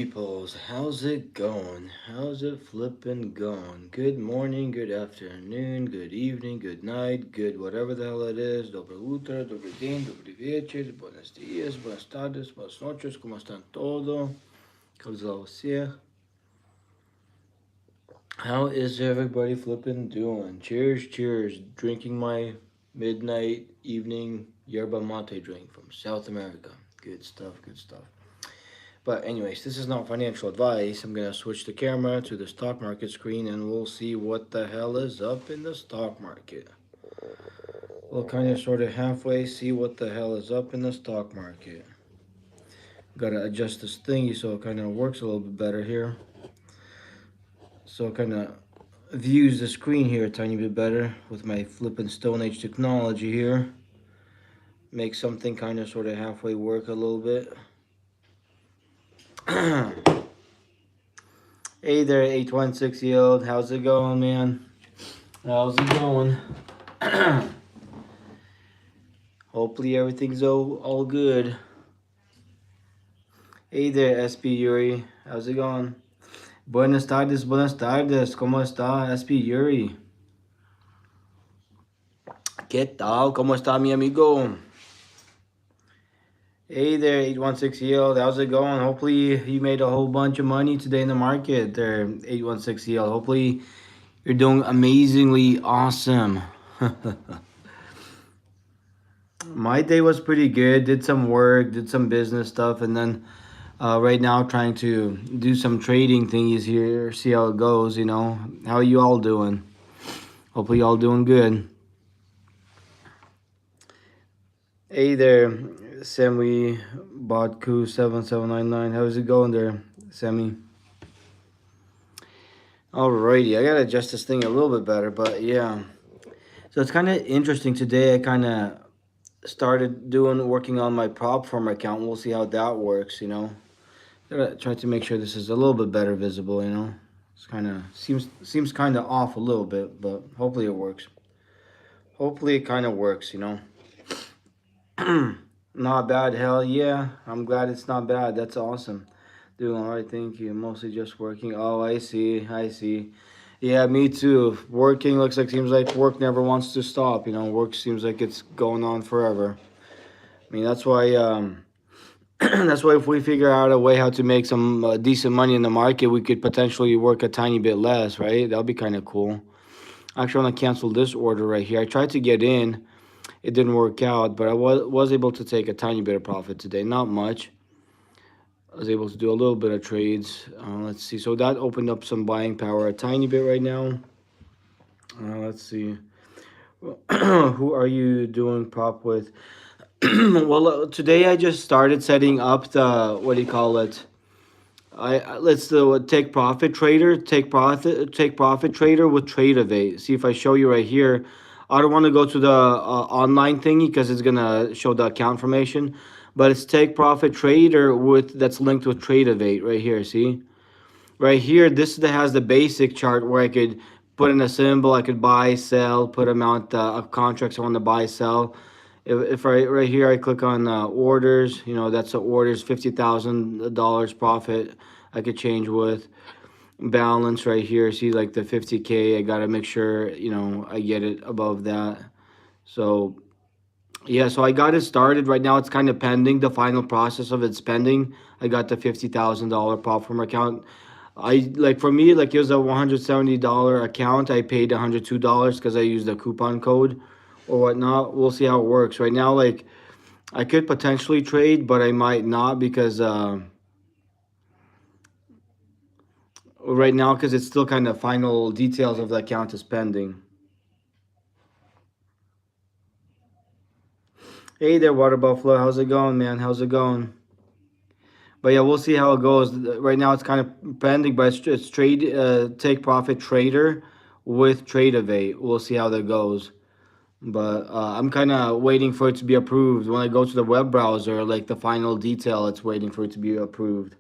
Peoples, how's it going? How's it flipping going? Good morning, good afternoon, good evening, good night, good whatever the hell it is. Dobro utro, dobry dzień, dobry wieczór, buenos dias, buenas tardes, buenas noches, ¿cómo están todo? How's it? How is everybody flipping doing? Cheers, cheers. Drinking my midnight evening yerba mate drink from South America. Good stuff, good stuff. But anyways, this is not financial advice. I'm gonna switch the camera to the stock market screen and we'll see what the hell is up in the stock market. We'll kind of sort of halfway see what the hell is up in the stock market. Gotta adjust this thingy so it kind of works a little bit better here. So it kind of views the screen here a tiny bit better with my flippin' Stone Age technology here. Make something kind of sort of halfway work a little bit. Hey there, 816-year-old. How's it going, man? How's it going? Hopefully everything's all good. Hey there, SP Yuri. How's it going? Buenas tardes, buenas tardes. ¿Cómo está, SP Yuri? ¿Qué tal? ¿Cómo está, mi amigo? Hey there, 816-year-old. How's it going? Hopefully you made a whole bunch of money today in the market there, 816-year-old. Hopefully you're doing amazingly awesome. My day was pretty good. Did some work, did some business stuff, and then right now trying to do some trading thingies here, see how it goes, you know. How are you all doing? Hopefully you all doing good. Hey there, Sammy Bodku 7799. How's it going there, Sammy? Alrighty, I gotta adjust this thing a little bit better, but yeah. So it's kind of interesting today. I kind of started working on my prop firm account. We'll see how that works, you know. Gotta try to make sure this is a little bit better visible, you know. It's kind of seems kind of off a little bit, but hopefully it works. Hopefully it kind of works, you know. Not bad, hell yeah. I'm glad it's not bad. That's awesome. Doing all right, thank you. Mostly just working. Oh, I see. Yeah, me too. Working seems like work never wants to stop. You know, work seems like it's going on forever. I mean, that's why. That's why if we figure out a way how to make some decent money in the market, we could potentially work a tiny bit less, right? That'll be kind of cool. Actually, I want to cancel this order right here. I tried to get in, it didn't work out, but I was able to take a tiny bit of profit today. Not much. I was able to do a little bit of trades. Let's see. So that opened up some buying power a tiny bit right now. Let's see. Who are you doing prop with? Well, today I just started setting up the, what do you call it? Let's do take profit trader with trade evade. See if I show you right here. I don't want to go to the online thingy because it's gonna show the account information, but it's take profit trader with that's linked with trade evade right here. See, right here, this has the basic chart where I could put in a symbol. I could buy, sell, put amount of contracts I want to buy, sell. If right here I click on orders, you know, that's the orders, $50,000 profit I could change with. Balance right here, see like the 50K, I gotta make sure, you know, I get it above that. So yeah, so I got it started. Right now it's kind of pending the final process of it spending. I got the $50,000 prop from account. For me, like, it was a $170 account. I paid $102 because I used the coupon code or whatnot. We'll see how it works. Right now, like, I could potentially trade, but I might not because right now, because it's still kind of final details of the account is pending. Hey there, Water Buffalo. How's it going, man? How's it going? But yeah, we'll see how it goes. Right now, it's kind of pending, but it's trade take profit trader with trade evade. We'll see how that goes. But I'm kind of waiting for it to be approved. When I go to the web browser, like the final detail, it's waiting for it to be approved.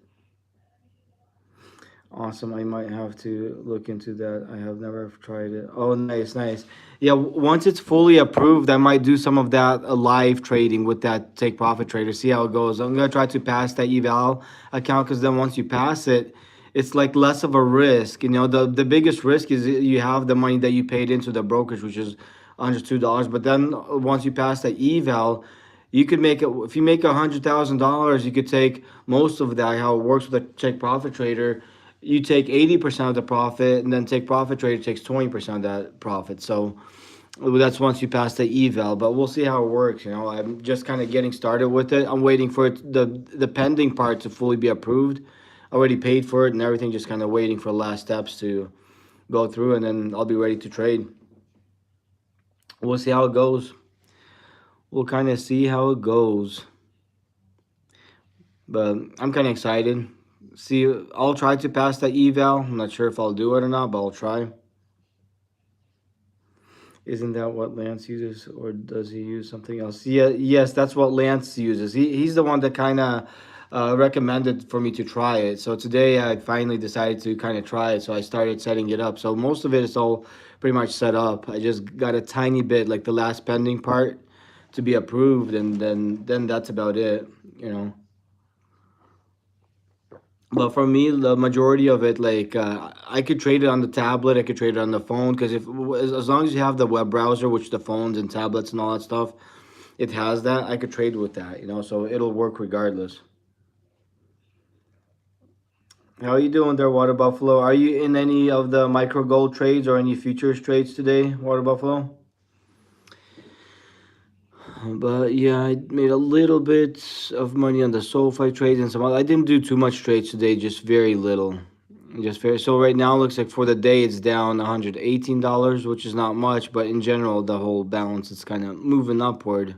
Awesome. I might have to look into that. I have never tried it. Oh, nice, nice. Yeah, once it's fully approved, I might do some of that live trading with that take profit trader. See how it goes. I'm gonna try to pass that eval account because then once you pass it, it's like less of a risk. You know, the biggest risk is you have the money that you paid into the brokerage, which is under $2. But then once you pass that eval, you could make it. If you make $100,000, you could take most of that. How it works with a take profit trader, you take 80% of the profit, and then take profit trader takes 20% of that profit. So that's once you pass the eval. But we'll see how it works. You know, I'm just kind of getting started with it. I'm waiting for it, the pending part to fully be approved. I already paid for it and everything. Just kind of waiting for the last steps to go through, and then I'll be ready to trade. We'll see how it goes. We'll kind of see how it goes. But I'm kind of excited. See, I'll try to pass that eval. I'm not sure if I'll do it or not, but I'll try. Isn't that what Lance uses, or does he use something else? Yeah, yes, that's what Lance uses. He's the one that kind of recommended for me to try it. So today I finally decided to kind of try it. So I started setting it up. So most of it is all pretty much set up. I just got a tiny bit, like the last pending part, to be approved, and then that's about it. You know. But for me, the majority of it, like I could trade it on the tablet, I could trade it on the phone, because if as long as you have the web browser, which the phones and tablets and all that stuff, it has that. I could trade with that, you know, so it'll work regardless. How are you doing there, Water Buffalo? Are you in any of the micro gold trades or any futures trades today, Water Buffalo? But yeah, I made a little bit of money on the SoFi trades and some other. I didn't do too much trades today, just very little. Just very. So right now, it looks like for the day it's down $118, which is not much, but in general, the whole balance is kind of moving upward,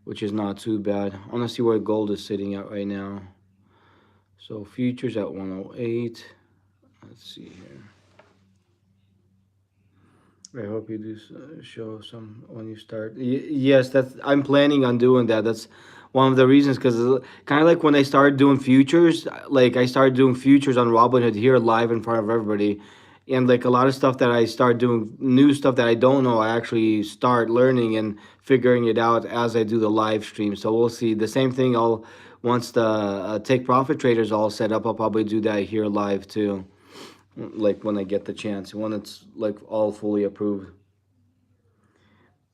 which is not too bad. I want to see where gold is sitting at right now. So futures at 108. Let's see here. I hope you do show some when you start. Yes, that's. I'm planning on doing that. That's one of the reasons, because kind of like when I started doing futures, like I started doing futures on Robinhood here live in front of everybody, and like a lot of stuff that I start doing, new stuff that I don't know, I actually start learning and figuring it out as I do the live stream. So we'll see. The same thing. I'll once the take profit traders all set up, I'll probably do that here live too, like when I get the chance, when it's like all fully approved.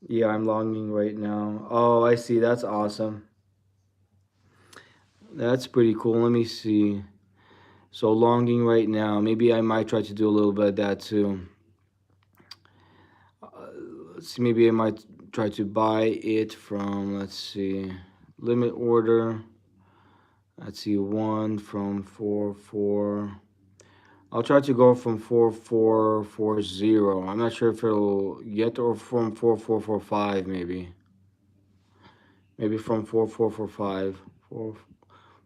Yeah, I'm longing right now. Oh, I see. That's awesome. That's pretty cool. Let me see. So longing right now. Maybe I might try to do a little bit of that too. Uh, let's see. Maybe I might try to buy it from. Let's see. Limit order. Let's see. One from 4-4. I'll try to go from 4440. I'm not sure if it'll get, or from 4445 maybe. Maybe from 4445.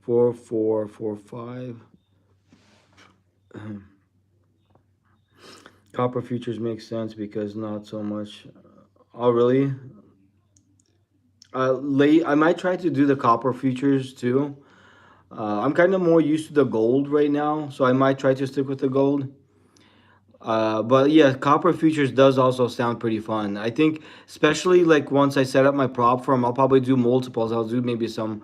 4445. Copper futures make sense because not so much. Oh, really? Late. I might try to do the copper futures too. I'm kind of more used to the gold right now, so I might try to stick with the gold. But yeah, copper futures does also sound pretty fun. I think, especially like once I set up my prop firm, I'll probably do multiples. I'll do maybe some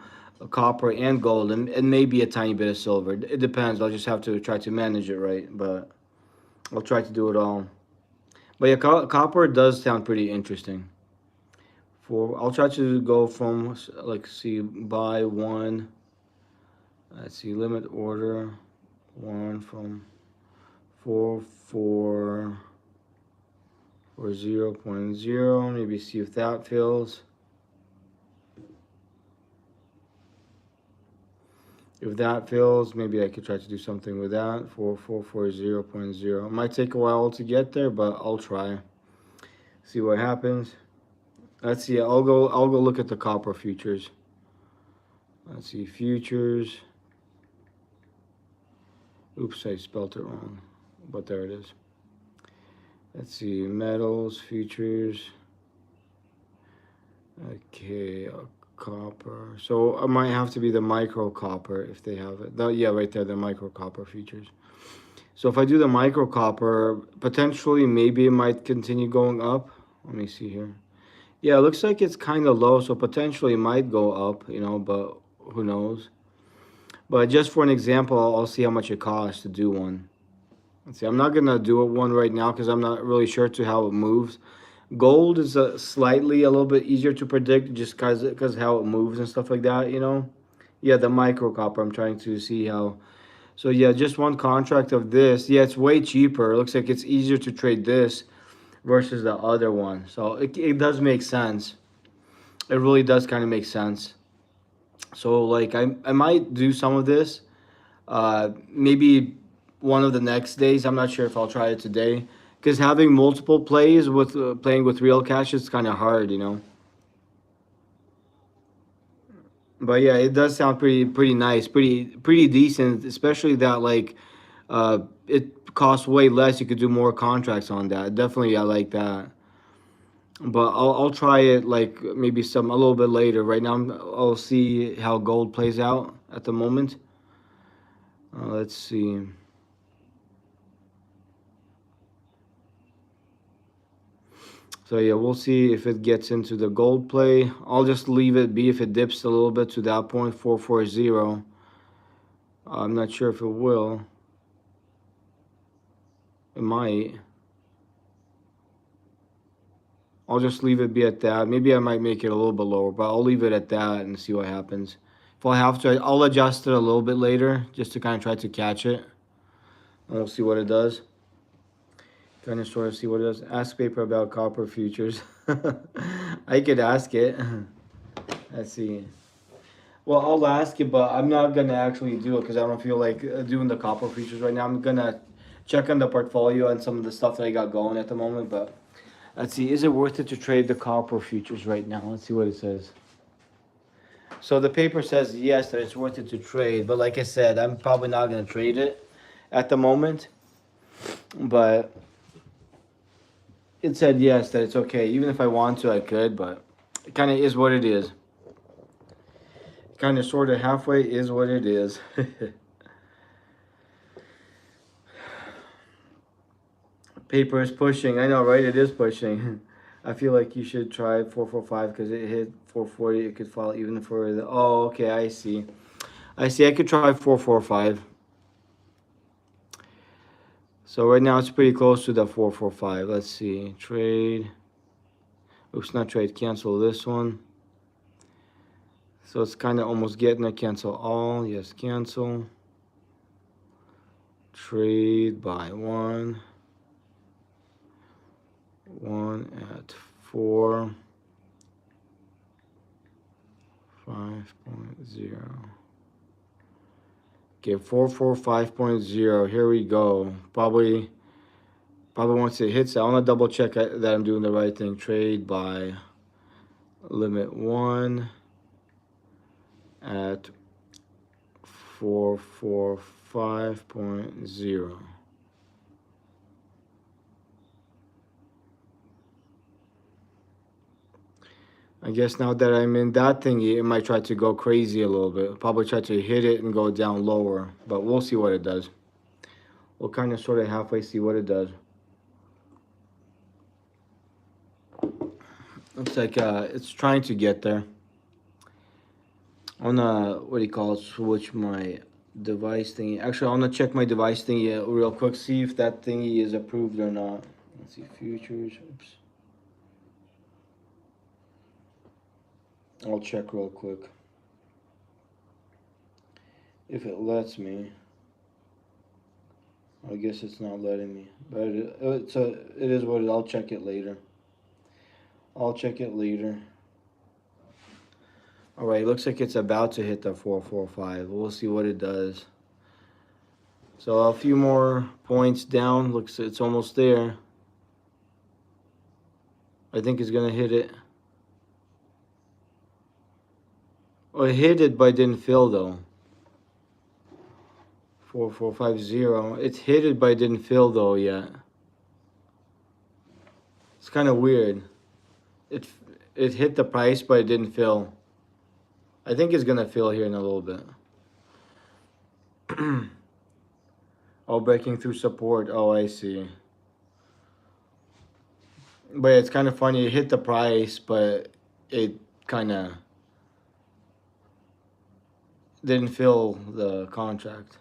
copper and gold, and maybe a tiny bit of silver. It depends. I'll just have to try to manage it right, but I'll try to do it all. But yeah, copper does sound pretty interesting. For I'll try to go from, like, see, buy one. Let's see, limit order one from 4 or 0.0. Maybe see if that fills. If that fills, maybe I could try to do something with that. 4440.0. It might take a while to get there, but I'll try. See what happens. Let's see. I'll go look at the copper futures. Let's see, futures. Oops, I spelled it wrong, but there it is. Let's see, metals futures. Okay, copper. So it might have to be the micro copper if they have it. Yeah, right there, the micro copper futures. So if I do the micro copper, potentially maybe it might continue going up. Let me see here. Yeah, it looks like it's kind of low, so potentially it might go up, but who knows? But just for an example, I'll see how much it costs to do one. Let's see, I'm not gonna do it one right now because I'm not really sure to how it moves. Gold is slightly a little bit easier to predict just because how it moves and stuff like that. Yeah, the micro copper. I'm trying to see how. So yeah, just one contract of this. Yeah, it's way cheaper. It looks like it's easier to trade this versus the other one. So it does make sense. It really does kind of make sense. So like I might do some of this. Maybe one of the next days. I'm not sure if I'll try it today because having multiple plays with playing with real cash is kind of hard. But yeah, it does sound pretty nice, pretty decent, especially that like it costs way less. You could do more contracts on that. Definitely, I like that. But I'll try it like maybe a little bit later. Right now, I'll see how gold plays out at the moment. Let's see. So yeah, we'll see if it gets into the gold play. I'll just leave it be if it dips a little bit to that point, 440. I'm not sure if it will. It might. I'll just leave it be at that. Maybe I might make it a little bit lower, but I'll leave it at that and see what happens. If I have to, I'll adjust it a little bit later just to kind of try to catch it. And we'll see what it does. Kind of sort of see what it does. Ask paper about copper futures. I could ask it. Let's see. Well, I'll ask it, but I'm not gonna actually do it because I don't feel like doing the copper futures right now. I'm gonna check on the portfolio and some of the stuff that I got going at the moment. But let's see, is it worth it to trade the copper futures right now? Let's see what it says. So the paper says yes, that it's worth it to trade, but like I said, I'm probably not gonna trade it at the moment. But it said yes, that it's okay. Even if I want to, I could, but it kind of is what it is. Kind of, sort of, halfway is what it is. Paper is pushing. I know, right? It is pushing. I feel like you should try 445 because it hit 440. It could fall even further. Oh, okay. I see. I see. I could try 445. So right now it's pretty close to the 445. Let's see. Trade. Oops, not trade. Cancel this one. So it's kind of almost getting a cancel all. Yes, cancel. Trade by one. One at 5.0. Okay, 445.0. Here we go. Probably once it hits, I want to double check that I'm doing the right thing. Trade by limit 1 at 445.0. I guess now that I'm in that thingy, it might try to go crazy a little bit. Probably try to hit it and go down lower, but we'll see what it does. We'll kind of sort of halfway see what it does. Looks like it's trying to get there. I wanna, what do you call it, switch my device thingy. Actually, I wanna check my device thingy real quick, see if that thingy is approved or not. Let's see, futures, oops. I'll check real quick. If it lets me. I guess it's not letting me, but it is what it. I'll check it later. All right, looks like it's about to hit the 445. We'll see what it does. So a few more points down. Looks, it's almost there. I think it's gonna hit it. Oh, it hit it, but it didn't fill though. 4450. It's hit it, but it didn't fill though yet. It's kind of weird. It hit the price, but it didn't fill. I think it's gonna fill here in a little bit. Oh, breaking through support. Oh, I see. But it's kind of funny. It hit the price, but it kind of didn't fill the contract.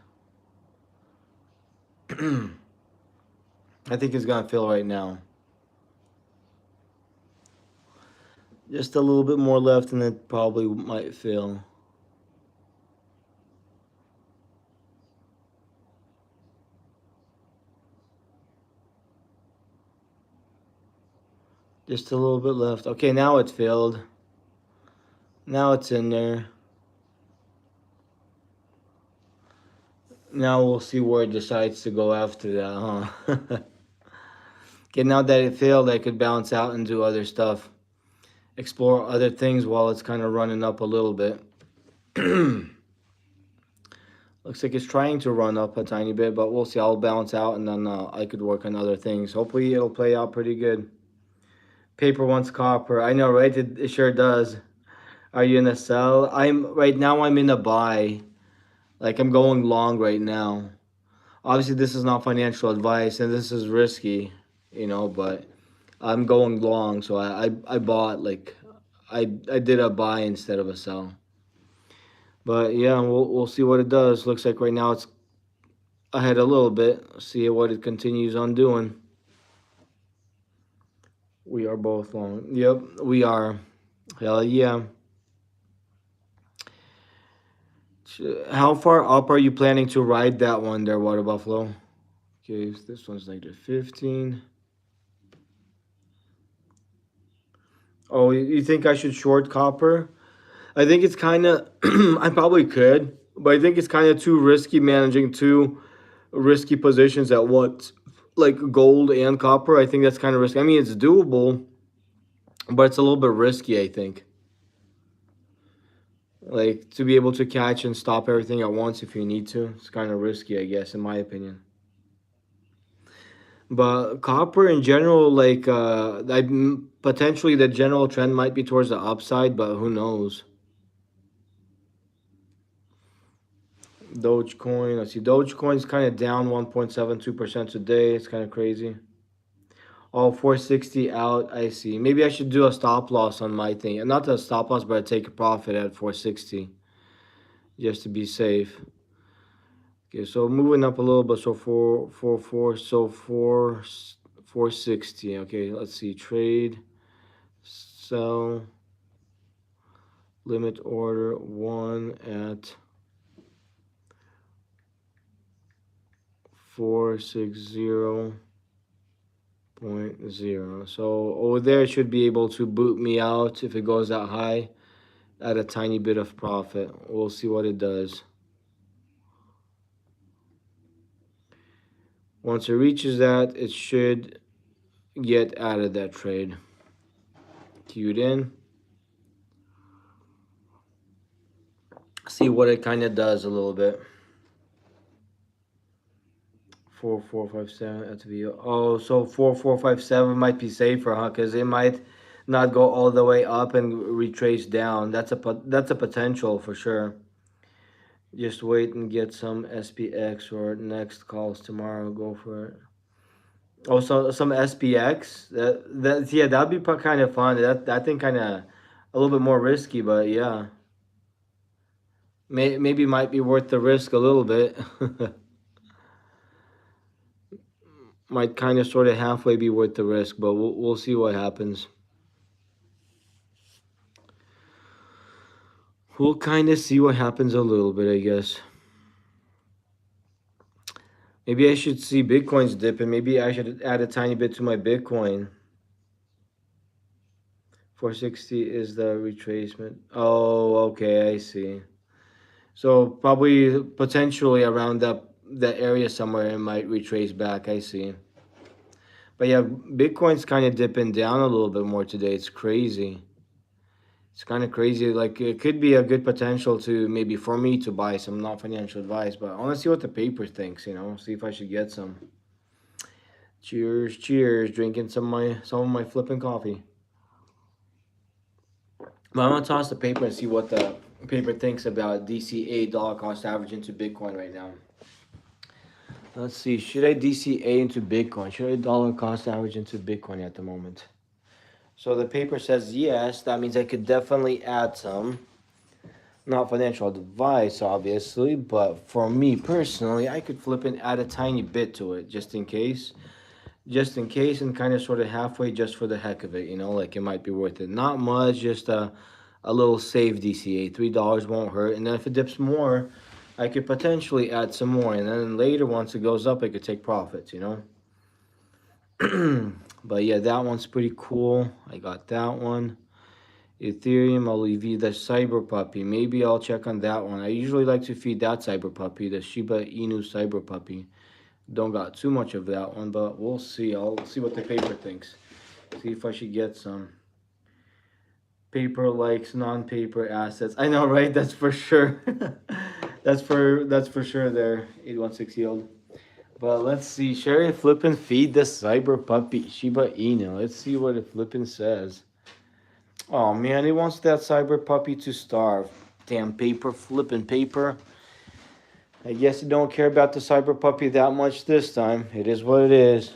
I think it's gonna fill right now. Just a little bit more left, and it probably might fill. Just a little bit left. Okay, now it's filled. Now it's in there. Now we'll see where it decides to go after that, huh? Okay, now that it failed, I could bounce out and do other stuff. Explore other things while it's kind of running up a little bit. Looks like it's trying to run up a tiny bit, but we'll see. I'll bounce out and then I could work on other things. Hopefully it'll play out pretty good. Paper wants copper. I know, right? It sure does. Are you in a sell? Right now I'm in a buy. Like I'm going long right now. Obviously this is not financial advice and this is risky, but I'm going long, so I bought like I did a buy instead of a sell. But yeah, we'll see what it does. Looks like right now it's ahead a little bit. See what it continues on doing. We are both long. Yep, we are. Hell yeah. How far up are you planning to ride that one there, Water Buffalo? Okay, this one's -15. Oh, you think I should short copper? I think it's kind of, I probably could, but I think it's kind of too risky managing two risky positions at once, like gold and copper. I think that's kind of risky. I mean, it's doable, but it's a little bit risky, I think. Like to be able to catch and stop everything at once if you need to, it's kind of risky, I guess, in my opinion. But copper in general, like, potentially the general trend might be towards the upside, but who knows? Dogecoin. Let's see. Dogecoin's kind of down 1.72% today. It's kind of crazy. Oh, 460 out. I see. Maybe I should do a stop loss on my thing. And not a stop loss, but I take a profit at 460 just to be safe. Okay, so moving up a little bit. So 460. Okay, let's see. Trade, sell, limit order 1 at 460.0. So over there it should be able to boot me out if it goes that high at a tiny bit of profit. We'll see what it does. Once it reaches that, it should get out of that trade. Queued in. See what it kind of does a little bit. 4457 FTV. Oh, so 4457 might be safer, huh? Because it might not go all the way up and retrace down. That's a potential for sure. Just wait and get some SPX or next calls tomorrow. Go for it. Oh, so some SPX. Yeah, that'd be kind of fun. That thing kind of a little bit more risky, but yeah, maybe might be worth the risk a little bit. Might kind of sort of halfway be worth the risk, but we'll see what happens. We'll kind of see what happens a little bit, I guess. Maybe I should see Bitcoin's dip, and maybe I should add a tiny bit to my Bitcoin. 460 is the retracement. Oh, okay, I see. So probably potentially around that area somewhere it might retrace back. I see. But yeah, Bitcoin's kind of dipping down a little bit more today. It's crazy. It's kind of crazy. Like it could be a good potential to maybe for me to buy some, not financial advice, but I want to see what the paper thinks. See if I should get some. Cheers, cheers. Drinking some of my flipping coffee. But I'm gonna toss the paper and see paper thinks about DCA, dollar cost average, into Bitcoin right now. Let's see. Should I DCA into Bitcoin? Should I dollar cost average into Bitcoin at the moment? So the paper says yes. That means I could definitely add some. Not financial advice, obviously, but for me personally, I could flip and add a tiny bit to it just in case. Just in case, and kind of sort of halfway just for the heck of it, like it might be worth it. Not much, just a little save DCA. $3 won't hurt. And then if it dips more, I could potentially add some more. And then later, once it goes up, I could take profits. But yeah, that one's pretty cool. I got that one. Ethereum, I'll leave you the Cyber Puppy. Maybe I'll check on that one. I usually like to feed that Cyber Puppy, the Shiba Inu Cyber Puppy. Don't got too much of that one, but we'll see. I'll see what the paper thinks. See if I should get some paper likes non-paper assets. I know, right? That's for sure. that's for sure there, 816 yield. But let's see. Sherry flippin' feed the Cyber Puppy Shiba Inu. Let's see what it flippin' says. Oh man, he wants that Cyber Puppy to starve. Damn paper, flippin' paper. I guess you don't care about the Cyber Puppy that much this time. It is what it is.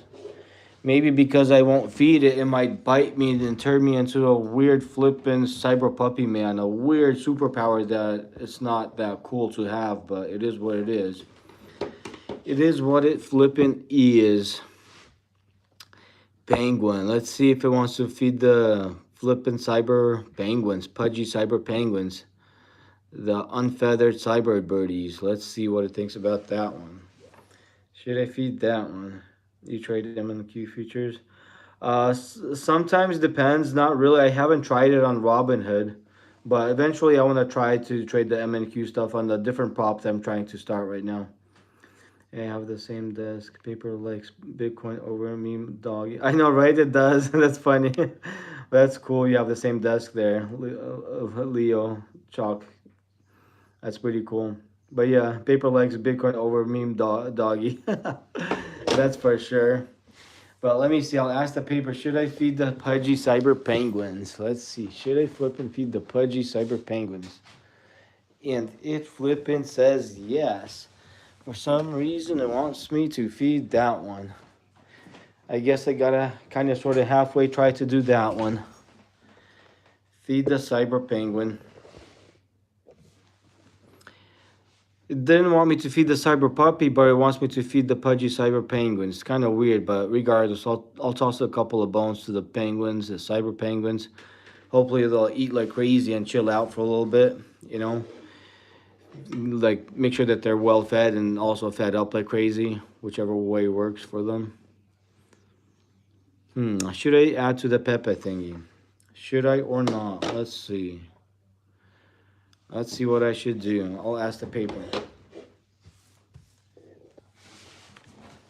Maybe because I won't feed it, it might bite me and turn me into a weird flippin' Cyber Puppy man. A weird superpower that it's not that cool to have, but it is what it is. It is what it flippin' is. Penguin. Let's see if it wants to feed the flippin' cyber penguins, pudgy cyber penguins, the unfeathered cyber birdies. Let's see what it thinks about that one. Should I feed that one? You trade them in the Q futures? Sometimes depends. Not really. I haven't tried it on Robinhood, but eventually I want to try to trade the MNQ stuff on the different props I'm trying to start right now. I have the same desk. Paper likes Bitcoin over meme doggy. I know, right? It does. That's funny. That's cool. You have the same desk there. Leo Chalk. That's pretty cool. But yeah, paper likes Bitcoin over meme doggy. That's for sure. But let me see. I'll ask the paper. Should I feed the pudgy cyber penguins? Let's see. Should I flip and feed the pudgy cyber penguins? And it flippin' says yes. For some reason, it wants me to feed that one. I guess I gotta kind of sort of halfway try to do that one. Feed the cyber penguin. It didn't want me to feed the cyber puppy, but it wants me to feed the pudgy cyber penguins. It's kind of weird, but regardless, I'll toss a couple of bones to the penguins, the cyber penguins. Hopefully they'll eat like crazy and chill out for a little bit. Like make sure that they're well fed and also fed up like crazy, whichever way works for them. Should I add to the Pepe thingy? Should I or not? Let's see. Let's see what I should do. I'll ask the paper.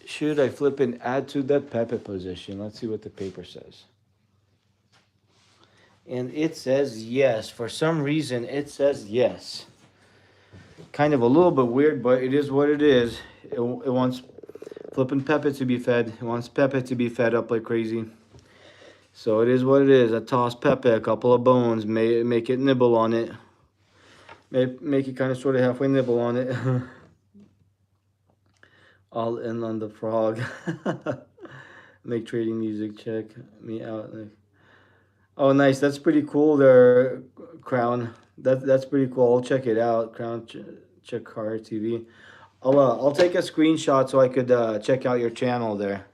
Should I flip and add to the Pepe position? Let's see what the paper says. And it says yes. For some reason, it says yes. Kind of a little bit weird, but it is what it is. It wants flipping Pepe to be fed. It wants Pepe to be fed up like crazy. So it is what it is. I toss Pepe a couple of bones, make it nibble on it. Make it kind of sort of halfway nibble on it. All in on the frog. Make trading music, check me out. Oh, nice. That's pretty cool there, Crown. That's pretty cool. I'll check it out. Crown check car TV. I'll take a screenshot so I could check out your channel there.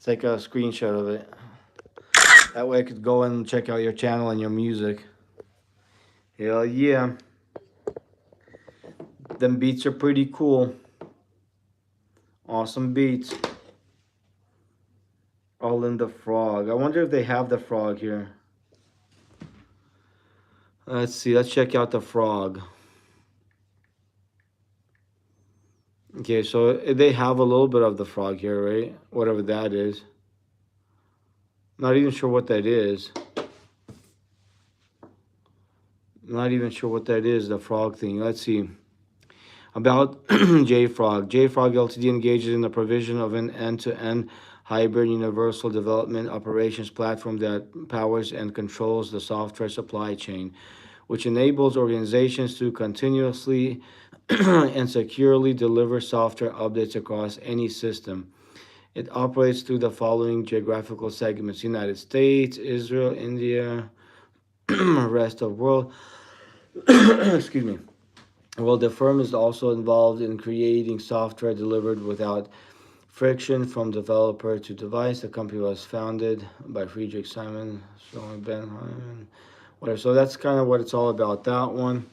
Take a screenshot of it. That way I could go and check out your channel and your music. Hell yeah. Them beats are pretty cool. Awesome beats. All in the frog. I wonder if they have the frog here. Let's see. Let's check out the frog. Okay, so they have a little bit of the frog here, right? Whatever that is. Not even sure what that is. Not even sure what that is, the frog thing. Let's see. About JFrog. JFrog Ltd engages in the provision of an end-to-end hybrid universal development operations platform that powers and controls the software supply chain. which enables organizations to continuously and securely deliver software updates across any system. It operates through the following geographical segments: United States, Israel, India, rest of world. Excuse me. Well, the firm is also involved in creating software delivered without friction from developer to device. The company was founded by Friedrich Simon, Sean Ben Hyman, whatever. So that's kind of what it's all about. That one.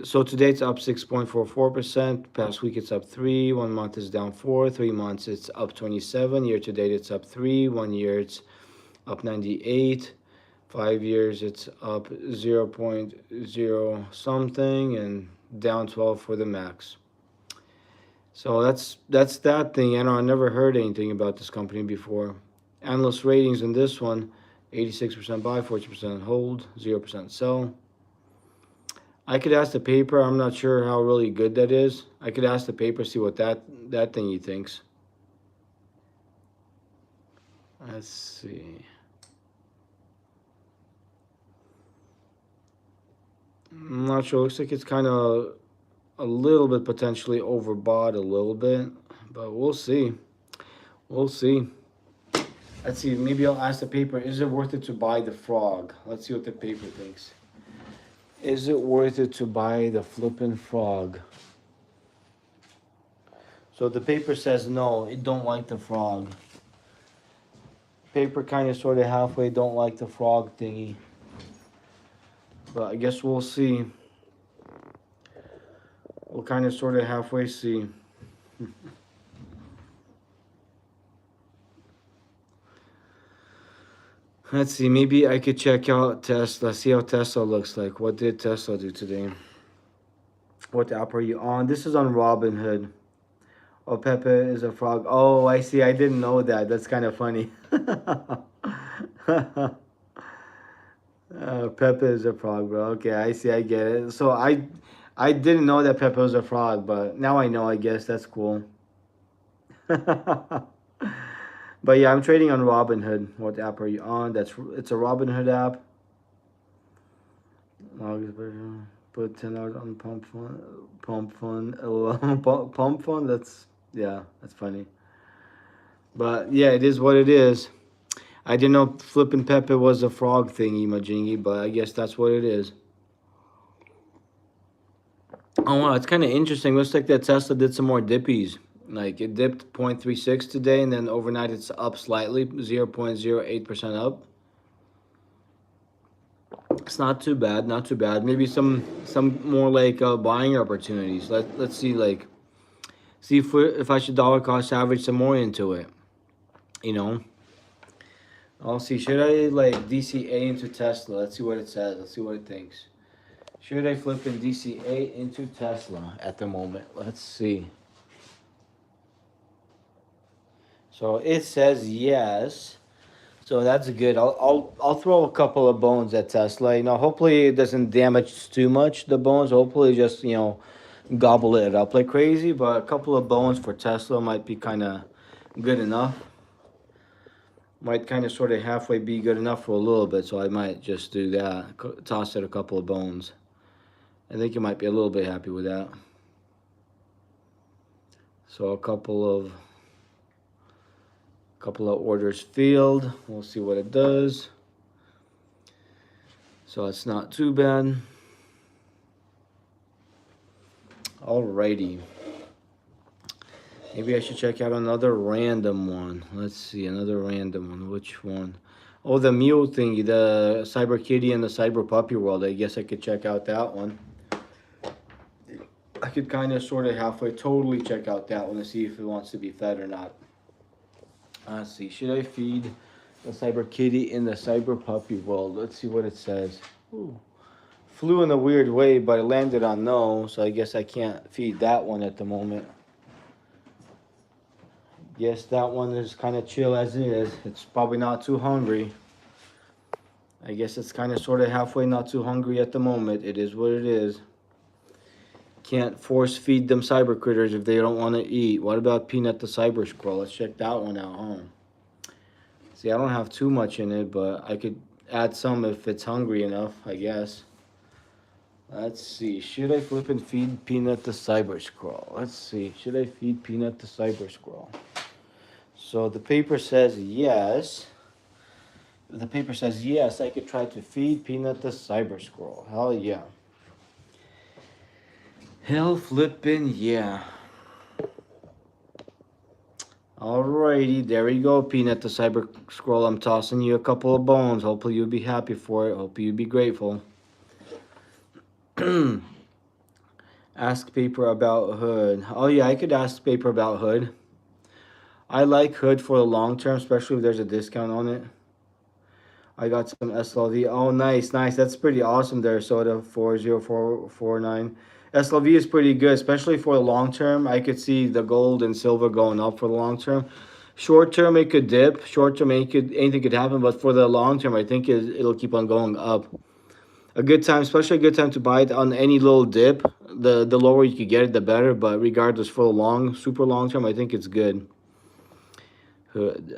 So today it's up 6.44%. Past week it's up 3. 1 month is down 4. 3 months it's up 27. Year to date it's up 3. 1 year it's up 98. 5 years it's up 0.0 something and down 12 for the max. So that's that thing. I never heard anything about this company before. Analyst ratings in this one: 86% buy, 40% hold, 0% sell. I could ask the paper. I'm not sure how really good that is. I could ask the paper, see what that thingy thinks. Let's see. I'm not sure. Looks like it's kind of a little bit potentially overbought a little bit, but we'll see. We'll see. Let's see. Maybe I'll ask the paper, is it worth it to buy the frog? Let's see what the paper thinks. Is it worth it to buy the flippin' frog? So the paper says no, it don't like the frog. Paper kind of sort of halfway don't like the frog thingy. But I guess we'll see. We'll kind of sort of halfway see. Let's see, maybe I could check out Tesla, see how Tesla looks like. What did Tesla do today? What app are you on? This is on Robinhood. Oh, Pepe is a frog. Oh, I see. I didn't know that. That's kind of funny. Pepe is a frog, bro. Okay, I see. I get it. So I didn't know that Pepe was a frog, but now I know. I guess that's cool. But yeah, I'm trading on Robinhood. What app are you on? It's a Robinhood app. Put $10 on pump fund. Pump fund. That's funny. But yeah, it is what it is. I didn't know flipping Pepe was a frog thingy, Majingy, but I guess that's what it is. Oh wow, it's kind of interesting. Looks like that Tesla did some more dippies. Like it dipped 0.36 today, and then overnight it's up slightly, 0.08% up. It's not too bad, not too bad. Maybe some more like buying opportunities. Let's see if I should dollar cost average some more into it. You know, I'll see. Should I like DCA into Tesla? Let's see what it says. Let's see what it thinks. Should I flip in DCA into Tesla at the moment? Let's see. So it says yes. So that's good. I'll throw a couple of bones at Tesla. You know, hopefully it doesn't damage too much the bones. Hopefully just, gobble it up like crazy. But a couple of bones for Tesla might be kind of good enough. Might kind of sort of halfway be good enough for a little bit. So I might just do that. Toss it a couple of bones. I think you might be a little bit happy with that. So a couple of orders filled. We'll see what it does. So it's not too bad. Alrighty. Maybe I should check out another random one. Let's see, another random one. Which one? Oh, the mule thingy, the Cyber Kitty and the Cyber Puppy World. I guess I could check out that one. I could kind of sort of halfway totally check out that one to see if it wants to be fed or not. Let's see, should I feed the Cyber Kitty in the Cyber Puppy World? Let's see what it says. Ooh. Flew in a weird way, but it landed on no, so I guess I can't feed that one at the moment. Yes, that one is kind of chill as is. It's probably not too hungry. I guess it's kind of sort of halfway not too hungry at the moment. It is what it is. Can't force feed them cyber critters if they don't want to eat. What about Peanut the Cyber Squirrel? Let's check that one out, huh? See, I don't have too much in it, but I could add some if it's hungry enough, I guess. Let's see. Should I flip and feed Peanut the Cyber Scroll? Let's see. Should I feed Peanut the Cyber Scroll? So the paper says yes. The paper says yes. I could try to feed Peanut the Cyber Scroll. Hell yeah. Hell flippin' yeah. Alrighty, there we go, Peanut the Cyber Scroll. I'm tossing you a couple of bones. Hopefully you'll be happy for it. Hope you'll be grateful. Ask paper about Hood. Oh yeah, I could ask paper about Hood. I like Hood for the long term, especially if there's a discount on it. I got some SLV. Oh, nice, nice. That's pretty awesome there, Soda 40449. SLV is pretty good, especially for the long term. I could see the gold and silver going up for the long term. Short term, it could dip. Short term, anything could happen. But for the long term, I think it'll keep on going up. A good time, especially a good time to buy it on any little dip. The lower you could get it, the better. But regardless, for the super long term, I think it's good.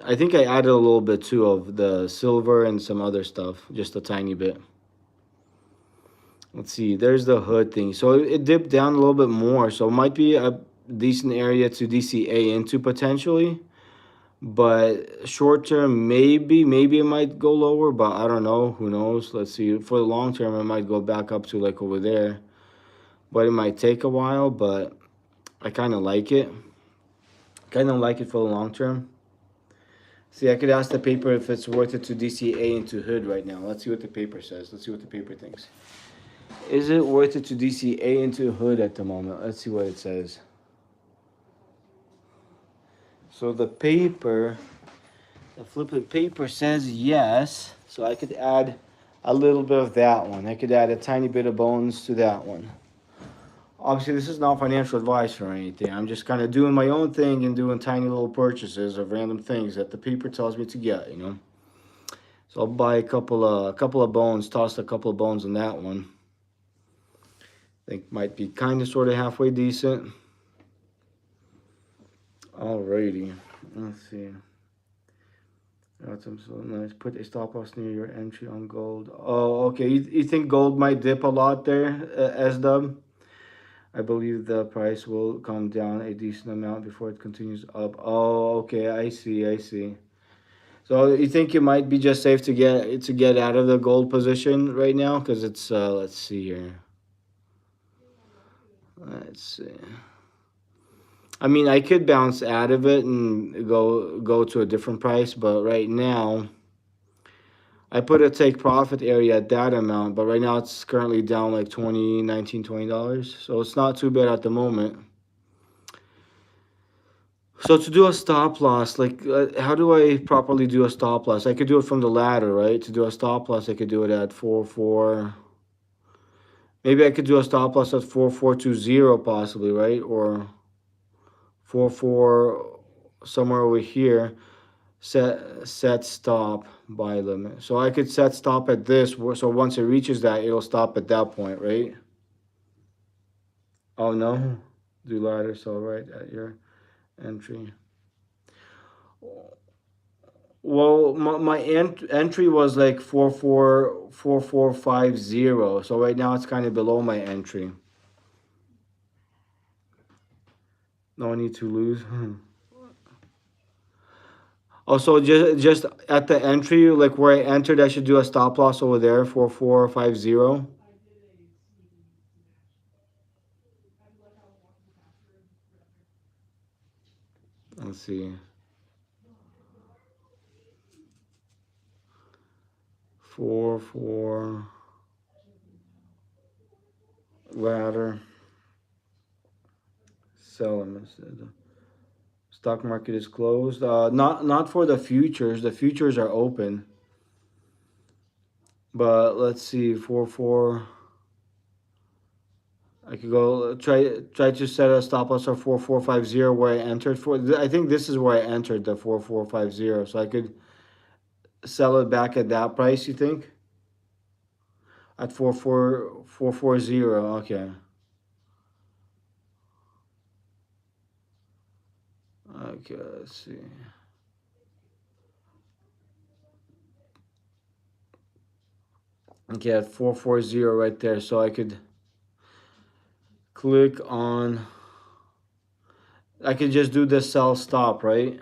I think I added a little bit too of the silver and some other stuff, just a tiny bit. Let's see, there's the Hood thing. So it dipped down a little bit more, so it might be a decent area to DCA into potentially. But short term, maybe it might go lower, but I don't know. Who knows? Let's see. For the long term, it might go back up to like over there, but it might take a while. But I kind of like it. Kind of like it for the long term. See, I could ask the paper if it's worth it to DCA into Hood right now. Let's see what the paper says. Let's see what the paper thinks. Is it worth it to DCA into Hood at the moment? Let's see what it says. So the flipping paper says yes. So I could add a little bit of that one. I could add a tiny bit of bones to that one. Obviously, this is not financial advice or anything. I'm just kind of doing my own thing and doing tiny little purchases of random things that the paper tells me to get, you know. So I'll buy a couple of bones, toss a couple of bones in that one. I think might be kind of sort of halfway decent. Alrighty, let's see. Got some so nice. Put a stop loss near your entry on gold. Oh, okay. You think gold might dip a lot there, S-Dub? I believe the price will come down a decent amount before it continues up. Oh, okay. I see. So you think it might be just safe to get out of the gold position right now? Because it's let's see here. Let's see. I mean, I could bounce out of it and go to a different price, but right now I put a take profit area at that amount, but right now it's currently down like $20. So it's not too bad at the moment. So to do a stop loss, like how do I properly do a stop loss? I could do it from the ladder, right? To do a stop loss, I could do it at 4. Maybe I could do a stop loss at 4420 possibly, right? Or 44 somewhere over here. Set stop buy limit. So I could set stop at this. So once it reaches that, it'll stop at that point, right? Oh no, do ladder. So right at your entry. Well, my entry was like 444450. So right now it's kind of below my entry. No need to lose. Also, just at the entry, like where I entered, I should do a stop loss over there, 4450. Let's see. 44 ladder. Sell them. Stock market is closed. Not for the futures. The futures are open. But let's see, 44. I could go try to set a stop loss of 4450 where I entered for. I think this is where I entered the 4450. So I could sell it back at that price. You think? At 44440. Okay. Okay. Let's see. Okay, at 440 right there. So I could click on, I could just do the sell stop, right?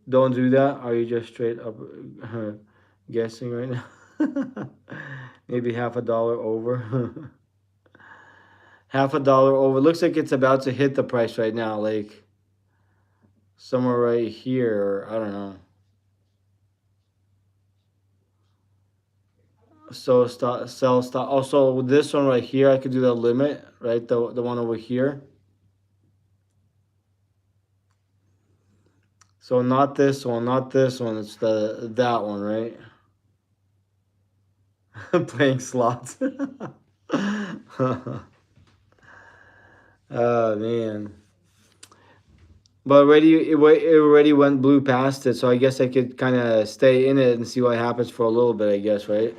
Don't do that. Are you just straight up guessing right now? Maybe half a dollar over. Half a dollar over. Looks like it's about to hit the price right now, like somewhere right here. I don't know. So stop, sell stop. Also, this one right here, I could do the limit, right? The one over here. So not this one, not this one. It's that one, right? Playing slots. Oh man. But it already went blue past it, so I guess I could kind of stay in it and see what happens for a little bit, I guess, right?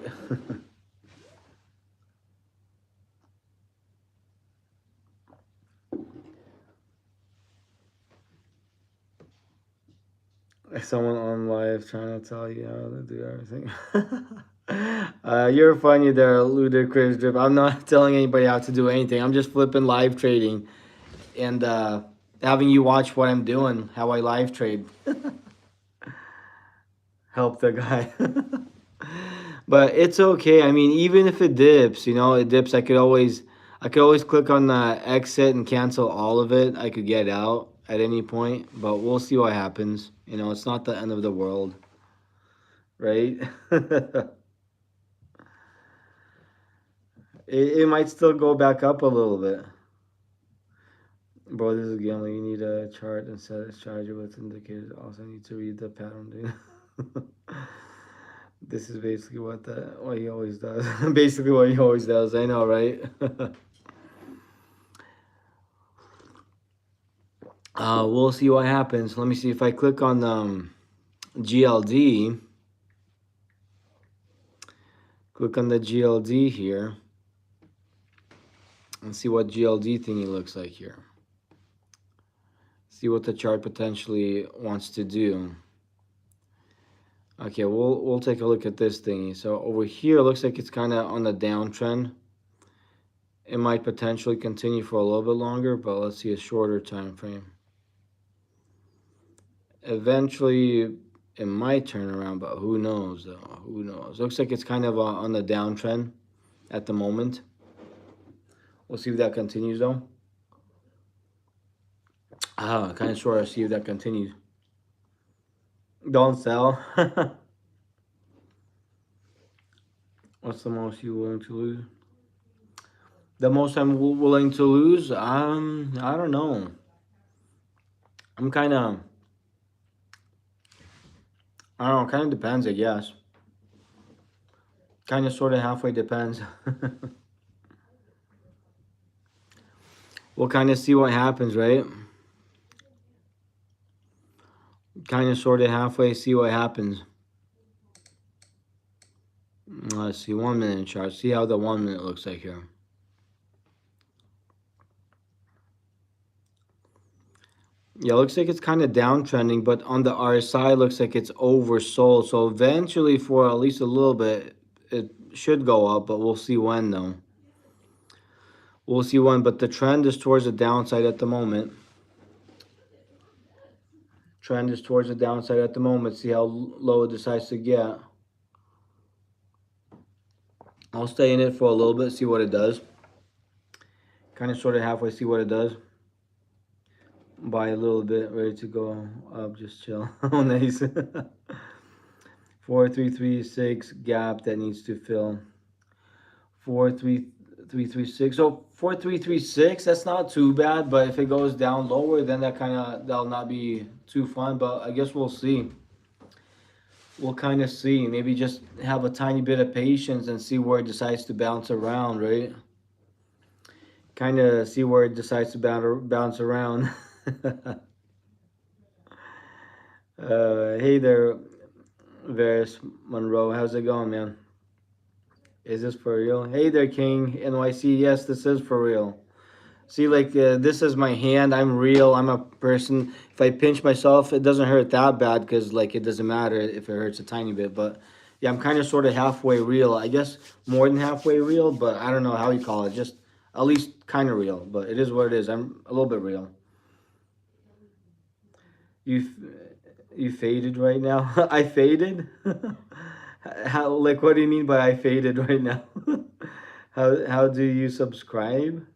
Someone on live trying to tell you how to do everything. You're funny there, Ludicrous Drip. I'm not telling anybody how to do anything. I'm just flipping live trading and having you watch what I'm doing, how I live trade. Help the guy. But it's okay. I mean, even if it dips, it dips. I could always click on the exit and cancel all of it. I could get out at any point, but we'll see what happens. It's not the end of the world, right? it might still go back up a little bit. Bro, this is gambling. You need a chart and set a strategy with indicators. Also need to read the pattern, dude. This is basically what he always does. Basically what he always does. I know, right? We'll see what happens. Let me see if I click on GLD. Click on the GLD here and see what GLD thingy looks like here. See what the chart potentially wants to do. Okay, we'll take a look at this thingy. So over here, it looks like it's kind of on the downtrend. It might potentially continue for a little bit longer, but let's see a shorter time frame. Eventually, it might turn around, but who knows, though? Who knows? Looks like it's kind of on the downtrend at the moment. We'll see if that continues, though. Kind of sure. See if that continues. Don't sell. What's the most you willing to lose? The most I'm willing to lose? I don't know. I'm kind of, I don't know, kind of depends, I guess. Kind of sort of halfway depends. We'll kind of see what happens, right? Kind of sort of halfway, see what happens. Let's see, 1 minute chart. See how the 1 minute looks like here. Yeah, looks like it's kind of downtrending, but on the RSI, looks like it's oversold. So eventually, for at least a little bit, it should go up, but we'll see when, though. We'll see when, but the trend is towards the downside at the moment. Trend is towards the downside at the moment. See how low it decides to get. I'll stay in it for a little bit, see what it does. Kind of sort of halfway, see what it does. Buy a little bit, ready to go up, just chill. Oh, nice. 4336 gap that needs to fill. 4336. So 4336, that's not too bad, but if it goes down lower, then that'll not be too fun. But I guess we'll see. We'll kind of see. Maybe just have a tiny bit of patience and see where it decides to bounce around, right? Kind of see where it decides to bounce around. Hey there, Varys Monroe. How's it going, man? Is this for real? Hey there, King NYC. Yes, this is for real. See, like, this is my hand. I'm real. I'm a person. If I pinch myself, it doesn't hurt that bad because, like, it doesn't matter if it hurts a tiny bit. But Yeah, I'm kind of sort of halfway real. I guess more than halfway real, but I don't know how you call it. Just at least kind of real, but it is what it is. I'm a little bit real. You you faded right now. I faded. How, like, what do you mean by I faded right now? How do you subscribe?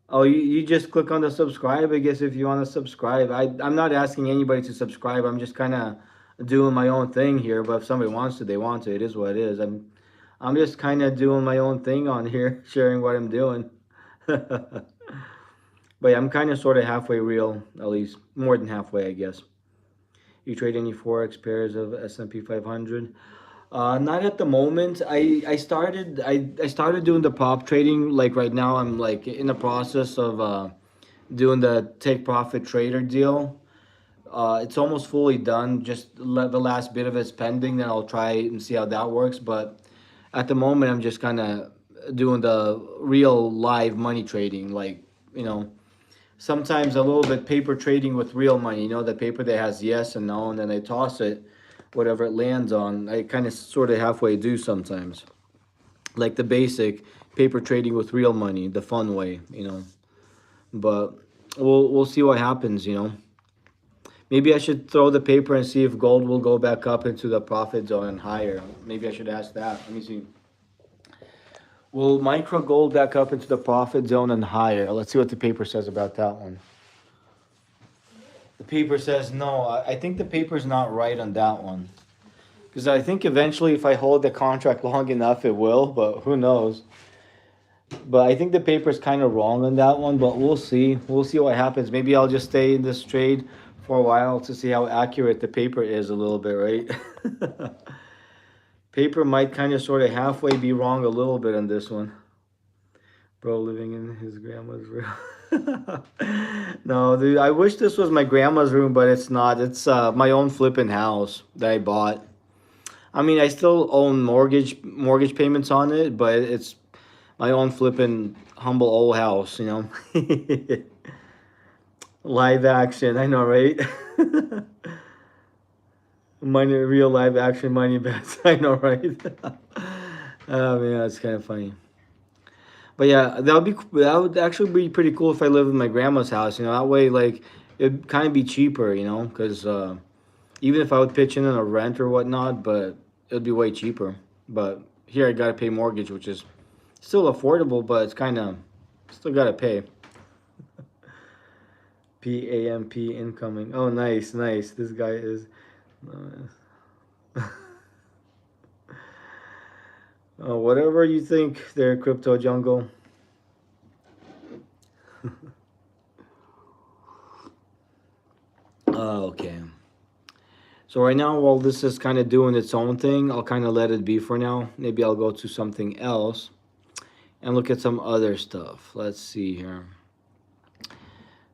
Oh, you just click on the subscribe. I guess if you want to subscribe, I'm not asking anybody to subscribe. I'm just kind of doing my own thing here. But if somebody wants to, they want to. It is what it is. I'm just kind of doing my own thing on here, sharing what I'm doing. But yeah, I'm kind of sort of halfway real, at least more than halfway, I guess. You trade any forex pairs of S&P 500? Not at the moment. I started doing the prop trading. Like right now, I'm like in the process of doing the take profit trader deal. It's almost fully done. Just the last bit of it's pending. Then I'll try and see how that works. But at the moment, I'm just kind of doing the real live money trading. Like, you know, sometimes a little bit paper trading with real money. You know, the paper that has yes and no, and then they toss it, whatever it lands on. I kind of sort of halfway do sometimes, like the basic paper trading with real money, the fun way. You know, but we'll see what happens. You know, maybe I should throw the paper and see if gold will go back up into the profit zone and higher. Maybe I should ask that. Let me see. Will micro gold back up into the profit zone and higher? Let's see what the paper says about that one. The paper says no. I think the paper's not right on that one. Because I think eventually, if I hold the contract long enough, it will, but who knows? But I think the paper's kind of wrong on that one, but we'll see. We'll see what happens. Maybe I'll just stay in this trade for a while to see how accurate the paper is a little bit, right? Paper might kind of sort of halfway be wrong a little bit on this one. Bro living in his grandma's room. No, dude, I wish this was my grandma's room, but it's not. It's my own flipping house that I bought. I mean, I still own mortgage payments on it, but it's my own flipping humble old house, you know. Live action, I know, right? Money, real live action money bets, I know, right? Oh man, that's kind of funny. But yeah, that would actually be pretty cool if I lived in my grandma's house. You know, that way like it'd kind of be cheaper, you know, because even if I would pitch in on a rent or whatnot, but it'd be way cheaper. But here I gotta pay mortgage, which is still affordable, but it's kind of still gotta pay. PAMP incoming. Oh, nice, nice. This guy is. Whatever you think, there, crypto jungle. Okay. So right now, while this is kind of doing its own thing, I'll kind of let it be for now. Maybe I'll go to something else and look at some other stuff. Let's see here.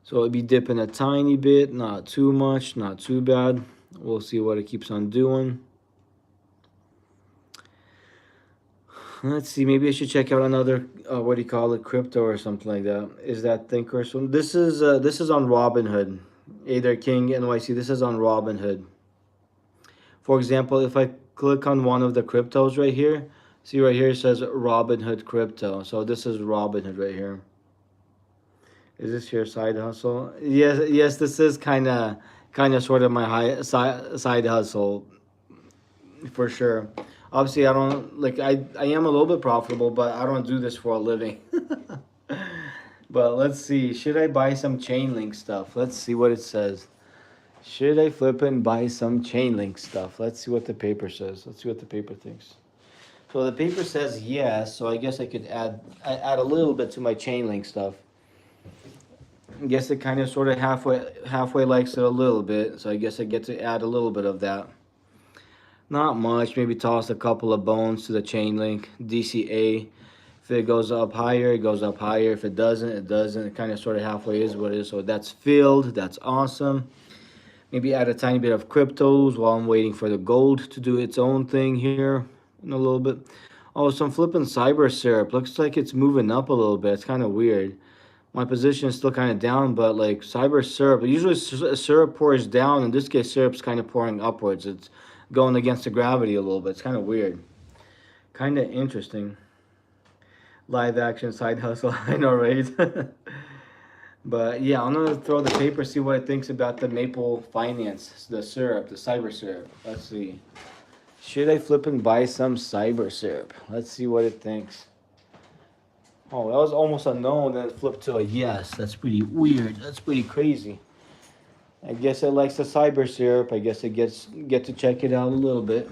So it'll be dipping a tiny bit, not too much, not too bad. We'll see what it keeps on doing. Let's see, maybe I should check out another, what do you call it, crypto or something like that. Is that Thinkorswim? This is on Robinhood. Either King NYC. This is on Robinhood. For example, if I click on one of the cryptos right here, see right here it says Robinhood crypto. So this is Robinhood right here. Is this your side hustle? Yes, yes. This is kind of sort of my side hustle for sure. Obviously, I don't like. I am a little bit profitable, but I don't do this for a living. But let's see. Should I buy some chain link stuff? Let's see what it says. Should I flip and buy some chain link stuff? Let's see what the paper says. Let's see what the paper thinks. So the paper says yes. So I guess I could add a little bit to my chain link stuff. I guess it kind of sort of halfway likes it a little bit. So I guess I get to add a little bit of that. Not much. Maybe toss a couple of bones to the chain link. DCA. If it goes up higher, it goes up higher. If it doesn't, it doesn't. It kind of sort of halfway is what it is. So that's filled. That's awesome. Maybe add a tiny bit of cryptos while I'm waiting for the gold to do its own thing here in a little bit. Oh, some flipping cyber syrup. Looks like it's moving up a little bit. It's kind of weird. My position is still kind of down, but like cyber syrup, usually syrup pours down. In this case, syrup's kind of pouring upwards. It's going against the gravity a little bit. It's kind of weird, kind of interesting. Live action side hustle. I know, right? But yeah, I'm gonna throw the paper, see what it thinks about the maple finance, the syrup, the cyber syrup. Let's see. Should I flip and buy some cyber syrup? Let's see what it thinks. Oh, that was almost a no, then it flipped to a yes. That's pretty weird. That's pretty crazy. I guess it likes the cyber syrup. I guess it get to check it out a little bit.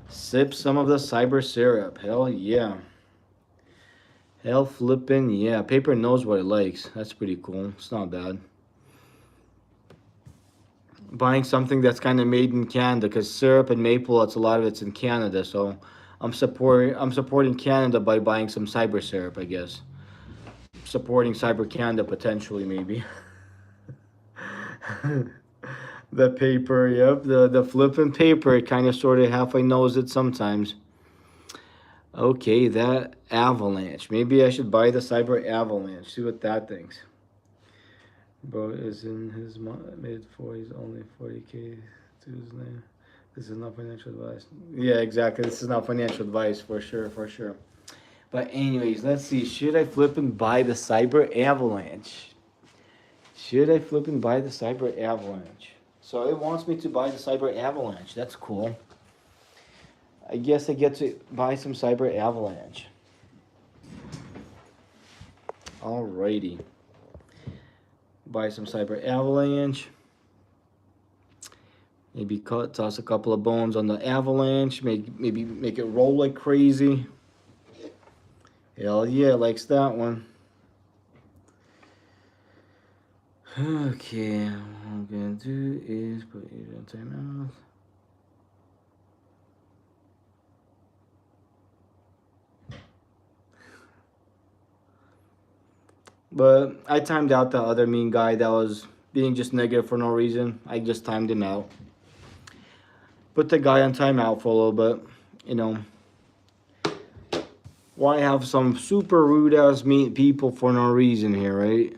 Sip some of the cyber syrup. Hell yeah. Hell flippin' yeah. Paper knows what it likes. That's pretty cool. It's not bad. Buying something that's kind of made in Canada, because syrup and maple, it's a lot of it's in Canada. So I'm supporting Canada by buying some cyber syrup. I guess supporting Cyber Canada potentially maybe. The paper, yep, the flipping paper. It kind of sort of halfway knows it sometimes. Okay, that avalanche. Maybe I should buy the cyber avalanche. See what that thinks. Bro is in his mid 40s, only 40K to his name. This is not financial advice. Yeah, exactly. This is not financial advice for sure, for sure. But anyways, let's see. Should I flip and buy the cyber avalanche? Should I flip and buy the cyber avalanche? So it wants me to buy the cyber avalanche. That's cool. I guess I get to buy some cyber avalanche. Alrighty. Buy some cyber avalanche. Maybe toss a couple of bones on the avalanche. Maybe make it roll like crazy. Hell yeah, likes that one. Okay, what I'm gonna do is put it on timeout. But I timed out the other mean guy that was being just negative for no reason. I just timed him out. Put the guy on timeout for a little bit, you know. Why have some super rude ass mean people for no reason here, right?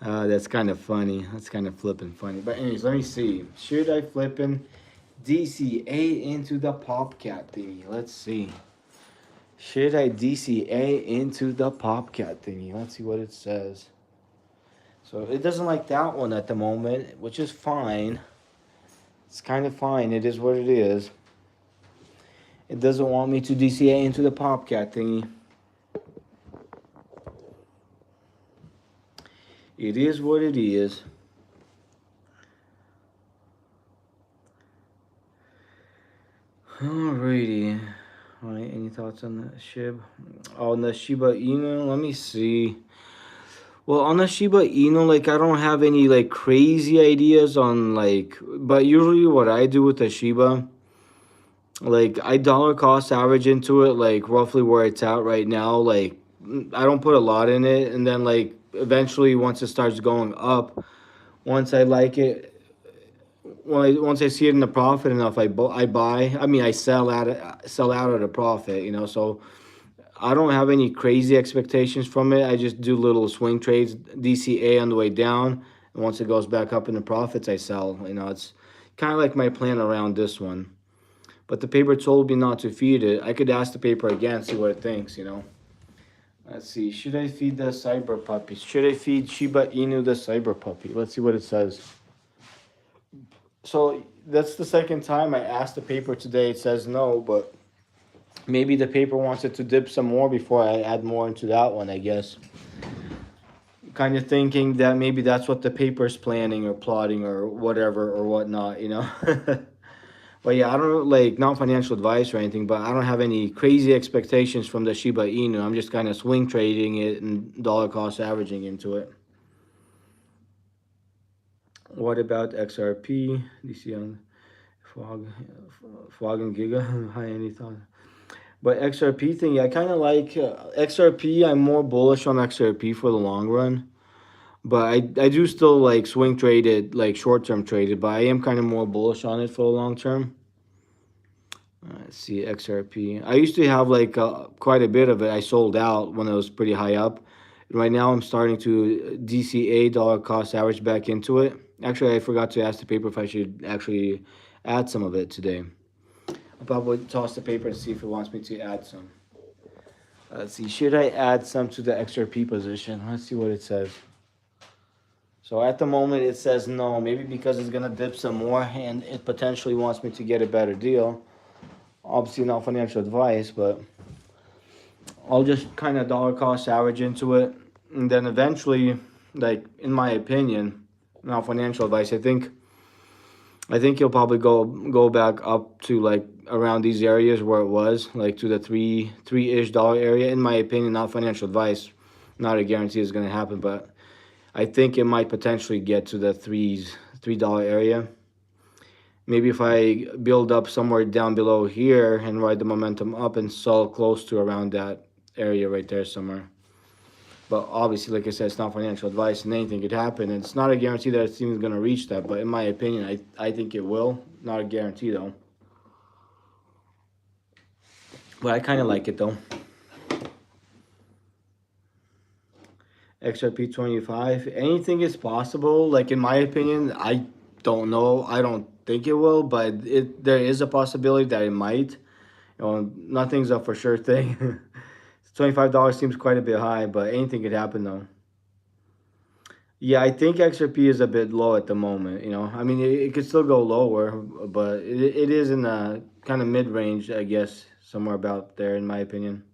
That's kind of funny. That's kind of flipping funny. But anyways, let me see. Should I flipping DCA into the popcat thingy? Let's see. Should I DCA into the popcat thingy? Let's see what it says. So it doesn't like that one at the moment, which is fine. It's kind of fine. It is what it is. It doesn't want me to DCA into the popcat thingy. It is what it is. Alrighty. Alright, any thoughts on the SHIB? On the Shiba Inu, let me see. Well, on the Shiba Inu, like, I don't have any, like, crazy ideas on, like, but usually what I do with the Shiba, like, I dollar cost average into it, like, roughly where it's at right now. Like, I don't put a lot in it, and then, like, eventually once it starts going up, once I like it, once I see it in the profit enough, I buy. I mean, I sell out at a profit, you know. So I don't have any crazy expectations from it. I just do little swing trades, DCA on the way down, and once it goes back up in the profits, I sell. You know, it's kind of like my plan around this one. But the paper told me not to feed it. I could ask the paper again, see what it thinks, you know. Let's see. Should I feed the cyber puppy? Should I feed Shiba Inu the cyber puppy? Let's see what it says. So that's the second time I asked the paper today. It says no, but maybe the paper wants it to dip some more before I add more into that one, I guess. Kind of thinking that maybe that's what the paper's planning or plotting or whatever or whatnot, you know. But yeah, I don't like, not financial advice or anything, but I don't have any crazy expectations from the Shiba Inu. I'm just kind of swing trading it and dollar cost averaging into it. What about XRP? DC on Fog and Giga? Hi, any thought? But XRP thing, I kind of like XRP. I'm more bullish on XRP for the long run. But I do still like swing trade it, like short term trade it, but I am kind of more bullish on it for the long term. Let's see, XRP. I used to have like quite a bit of it. I sold out when it was pretty high up. Right now I'm starting to DCA dollar cost average back into it. Actually, I forgot to ask the paper if I should actually add some of it today. I'll probably toss the paper and see if it wants me to add some. Let's see, should I add some to the XRP position? Let's see what it says. So at the moment it says no, maybe because it's gonna dip some more and it potentially wants me to get a better deal. Obviously not financial advice, but I'll just kind of dollar cost average into it. And then eventually, like in my opinion, not financial advice, I think you'll probably go back up to like around these areas where it was, like to the three-ish dollar area. In my opinion, not financial advice, not a guarantee it's gonna happen, but I think it might potentially get to the $3 area. Maybe if I build up somewhere down below here and ride the momentum up and sell close to around that area right there somewhere. But obviously, like I said, it's not financial advice and anything could happen. And it's not a guarantee that it's even going to reach that. But in my opinion, I think it will. Not a guarantee, though. But I kind of like it, though. XRP 25. Anything is possible. Like, in my opinion, I don't know. I don't think it will. But there is a possibility that it might. Nothing's a for sure thing. $25 seems quite a bit high, but anything could happen, though. Yeah, I think XRP is a bit low at the moment. I mean, it could still go lower, but it is in the kind of mid range, I guess, somewhere about there, in my opinion.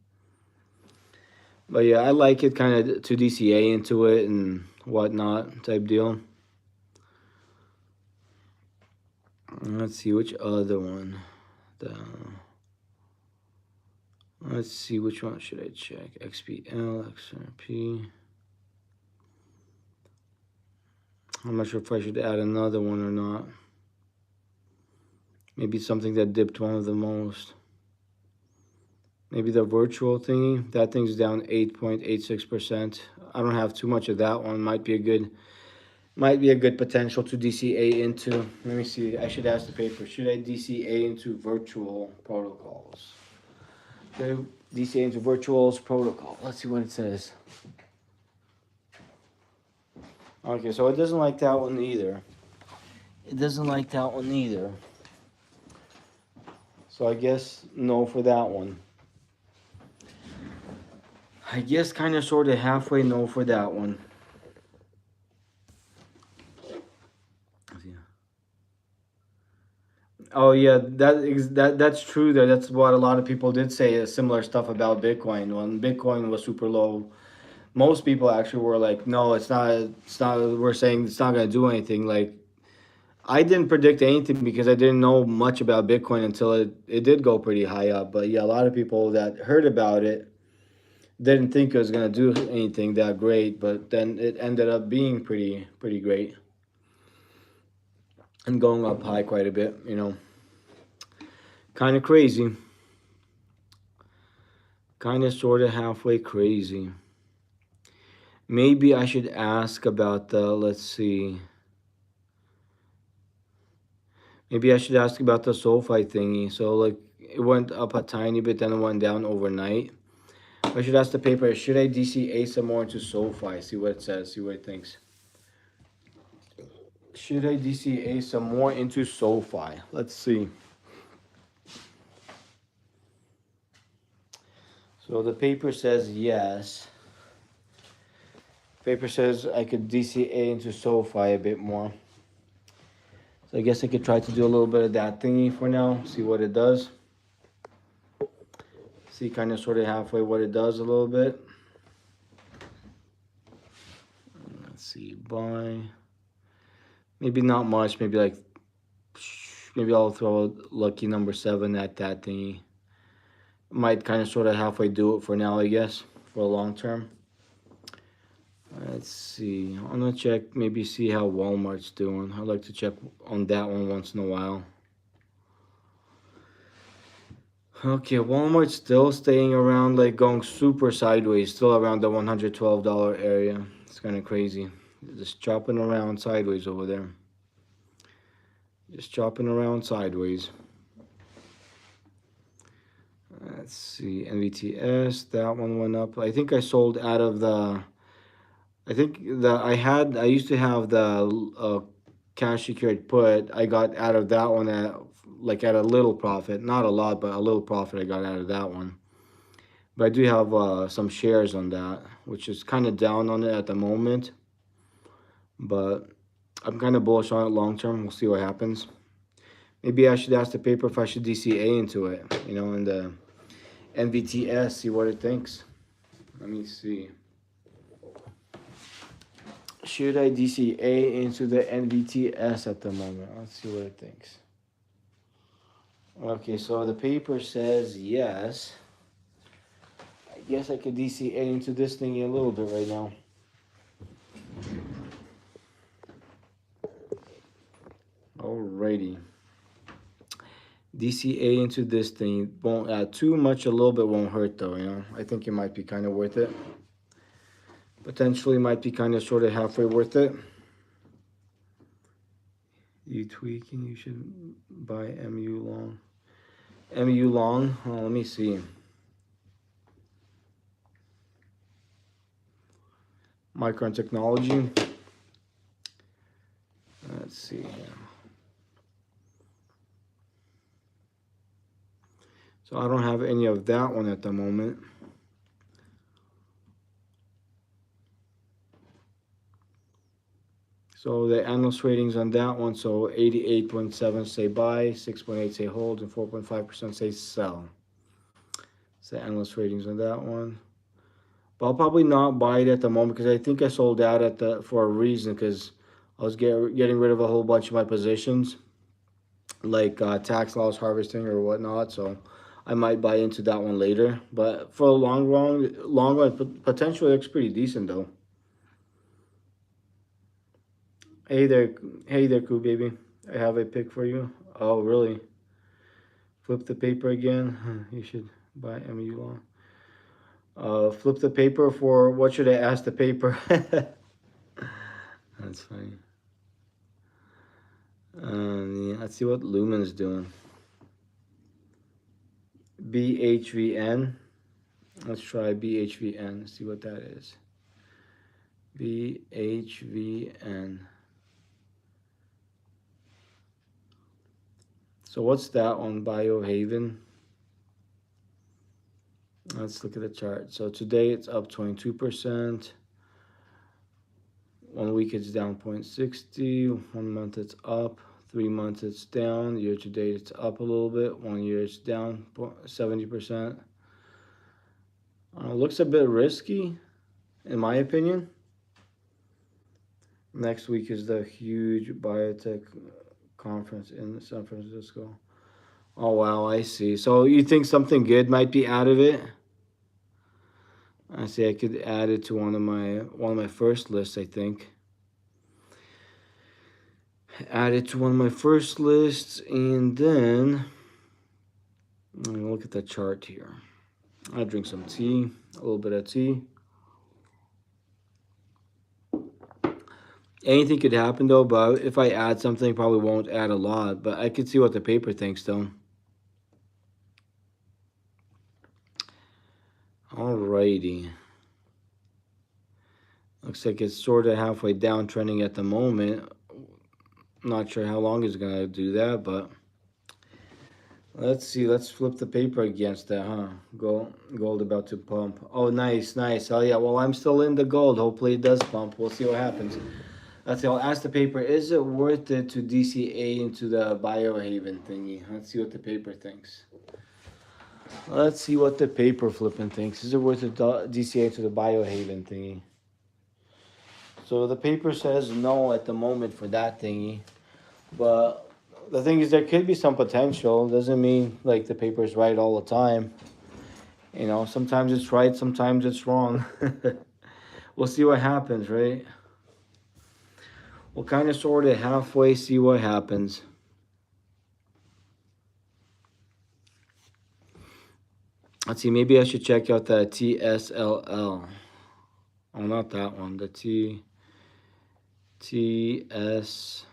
But yeah, I like it kind of to DCA into it and whatnot type deal. Let's see which other one. Let's see which one should I check. XPL, XRP. I'm not sure if I should add another one or not. Maybe something that dipped one of the most. Maybe the virtual thingy. That thing's down 8.86%. I don't have too much of that one. Might be a good potential to DCA into. Let me see. I should ask the paper. Should I DCA into virtual protocols? Okay, DCA into virtuals protocol. Let's see what it says. Okay, so it doesn't like that one either. So I guess no for that one. I guess kind of sort of halfway no for that one. Oh yeah, that's true. That's what a lot of people did say. Similar stuff about Bitcoin. When Bitcoin was super low, most people actually were like, "No, it's not. It's not. We're saying it's not going to do anything." Like, I didn't predict anything because I didn't know much about Bitcoin until it did go pretty high up. But yeah, a lot of people that heard about it didn't think it was going to do anything that great. But then it ended up being pretty great and going up high quite a bit. Kind of crazy. Kind of sort of halfway crazy. Maybe I should ask about the, let's see. Maybe I should ask about the SoFi thingy. So like it went up a tiny bit, then it went down overnight. I should ask the paper, should I DCA some more into SoFi? See what it says, see what it thinks. Should I DCA some more into SoFi? Let's see. So the paper says yes. Paper says I could DCA into SoFi a bit more. So I guess I could try to do a little bit of that thingy for now, see what it does. See kind of sort of halfway what it does a little bit. Let's see, buy. Maybe not much, maybe I'll throw a lucky number 7 at that thingy. Might kind of sort of halfway do it for now, I guess, for a long term. Let's see. I'm gonna check, maybe see how Walmart's doing. I like to check on that one once in a while. Okay, Walmart's still staying around, like going super sideways, still around the $112 area. It's kind of crazy. Just chopping around sideways over there. Just chopping around sideways. Let's see, NVTS, that one went up. I think I sold out of the, I used to have the cash secured put, I got out of that one at a little profit, not a lot, but a little profit I got out of that one. But I do have some shares on that, which is kind of down on it at the moment. But I'm kind of bullish on it long term. We'll see what happens. Maybe I should ask the paper if I should DCA into it, in the NVTS, see what it thinks. Let me see. Should I DCA into the NVTS at the moment? Let's see what it thinks. Okay, so the paper says yes. I guess I could DCA into this thing a little bit right now. Alrighty. DCA into this thing. Won't add too much, a little bit won't hurt though, I think it might be kind of worth it. Potentially might be kind of sort of halfway worth it. You tweaking, you should buy MU long. MU long, let me see. Micron Technology. Let's see here. So I don't have any of that one at the moment. So the analyst ratings on that one, so 88.7 say buy, 6.8 say hold, and 4.5% say sell. It's the analyst ratings on that one. But I'll probably not buy it at the moment because I think I sold out for a reason, because I was getting rid of a whole bunch of my positions, like tax loss harvesting or whatnot. So I might buy into that one later. But for a long run, potentially looks pretty decent though. Hey there, cool baby. I have a pick for you. Oh, really? Flip the paper again. You should buy MU long. Flip the paper for what should I ask the paper? That's funny. Yeah, let's see what Lumen's doing. BHVN. Let's try BHVN. See what that is. BHVN. So what's that on Biohaven? Let's look at the chart. So today it's up 22%. 1 week it's down 0.60. 1 month it's up. 3 months it's down. Year to date it's up a little bit. 1 year it's down 70%. Looks a bit risky, in my opinion. Next week is the huge biotech conference in San Francisco. Oh wow, I see. So you think something good might be out of it? I see. I could add it to one of my first lists, I think. Add it to one of my first lists, and then look at the chart here. I'll drink some tea, a little bit of tea. Anything could happen though, but if I add something, probably won't add a lot. But I could see what the paper thinks though. Alrighty. Looks like it's sort of halfway downtrending at the moment. Not sure how long it's gonna do that, but let's see. Let's flip the paper against that, huh? Gold about to pump. Oh, nice. Oh yeah. Well, I'm still in the gold. Hopefully it does pump. We'll see what happens. Let's see. I'll ask the paper. Is it worth it to DCA into the Biohaven thingy? Let's see what the paper thinks. Let's see what the paper flipping thinks. Is it worth it to DCA to the Biohaven thingy? So the paper says no at the moment for that thingy. But the thing is, there could be some potential. Doesn't mean like the paper's right all the time. Sometimes it's right, sometimes it's wrong. We'll see what happens, right? We'll kind of sort of halfway see what happens. Let's see, maybe I should check out the TSLL. Oh, not that one. The TSLL.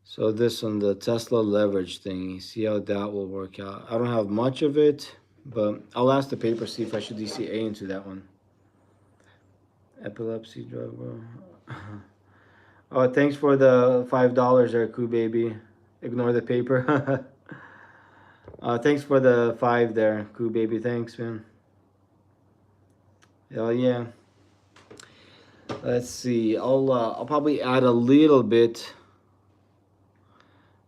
So this one, the Tesla leverage thing. See how that will work out. I don't have much of it, but I'll ask the paper, see if I should DCA into that one. Epilepsy drug. Oh, thanks for the $5 there, Cool Baby. Ignore the paper. Thanks for the 5 there, Cool Baby. Thanks, man. Hell yeah. Let's see. I'll probably add a little bit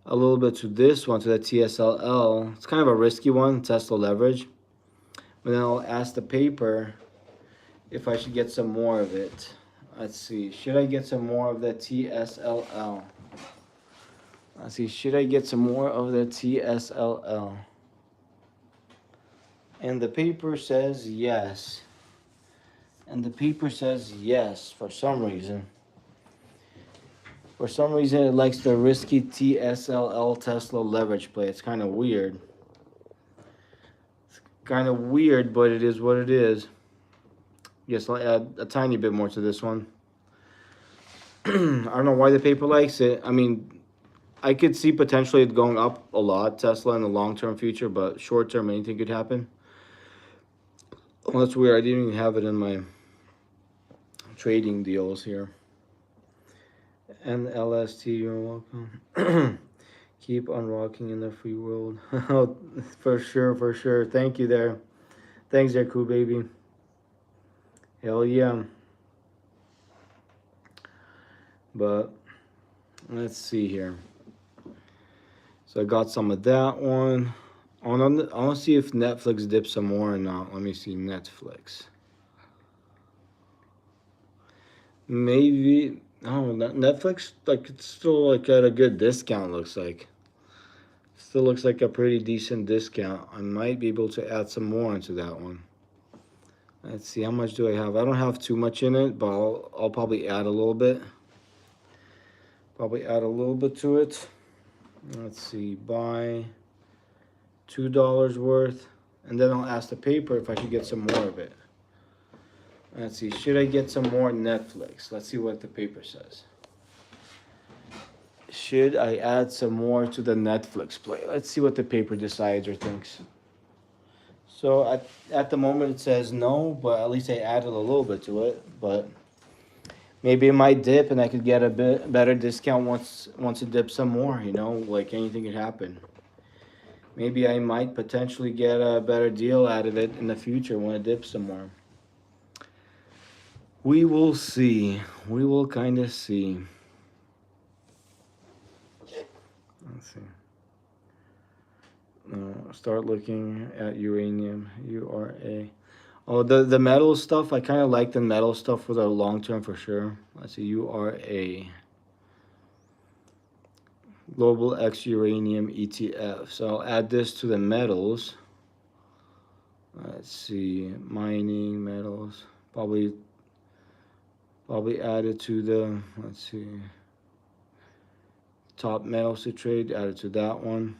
to this one, to the TSLL. It's kind of a risky one, Tesla leverage. But then I'll ask the paper if I should get some more of it. Let's see. Should I get some more of the TSLL? Let's see. Should I get some more of the TSLL? And the paper says yes. And the paper says yes for some reason. For some reason, it likes the risky TSLL Tesla leverage play. It's kind of weird. It's kind of weird, but it is what it is. Yes, I'll add a tiny bit more to this one. I don't know why the paper likes it. I mean, I could see potentially it going up a lot, Tesla, in the long-term future, but short-term, anything could happen. Well, that's weird. I didn't even have it in my trading deals here. And LST, you're welcome. Keep on rocking in the free world. For sure, for sure. Thank you there. Thanks there, Cool Baby. Hell yeah. But let's see here. So I got some of that one. I want to see if Netflix dips some more or not. Let me see Netflix. Maybe. Oh, Netflix, like, it's still like at a good discount, looks like. Still looks like a pretty decent discount. I might be able to add some more into that one. Let's see, how much do I have? I don't have too much in it, but I'll probably add a little bit. Probably add a little bit to it. Let's see, buy $2 worth. And then I'll ask the paper if I should get some more of it. Let's see, should I get some more Netflix? Let's see what the paper says. Should I add some more to the Netflix play? Let's see what the paper decides or thinks. So at the moment it says no, but at least I added a little bit to it. But maybe it might dip and I could get a bit better discount once it dips some more, you know, like anything could happen. Maybe I might potentially get a better deal out of it in the future when it dips some more. We will see. We will kind of see. Let's see. Start looking at uranium, URA. Oh, the metal stuff, I kind of like the metal stuff for the long term for sure. Let's see, URA. Global X Uranium ETF. So I'll add this to the metals. Let's see, mining, metals. Probably add it to the, let's see, top metals to trade, add it to that one.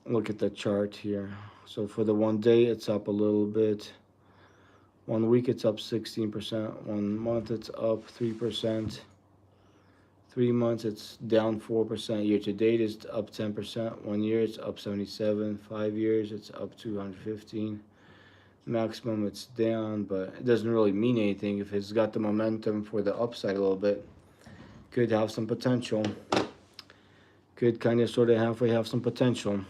Look at the chart here. So for the 1 day, it's up a little bit. 1 week, it's up 16%. 1 month, it's up 3%. 3 months, it's down 4%. Year to date, it's up 10%. 1 year, it's up 77. 5 years, it's up 215. Maximum, it's down, but it doesn't really mean anything. If it's got the momentum for the upside a little bit, could have some potential. Could kind of sort of halfway have some potential.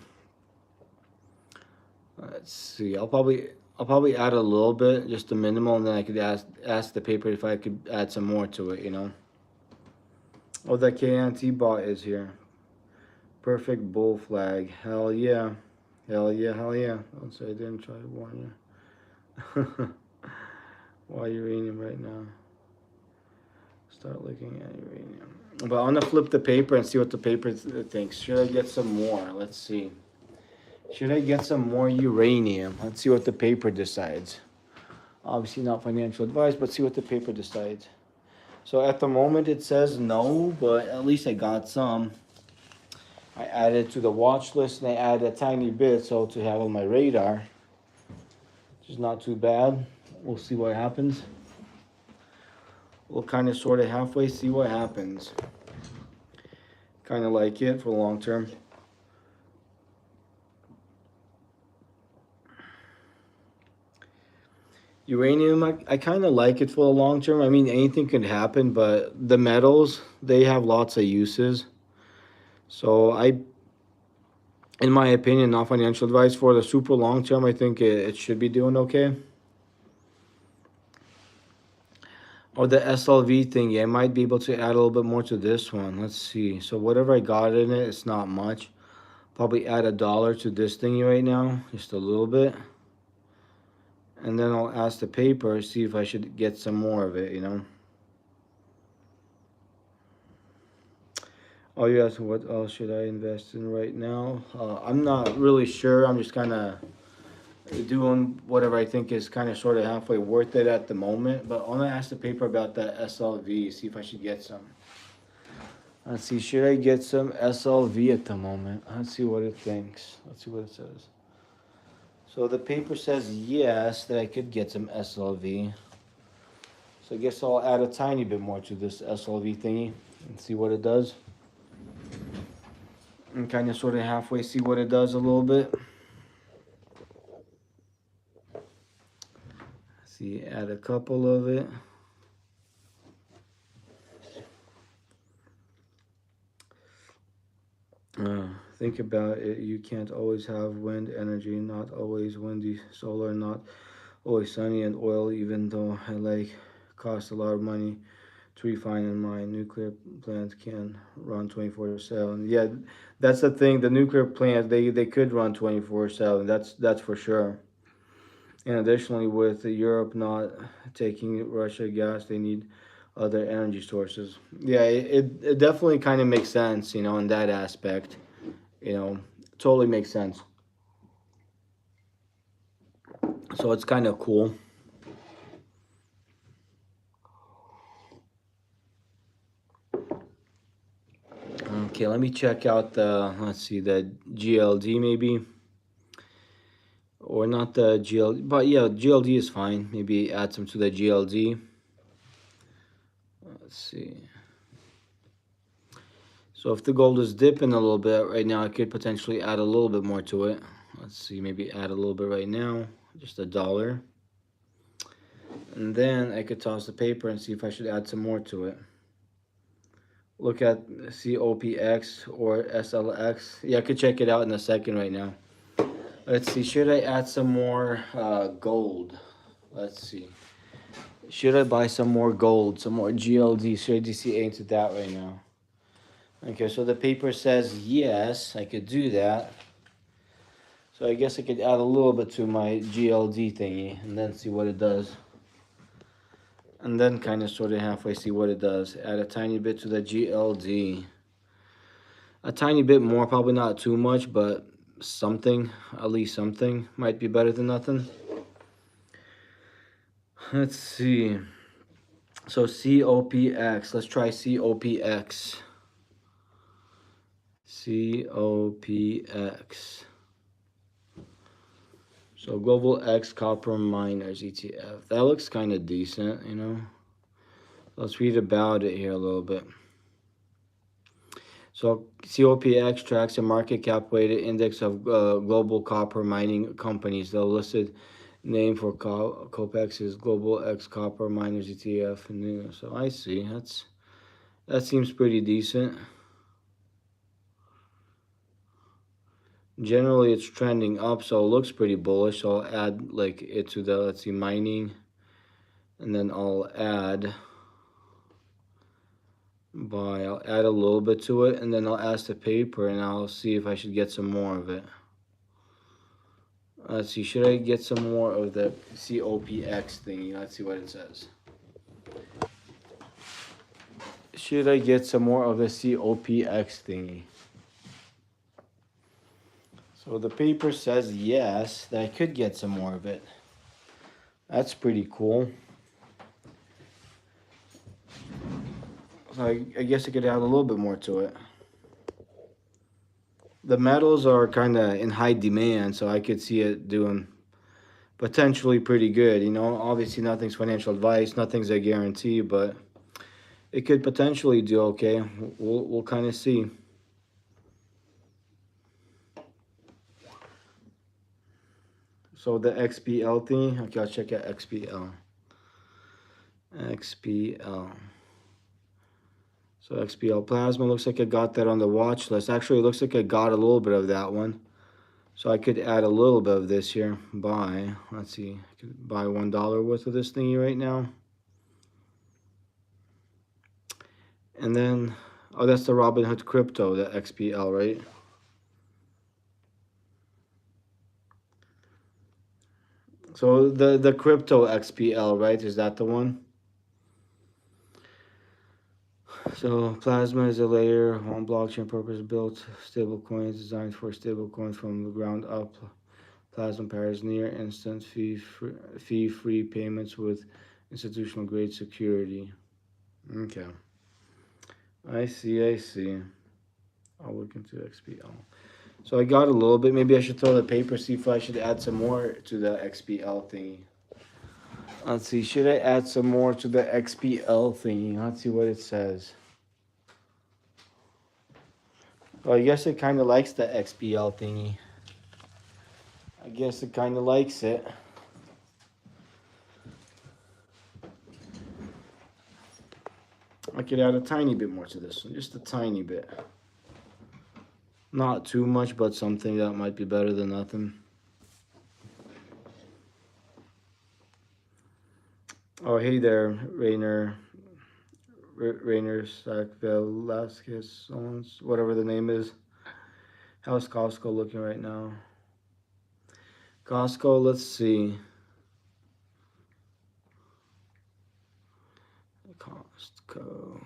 Let's see. I'll probably add a little bit, just a minimal, and then I could ask the paper if I could add some more to it, you know. Oh, that KNT bot is here. Perfect bull flag. Hell yeah. Hell yeah, hell yeah. Don't say I didn't try to warn you. Why uranium right now? Start looking at uranium. But I want to flip the paper and see what the paper thinks. Should I get some more? Let's see. Should I get some more uranium? Let's see what the paper decides. Obviously not financial advice, but see what the paper decides. So at the moment it says no, but at least I got some. I added to the watch list and I added a tiny bit so to have on my radar, which is not too bad. We'll see what happens. We'll kind of sort of halfway see what happens. Kind of like it for the long term. Uranium, I kind of like it for the long term. I mean, anything could happen, but the metals, they have lots of uses. So in my opinion, not financial advice, for the super long term, I think it should be doing okay. Or the SLV thing, yeah, I might be able to add a little bit more to this one. Let's see. So whatever I got in it, it's not much. Probably add $1 to this thingy right now, just a little bit. And then I'll ask the paper, see if I should get some more of it, you know. Oh, you asked what else should I invest in right now? I'm not really sure. I'm just kind of doing whatever I think is kind of sort of halfway worth it at the moment. But I want to ask the paper about that SLV, see if I should get some. Let's see, should I get some SLV at the moment? Let's see what it thinks. Let's see what it says. So the paper says yes, that I could get some SLV. So I guess I'll add a tiny bit more to this SLV thingy and see what it does. And kind of sort of halfway see what it does a little bit. See, add a couple of it. Think about it. You can't always have wind energy, not always windy, solar, not always sunny, and oil, even though I like costs a lot of money to refine and mine. Nuclear plants can run 24/7. Yeah, that's the thing. The nuclear plants, they could run 24/7. That's for sure. And additionally, with Europe not taking Russia gas, they need other energy sources. Yeah, it definitely kind of makes sense, you know, in that aspect. You know, totally makes sense. So it's kind of cool. Okay, let me check out the, let's see, the GLD maybe. Or not the GLD, but yeah, GLD is fine. Maybe add some to the GLD. Let's see. So if the gold is dipping a little bit right now, I could potentially add a little bit more to it. Let's see, maybe add a little bit right now, just $1. And then I could toss the paper and see if I should add some more to it. Look at COPX or SLX. Yeah, I could check it out in a second right now. Let's see, should I add some more gold? Let's see. Should I buy some more gold, some more GLD? Should I DCA into that right now? Okay, so the paper says yes, I could do that. So I guess I could add a little bit to my GLD thingy and then see what it does. And then kind of sort of halfway see what it does. Add a tiny bit to the GLD. A tiny bit more, probably not too much, but something, at least something, might be better than nothing. Let's see. So COPX, let's try COPX. COPX. So Global X Copper Miners ETF. That looks kind of decent, you know. Let's read about it here a little bit. So COPX tracks a market cap weighted index of global copper mining companies. The listed name for COPX is Global X Copper Miners ETF. So I see. That seems pretty decent. Generally, it's trending up, so it looks pretty bullish. So I'll add like it to the, let's see, mining, and then I'll add I'll add a little bit to it, and then I'll ask the paper, and I'll see if I should get some more of it. Let's see, should I get some more of the COPX thingy? Let's see what it says. Should I get some more of the COPX thingy? So the paper says yes, that I could get some more of it. That's pretty cool. So I guess I could add a little bit more to it. The metals are kind of in high demand, so I could see it doing potentially pretty good. You know, obviously nothing's financial advice, nothing's a guarantee, but it could potentially do okay. We'll kind of see. So the XPL thing. Okay, I'll check out XPL. XPL. So XPL Plasma looks like I got that on the watch list. Actually, it looks like I got a little bit of that one. So I could add a little bit of this here. Buy. Let's see. I could buy $1 worth of this thingy right now. And then, oh, that's the Robinhood Crypto, the XPL, right? So the crypto XPL, right? Is that the one? So Plasma is a layer on blockchain purpose-built stablecoins designed for stablecoins from the ground up. Plasma pairs near instant fee-free payments with institutional grade security. Okay. I see, I see. I'll look into XPL. So I got a little bit. Maybe I should throw the paper, see if I should add some more to the XPL thingy. Let's see, should I add some more to the XPL thingy? Let's see what it says. Well, I guess it kind of likes the XPL thingy. I guess it kind of likes it. I could add a tiny bit more to this one, just a tiny bit. Not too much, but something that might be better than nothing. Oh, hey there, Rainer Velasquez, whatever the name is. How's Costco looking right now? Costco, let's see. Costco.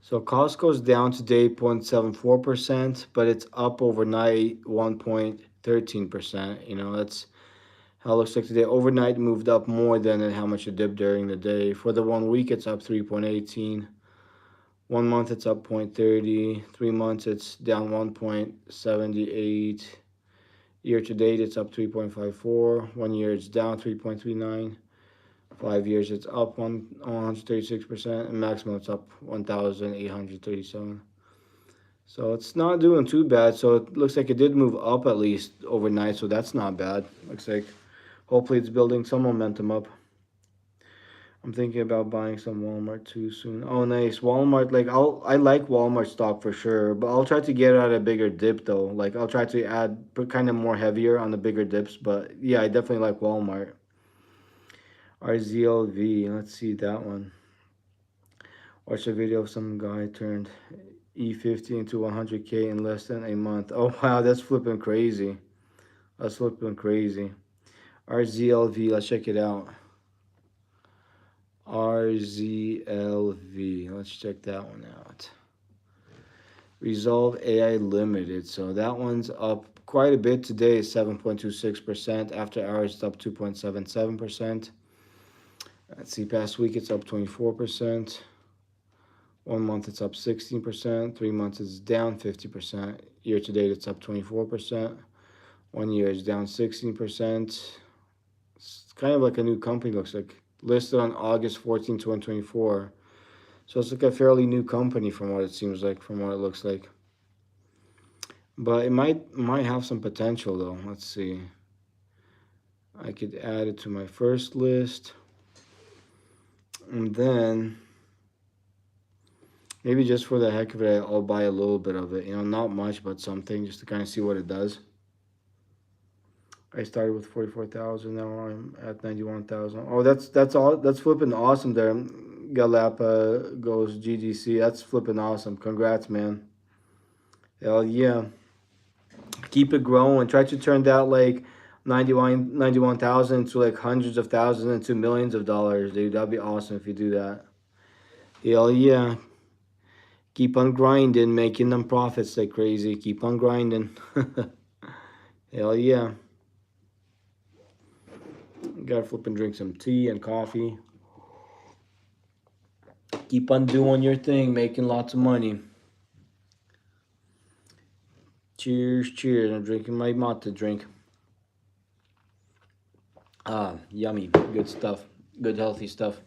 So Costco's down today 0.74%, but it's up overnight 1.13%. You know, that's how it looks like today. Overnight moved up more than how much it dipped during the day. For the 1 week, it's up 3.18. 1 month, it's up 0.30. 3 months, it's down 1.78. Year to date, it's up 3.54. 1 year, it's down 3.39. 5 years, it's up 136%, and maximum, it's up 1,837. So it's not doing too bad. So it looks like it did move up at least overnight, so that's not bad. Looks like hopefully it's building some momentum up. I'm thinking about buying some Walmart too soon. Oh, nice. Walmart, like I like Walmart stock for sure, but I'll try to get at a bigger dip though. Like I'll try to put kind of more heavier on the bigger dips, but yeah, I definitely like Walmart. RZLV, let's see that one. Watch a video of some guy turned E50 into 100K in less than a month. Oh wow, that's flipping crazy. That's flipping crazy. RZLV, let's check it out. RZLV, let's check that one out. Resolve AI Limited, so that one's up quite a bit today, 7.26%. After hours, it's up 2.77%. Let's see, past week it's up 24%. 1 month it's up 16%. 3 months it's down 50%. Year to date it's up 24%. 1 year is down 16%. It's kind of like a new company, looks like. Listed on August 14, 2024. So it's like a fairly new company from what it seems like, from what it looks like. But it might have some potential though. Let's see. I could add it to my first list. And then maybe just for the heck of it, I'll buy a little bit of it. You know, not much, but something just to kind of see what it does. I started with 44,000. Now I'm at 91,000. Oh, that's all. That's flipping awesome there. Galapagos GDC. That's flipping awesome. Congrats, man. Hell yeah. Keep it growing. Try to turn that like 91,000 to like hundreds of thousands into millions of dollars, dude. That'd be awesome if you do that. Hell yeah. Keep on grinding, making them profits like crazy. Keep on grinding. Hell yeah. Gotta flip and drink some tea and coffee. Keep on doing your thing, making lots of money. Cheers, cheers. I'm drinking my mate drink. Ah, yummy. Good stuff. Good healthy stuff.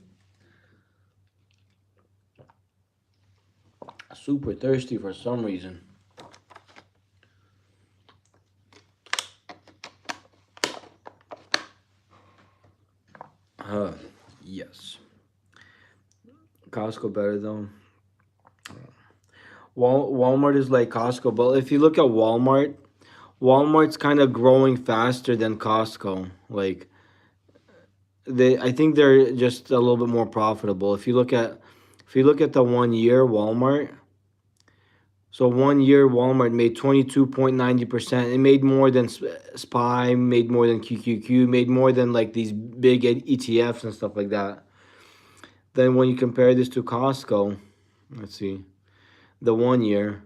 Super thirsty for some reason. Uh, yes. Costco better though. Walmart is like Costco, but if you look at Walmart, Walmart's kind of growing faster than Costco. Like I think they're just a little bit more profitable. If you look at the 1 year Walmart, so 1 year Walmart made 22.90%. It made more than SPY, made more than QQQ, made more than like these big ETFs and stuff like that. Then when you compare this to Costco, let's see, the 1 year,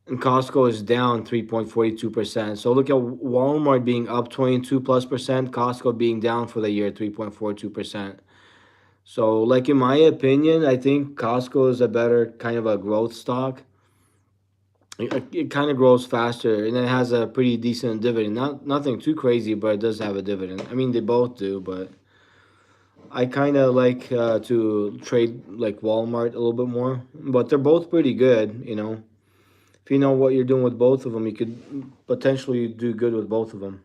and Costco is down 3.42%. So look at Walmart being up 22 plus percent, Costco being down for the year 3.42%. So, like in my opinion, I think Costco is a better kind of a growth stock. It kind of grows faster and it has a pretty decent dividend. Nothing too crazy, but it does have a dividend. I mean, they both do, but I kind of like to trade like Walmart a little bit more. But they're both pretty good, you know. If you know what you're doing with both of them, you could potentially do good with both of them.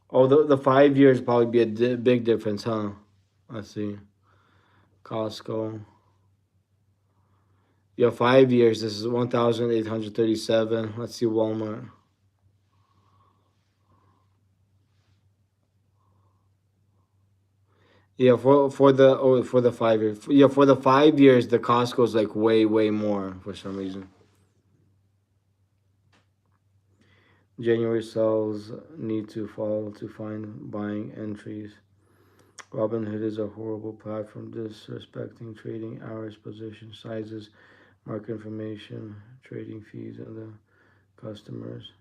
Oh, the 5 years probably be a big difference, huh? Let's see. Costco. Yeah, 5 years. This is 1,837. Let's see Walmart. Yeah, for the 5 years. Yeah, for the 5 years, the Costco's like way more for some reason. January sales need to follow to find buying entries. Robinhood is a horrible platform disrespecting trading hours, position sizes, market information, trading fees, and the customers.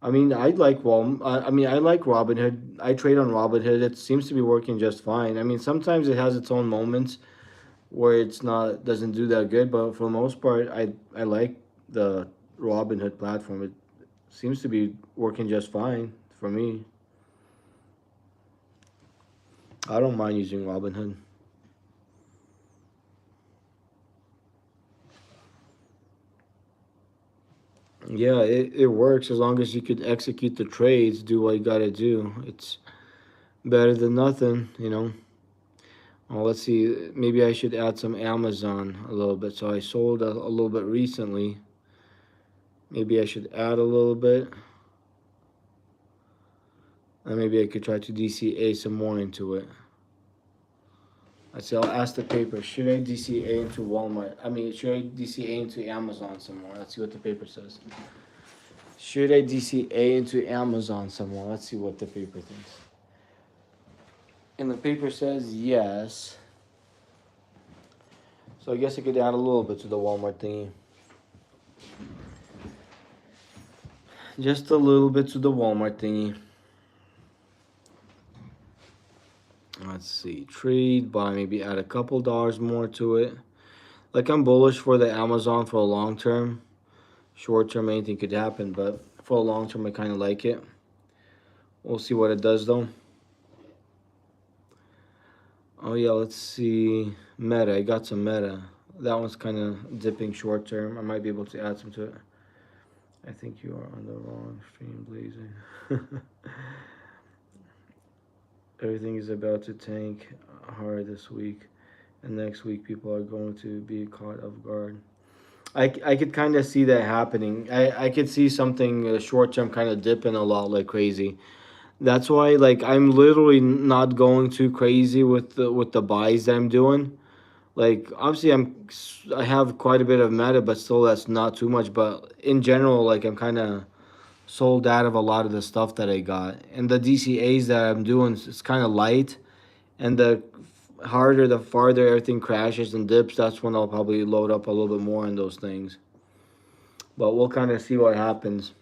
I mean, I like I mean, I like Robinhood. I trade on Robinhood. It seems to be working just fine. I mean, sometimes it has its own moments where it's not doesn't do that good, but for the most part, I like the Robinhood platform. It seems to be working just fine for me. I don't mind using Robinhood. Yeah, it works as long as you could execute the trades, do what you gotta do. It's better than nothing, you know. Well, let's see. Maybe I should add some Amazon a little bit. So I sold a little bit recently. Maybe I should add a little bit. And maybe I could try to DCA some more into it. Let's see. I'll ask the paper. Should I DCA into Walmart? I mean, should I DCA into Amazon some more? Let's see what the paper says. Should I DCA into Amazon some more? Let's see what the paper thinks. And the paper says yes. So I guess I could add a little bit to the Walmart thingy. Just a little bit to the Walmart thingy. Let's see. Trade, buy, maybe add a couple dollars more to it. Like I'm bullish for the Amazon for a long term. Short term, anything could happen, but for a long term, I kind of like it. We'll see what it does though. Oh yeah, let's see. Meta, I got some Meta. That one's kind of dipping short term. I might be able to add some to it. I think you are on the wrong stream, blazing. Everything is about to tank hard this week, and next week people are going to be caught off guard. I could kind of see that happening. I could see something short term kind of dipping a lot like crazy. That's why like I'm literally not going too crazy with the buys that I'm doing. Like obviously I have quite a bit of meta, but still that's not too much. But in general, like I'm kind of sold out of a lot of the stuff that I got, and the DCA's that I'm doing is kind of light, and the harder, the farther everything crashes and dips, that's when I'll probably load up a little bit more in those things. But we'll kind of see what happens.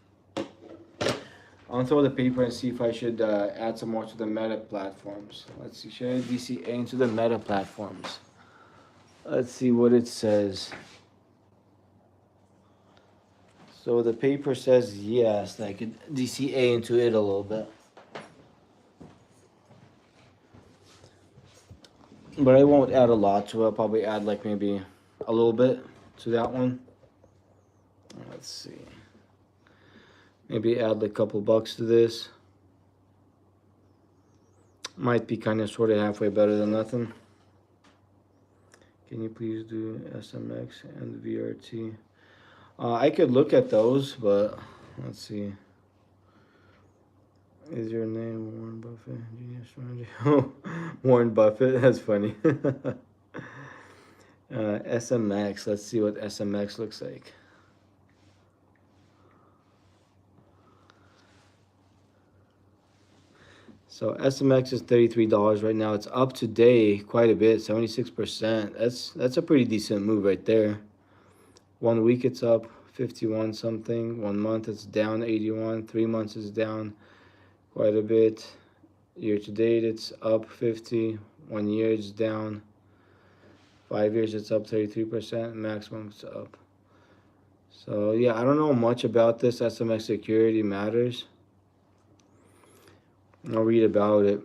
I'll throw the paper and see if I should add some more to the meta platforms. Let's see, should I DCA into the meta platforms? Let's see what it says. So the paper says yes, that I could DCA into it a little bit. But I won't add a lot to it. I'll probably add like maybe a little bit to that one. Let's see. Maybe add a couple bucks to this. Might be kind of sort of halfway better than nothing. Can you please do SMX and VRT? I could look at those, but let's see. Is your name Warren Buffett? Genius strategy. Oh, Warren Buffett. That's funny. SMX. Let's see what SMX looks like. So SMX is $33 right now. It's up today quite a bit, 76%. That's a pretty decent move right there. 1 week it's up 51 something. 1 month it's down 81. 3 months is down quite a bit. Year to date it's up 50. 1 year it's down. 5 years it's up 33%. Maximum it's up. So yeah, I don't know much about this SMX Security Matters. I'll read about it.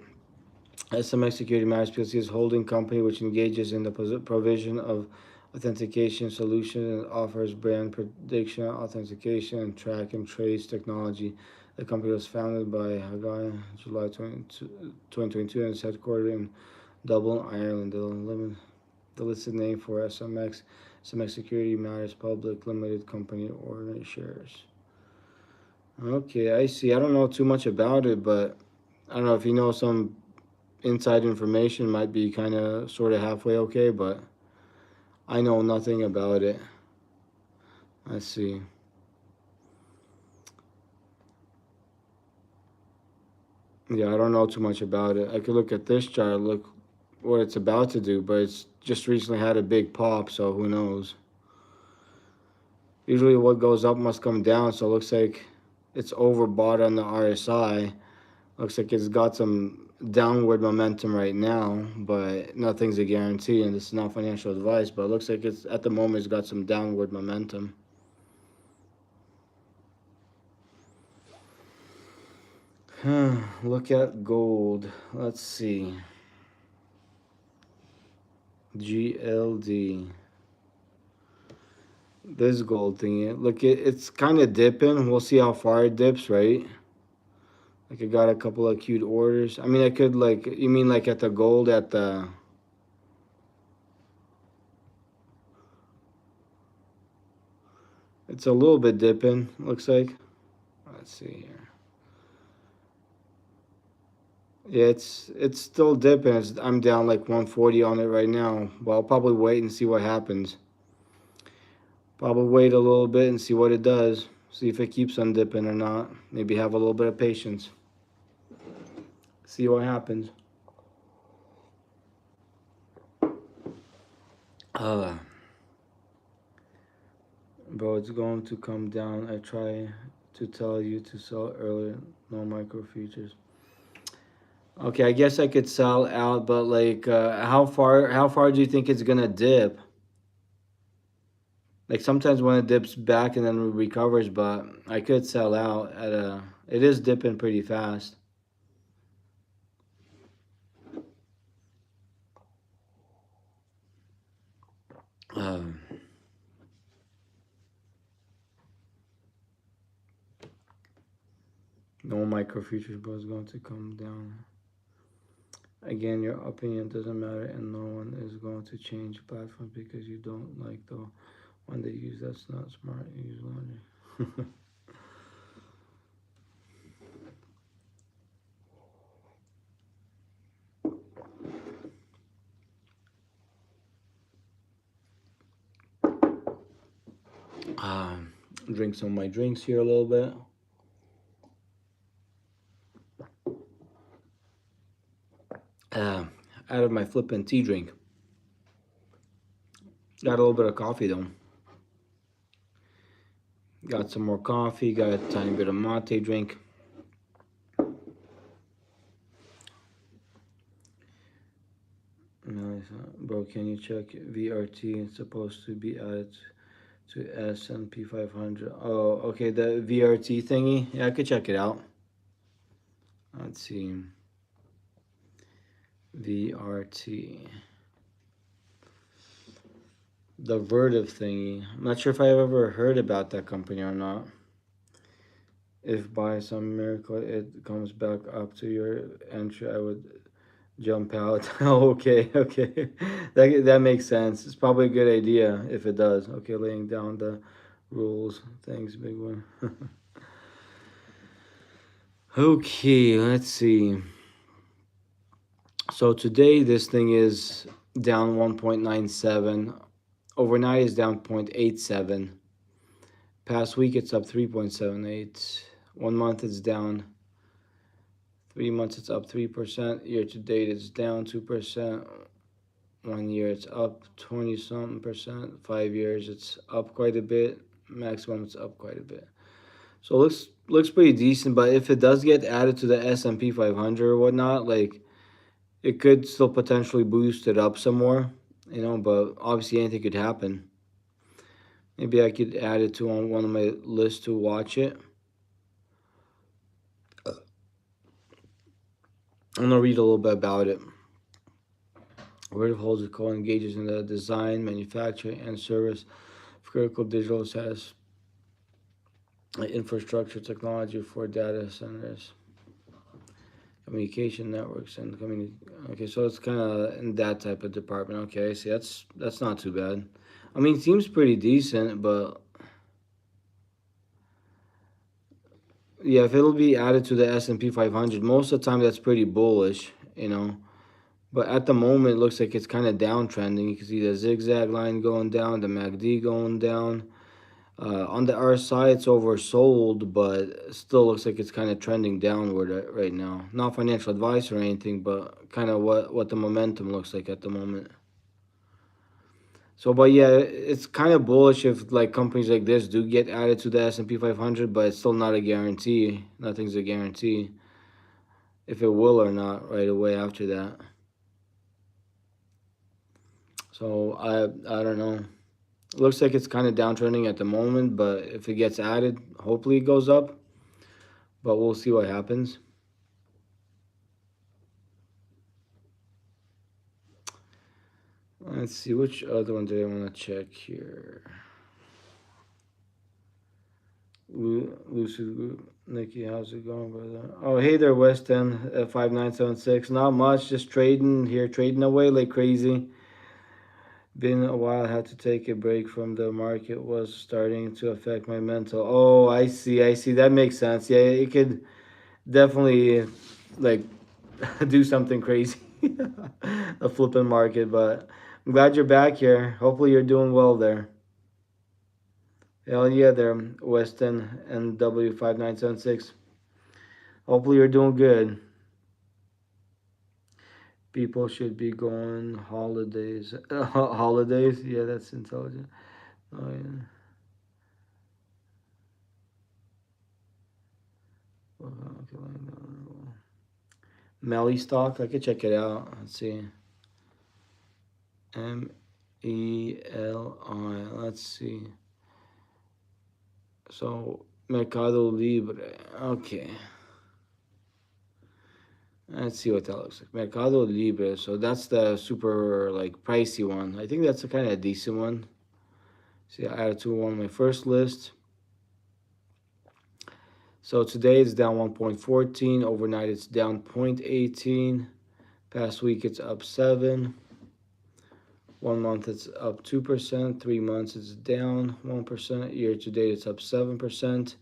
SMX Security Matters PLC is a holding company which engages in the provision of authentication solutions and offers brand prediction, authentication, and track and trace technology. The company was founded by Hagai July 2022 and is headquartered in Dublin, Ireland. The listed name for SMX Security Matters Public Limited Company ordinary shares. Okay, I see. I don't know too much about it, but I don't know if you know some inside information might be kind of sort of halfway okay, but I know nothing about it. Let's see. Yeah, I don't know too much about it. I could look at this chart, look what it's about to do, but it's just recently had a big pop, so who knows. Usually what goes up must come down, so it looks like it's overbought on the RSI. Looks like it's got some downward momentum right now, but nothing's a guarantee, and this is not financial advice, but it looks like it's at the moment it's got some downward momentum. Look at gold. Let's see. GLD. This gold thing. Look, it's kind of dipping. We'll see how far it dips, right? Like I got a couple of cute orders. I mean, I could like, you mean like at the gold at the, it's a little bit dipping, looks like. Let's see here. Yeah, it's still dipping. I'm down like 140 on it right now. But I'll probably wait and see what happens. Probably wait a little bit and see what it does. See if it keeps on dipping or not. Maybe have a little bit of patience. See what happens. Bro, it's going to come down. I try to tell you to sell earlier. No micro futures. Okay, I guess I could sell out, but like, how far do you think it's gonna dip? Like sometimes when it dips back and then recovers, but I could sell out at a. It is dipping pretty fast. Um, no micro futures, but it's going to come down. Again, your opinion doesn't matter, and no one is going to change platform because you don't like the one they use. That's not smart. You use logic. Drink some of my drinks here a little bit. Out of my flippin' tea drink. Got a little bit of coffee though. Got some more coffee. Got a tiny bit of mate drink. Nice, bro. Can you check VRT? It's supposed to be added to S&P 500. Oh, okay. The VRT thingy. Yeah, I could check it out. Let's see. VRT. The Vertiv thingy. I'm not sure if I've ever heard about that company or not. If by some miracle it comes back up to your entry, I would Jump out. Oh, okay, okay. That makes sense. It's probably a good idea if it does. Okay, laying down the rules. Thanks, big one. Okay, let's see. So today this thing is down 1.97. Overnight is down 0.87. Past week it's up 3.78. 1 month it's down. 3 months it's up 3%. Year to date it's down 2%. 1 year it's up 20 something percent. 5 years it's up quite a bit. Maximum it's up quite a bit. So looks pretty decent. But if it does get added to the S&P 500 or whatnot, like it could still potentially boost it up some more. But obviously anything could happen. Maybe I could add it to on one of my lists to watch it. I'm gonna read a little bit about it. Word holds co engages in the design, manufacturing, and service of critical digital status infrastructure technology for data centers, communication networks, and Okay, so it's kind of in that type of department. Okay, see, that's not too bad. I mean, it seems pretty decent, but yeah, if it'll be added to the S&P 500, most of the time that's pretty bullish. But at the moment, it looks like it's kind of downtrending. You can see the zigzag line going down, the MACD going down. On the RSI, it's oversold, but it still looks like it's kind of trending downward right now. Not financial advice or anything, but kind of what the momentum looks like at the moment. So, but yeah, it's kind of bullish if like companies like this do get added to the S&P 500, but it's still not a guarantee. Nothing's a guarantee if it will or not right away after that. So I don't know. It looks like it's kind of downtrending at the moment, but if it gets added, hopefully it goes up. But we'll see what happens. Let's see, which other one do I want to check here? Lucid Nicky, how's it going, brother? Oh, hey there, Weston, 5976. Not much, just trading here, trading away like crazy. Been a while, had to take a break from the market, was starting to affect my mental. Oh, I see. That makes sense. Yeah, it could definitely like do something crazy, a flipping market. But I'm glad you're back here. Hopefully, you're doing well there. Hell yeah, there, Weston NW5976. Hopefully, you're doing good. People should be going holidays. Holidays? Yeah, that's intelligent. Oh, yeah. Melly stock. I could check it out. Let's see. MELI. Let's see. So Mercado Libre. Okay. Let's see what that looks like. Mercado Libre. So that's the super like pricey one. I think that's a kind of decent one. See, I added to one of my first lists. So today it's down 1.14. Overnight it's down 0.18. Past week it's up 7. 1 month it's up 2%. 3 months it's down 1%. Year to date it's up 7%.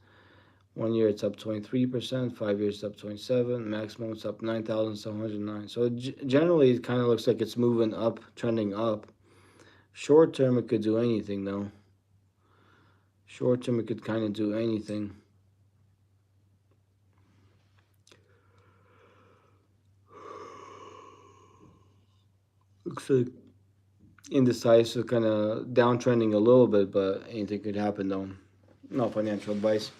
1 year it's up 23%. 5 years up 27%. Maximum it's up 9,709. So generally it kind of looks like it's moving up, trending up. Short term it could do anything though. Short term it could kind of do anything. Looks like indecisive, kind of downtrending a little bit, but anything could happen though. No financial advice.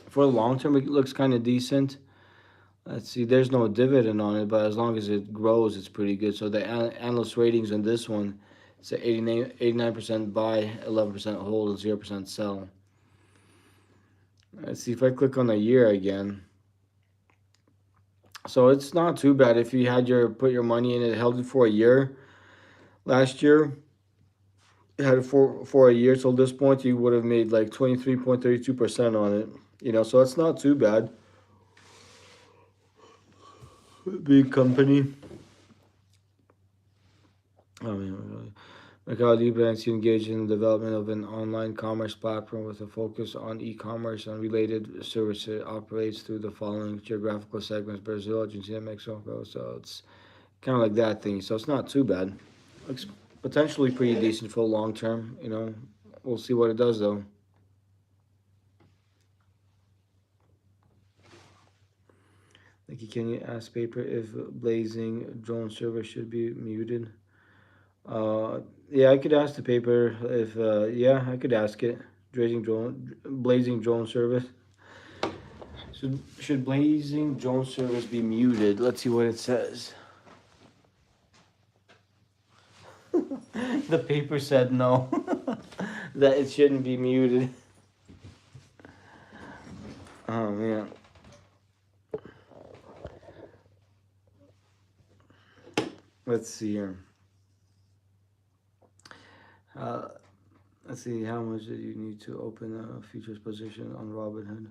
For the long term, it looks kind of decent. Let's see, there's no dividend on it, but as long as it grows, it's pretty good. So the analyst ratings on this one, it's 89% buy, 11% hold, and 0% sell. Let's see if I click on a year again. So it's not too bad if you had put your money in it, held it for a year. Last year, you had it for a year. So at this point, you would have made like 23.32% on it. So it's not too bad. Big company. Mercado Libre and engaged in the development of an online commerce platform with a focus on e-commerce and related services. It operates through the following geographical segments: Brazil, Argentina, Mexico. So it's kind of like that thing. So it's not too bad. Looks potentially pretty decent for long term. We'll see what it does though. Nicky, can you ask Paper if blazing drone service should be muted? Uh, yeah, I could ask the paper if yeah, I could ask it. Blazing drone service. Should blazing drone service be muted? Let's see what it says. The paper said no, that it shouldn't be muted. Oh man. Let's see here. Uh, let's see, how much do you need to open a futures position on Robinhood?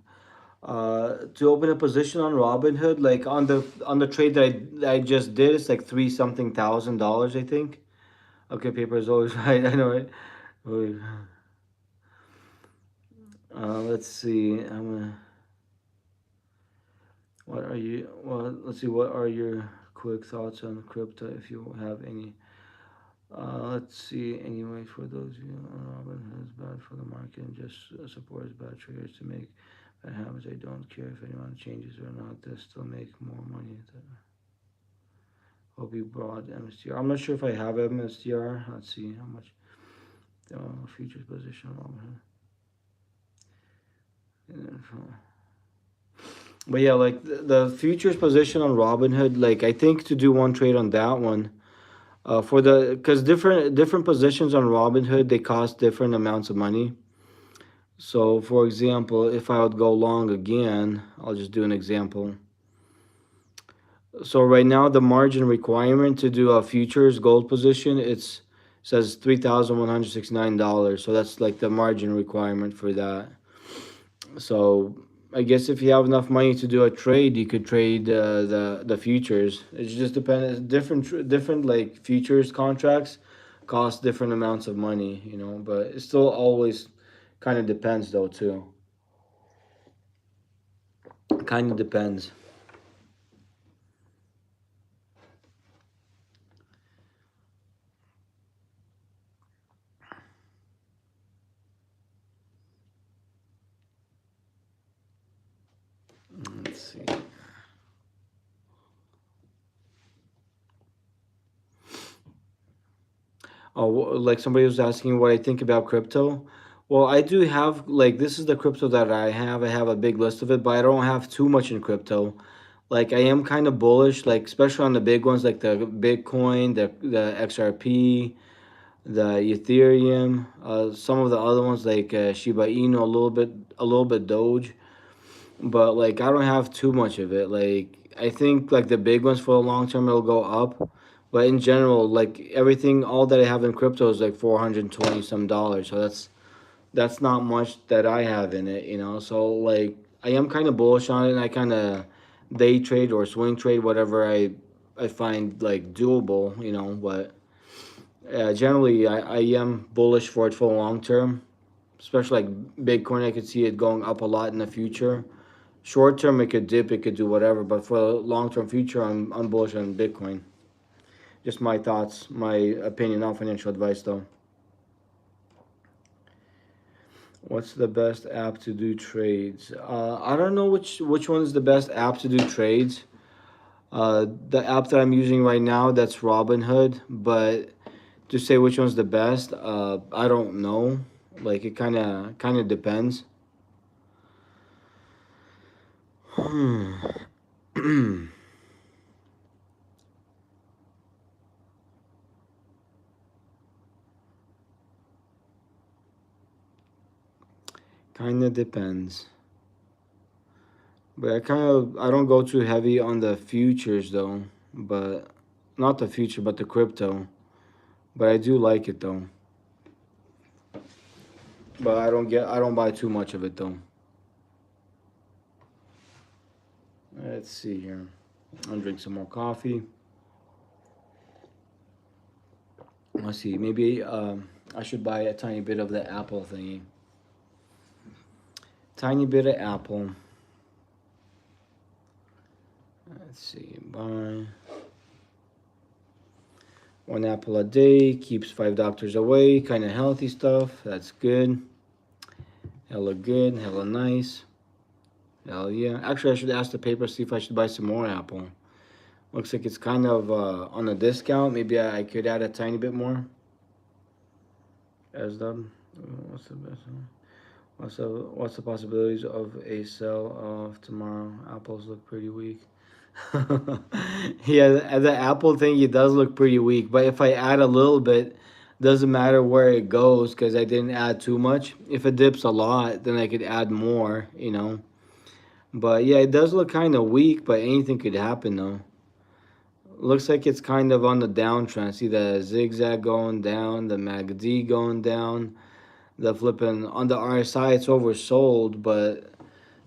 To open a position on Robinhood, like on the trade that I just did, it's like three something $1,000, I think. Okay, paper is always right. I know, right? Wait, let's see. What are you? Well, let's see. What are your quick thoughts on crypto, if you have any? Let's see. Anyway, for those of you on Robinhood, it's bad for the market and just supports bad traders to make bad habits. I don't care if anyone changes or not. They still make more money. Hope you brought MSTR. I'm not sure if I have MSTR. Let's see how much the futures position on Robinhood. But yeah, like the futures position on Robinhood, like I think to do one trade on that one, for the because different positions on Robinhood they cost different amounts of money. So for example, if I would go long again, I'll just do an example. So right now the margin requirement to do a futures gold position it's says $3,169. So that's like the margin requirement for that. So I guess if you have enough money to do a trade, you could trade the futures. It just depends. Different like futures contracts cost different amounts of money, But it still always kind of depends though too. Kind of depends. Let's see. Oh, like somebody was asking what I think about crypto. Well, I do have like this is the crypto that I have. I have a big list of it, but I don't have too much in crypto. Like I am kind of bullish, like especially on the big ones like the Bitcoin, the XRP, the Ethereum, some of the other ones like Shiba Inu, a little bit Doge, but like I don't have too much of it. Like I think like the big ones for the long term it'll go up, but in general like everything all that I have in crypto is like 420 some dollars. So that's not much that I have in it. So like I am kind of bullish on it, and I kind of day trade or swing trade whatever I find like doable. But generally I am bullish for it for the long term, especially like Bitcoin. I could see it going up a lot in the future. Short term, it could dip, it could do whatever, but for the long term future, I'm bullish on Bitcoin. Just my thoughts, my opinion, not financial advice though. What's the best app to do trades? I don't know which one is the best app to do trades. The app that I'm using right now, that's Robinhood, but to say which one's the best, I don't know. Like it kind of depends. Hmm. Kind of depends. But I don't go too heavy on the futures though. But not the future, but the crypto. But I do like it though. But I don't buy too much of it though. Let's see here. I'll drink some more coffee. Let's see. Maybe I should buy a tiny bit of the Apple thingy. Tiny bit of Apple. Let's see. Buy one apple a day. Keeps 5 doctors away. Kind of healthy stuff. That's good. Hella good. Hella nice. Hell yeah. Actually, I should ask the paper, see if I should buy some more Apple. Looks like it's kind of on a discount. Maybe I could add a tiny bit more. As the what's the best one? What's the possibilities of a sell of tomorrow? Apples look pretty weak. Yeah, the Apple thing it does look pretty weak. But if I add a little bit, doesn't matter where it goes because I didn't add too much. If it dips a lot, then I could add more. You know. But yeah, it does look kind of weak. But anything could happen though. Looks like it's kind of on the downtrend. See the zigzag going down, the MACD going down, the flipping on the RSI. It's oversold, but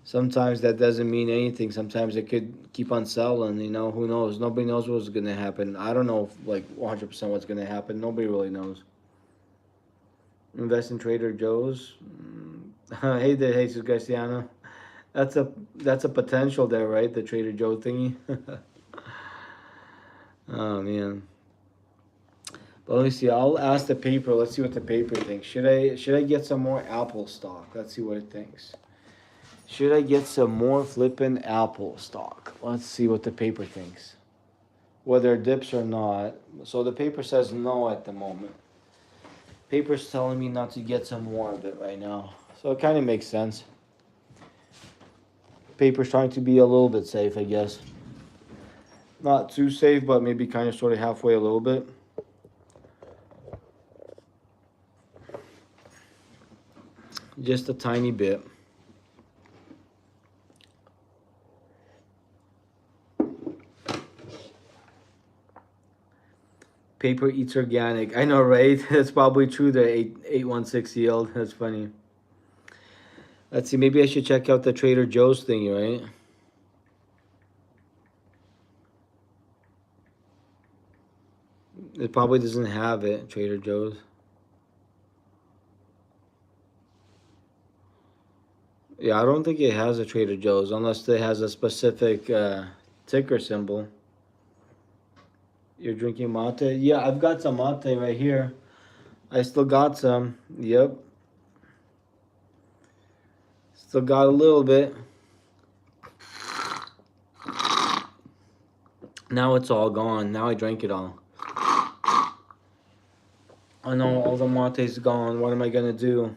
sometimes that doesn't mean anything. Sometimes it could keep on selling. You know, who knows? Nobody knows what's gonna happen. I don't know, if, like 100% what's gonna happen. Nobody really knows. Invest in Trader Joe's. Hey there, Jesus Graciano. That's a potential there, right? The Trader Joe thingy. Oh man. But let me see. I'll ask the paper. Let's see what the paper thinks. Should I get some more Apple stock? Let's see what it thinks. Should I get some more flippin' Apple stock? Let's see what the paper thinks. Whether it dips or not. So the paper says no at the moment. Paper's telling me not to get some more of it right now. So it kind of makes sense. Paper's trying to be a little bit safe, I guess. Not too safe, but maybe kind of sort of halfway a little bit. Just a tiny bit. Paper eats organic. I know, right? That's probably true. The 816 yield. That's funny. Let's see. Maybe I should check out the Trader Joe's thingy, right? It probably doesn't have it. Trader Joe's. Yeah, I don't think it has a Trader Joe's unless it has a specific ticker symbol. You're drinking mate? Yeah, I've got some mate right here. I still got some. Yep. Still got a little bit. Now it's all gone. Now I drank it all. I know all the mate's gone. What am I gonna do?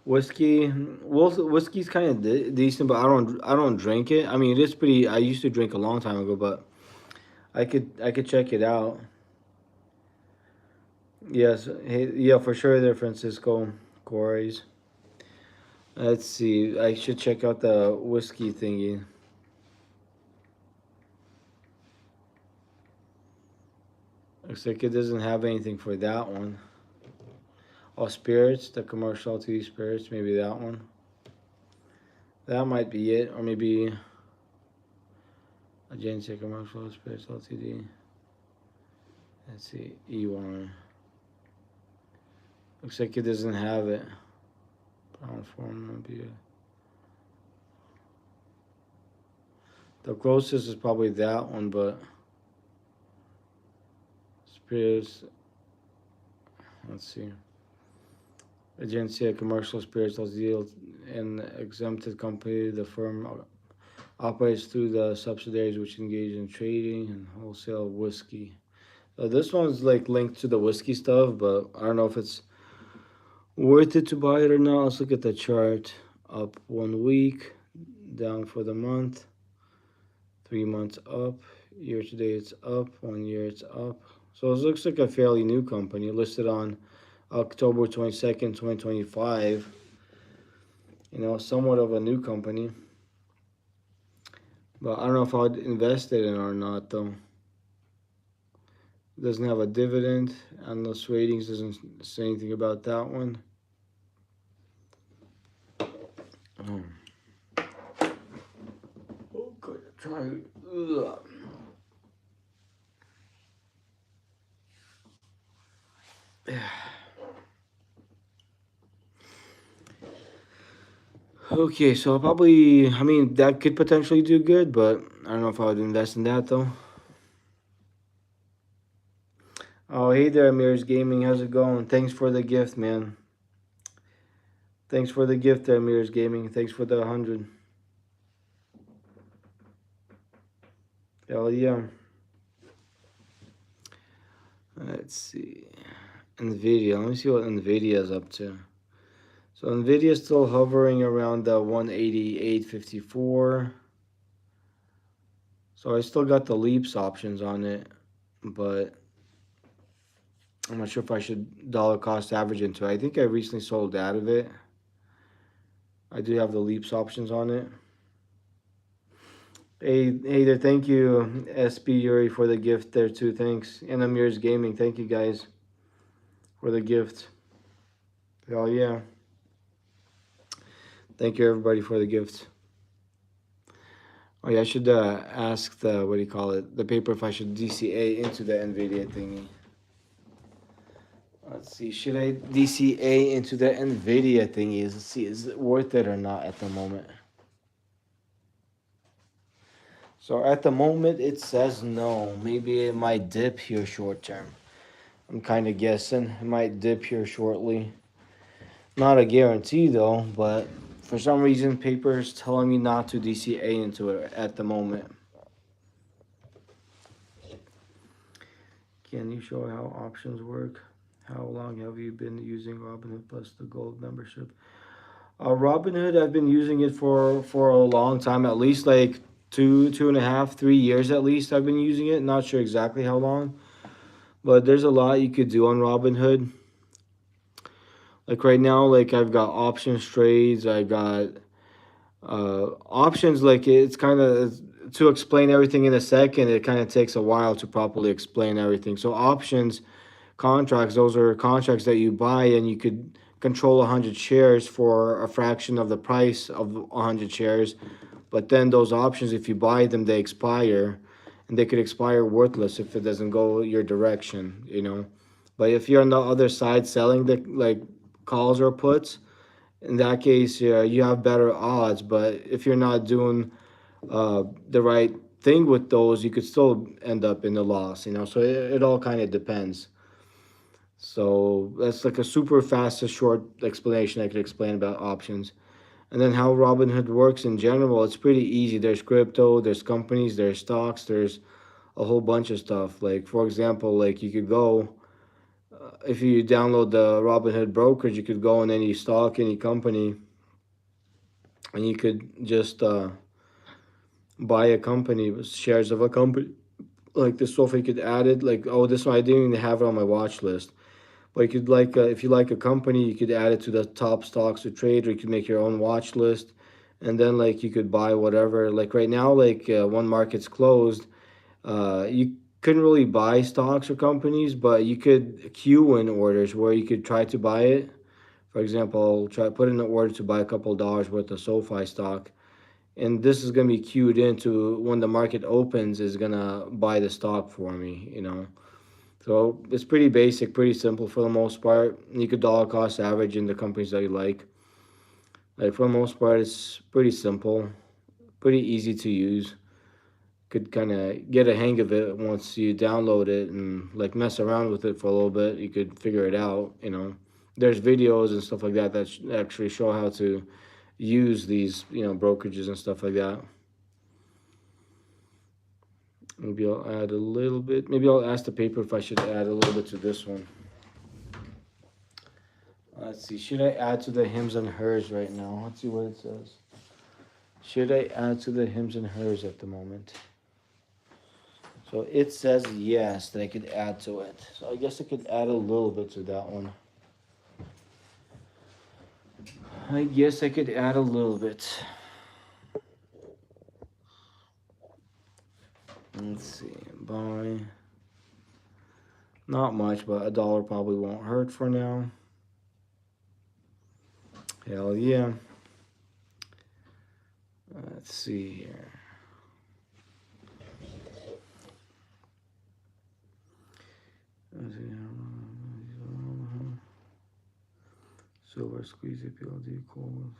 Whiskey, well, whiskey's kind of decent, but I don't drink it. I mean, it is pretty. I used to drink a long time ago, but I could check it out. Yes, hey, yeah, for sure. There, Francisco Corey's. Let's see. I should check out the whiskey thingy. Looks like it doesn't have anything for that one. Oh, spirits, the commercial LTD spirits, maybe that one. That might be it, or maybe agency commercial spirits LTD. Let's see, E1. Looks like it doesn't have it. Brown form might be it. The closest is probably that one, but spirits. Let's see. Agencia Commercial Spirits LTD, an exempted company. The firm operates through the subsidiaries which engage in trading and wholesale of whiskey. This one's like linked to the whiskey stuff, but I don't know if it's worth it to buy it or not. Let's look at the chart. Up 1 week, down for the month. 3 months up. Year to date it's up. 1 year it's up. So it looks like a fairly new company listed on October 22nd, 2025. You know, somewhat of a new company. But I don't know if I'd invest in it or not, though. It doesn't have a dividend. Analyst ratings doesn't say anything about that one. Oh, good. Try. Ugh. Okay, so I'll probably, I mean, that could potentially do good, but I don't know if I would invest in that though. Oh, hey there, Mirrors Gaming. How's it going? Thanks for the gift, man. Thanks for the gift there, Mirrors Gaming. Thanks for the 100. Hell yeah. Let's see. Nvidia. Let me see what Nvidia is up to. So Nvidia is still hovering around the 188.54. So I still got the leaps options on it, but I'm not sure if I should dollar cost average into it. I think I recently sold out of it. I do have the leaps options on it. Hey there, thank you, SB Yuri, for the gift there too. Thanks. And Amir's Gaming, thank you guys for the gift. Hell yeah. Thank you everybody for the gift. Oh yeah, I should ask the, what do you call it, the paper if I should DCA into the NVIDIA thingy. Let's see, should I DCA into the NVIDIA thingy? Let's see, is it worth it or not at the moment? So at the moment it says no. Maybe it might dip here short term. I'm kind of guessing it might dip here shortly. Not a guarantee though, but for some reason paper is telling me not to DCA into it at the moment. Can you show how options work? How long have you been using Robinhood plus the gold membership? Robinhood, I've been using it for a long time, at least like 2.5, 3 years at least. I've been using it. Not sure exactly how long, but there's a lot you could do on Robinhood. Like right now, like I've got options trades. I got options. Like it's kind of to explain everything in a second. It kind of takes a while to properly explain everything. So options contracts, those are contracts that you buy and you could control 100 shares for a fraction of the price of 100 shares. But then those options, if you buy them, they expire, and they could expire worthless if it doesn't go your direction, you know. But if you're on the other side selling the like calls or puts, in that case, you have better odds. But if you're not doing the right thing with those, you could still end up in the loss, you know. So it all kind of depends. So that's like a super fast, a short explanation I could explain about options. And then how Robinhood works in general, it's pretty easy. There's crypto, there's companies, there's stocks, there's a whole bunch of stuff. Like for example, like you could go if you download the Robinhood brokerage, you could go in any stock, any company, and you could just buy a company with shares of a company. Like this stuff, you could add it. Like oh, this one I didn't even have it on my watch list. But you could like if you like a company, you could add it to the top stocks to trade, or you could make your own watch list, and then like you could buy whatever. Like right now, like one market's closed, you couldn't really buy stocks or companies, but you could queue in orders where you could try to buy it. For example, try put in an order to buy a couple of dollars worth of SoFi stock, and this is gonna be queued into when the market opens is gonna buy the stock for me, you know. So it's pretty basic, pretty simple for the most part. You could dollar cost average in the companies that you like. Like for the most part, it's pretty simple, pretty easy to use. Could kind of get a hang of it once you download it and like mess around with it for a little bit. You could figure it out. You know, there's videos and stuff like that that actually show how to use these, you know, brokerages and stuff like that. Maybe I'll add a little bit. Maybe I'll ask the paper if I should add a little bit to this one. Let's see. Should I add to the hims and hers right now? Let's see what it says. Should I add to the hims and hers at the moment? So it says yes, that I could add to it. So I guess I could add a little bit to that one. I guess I could add a little bit. Let's see. Buy. Not much, but a dollar probably won't hurt for now. Hell yeah. Let's see here. Silver squeeze PLD cold.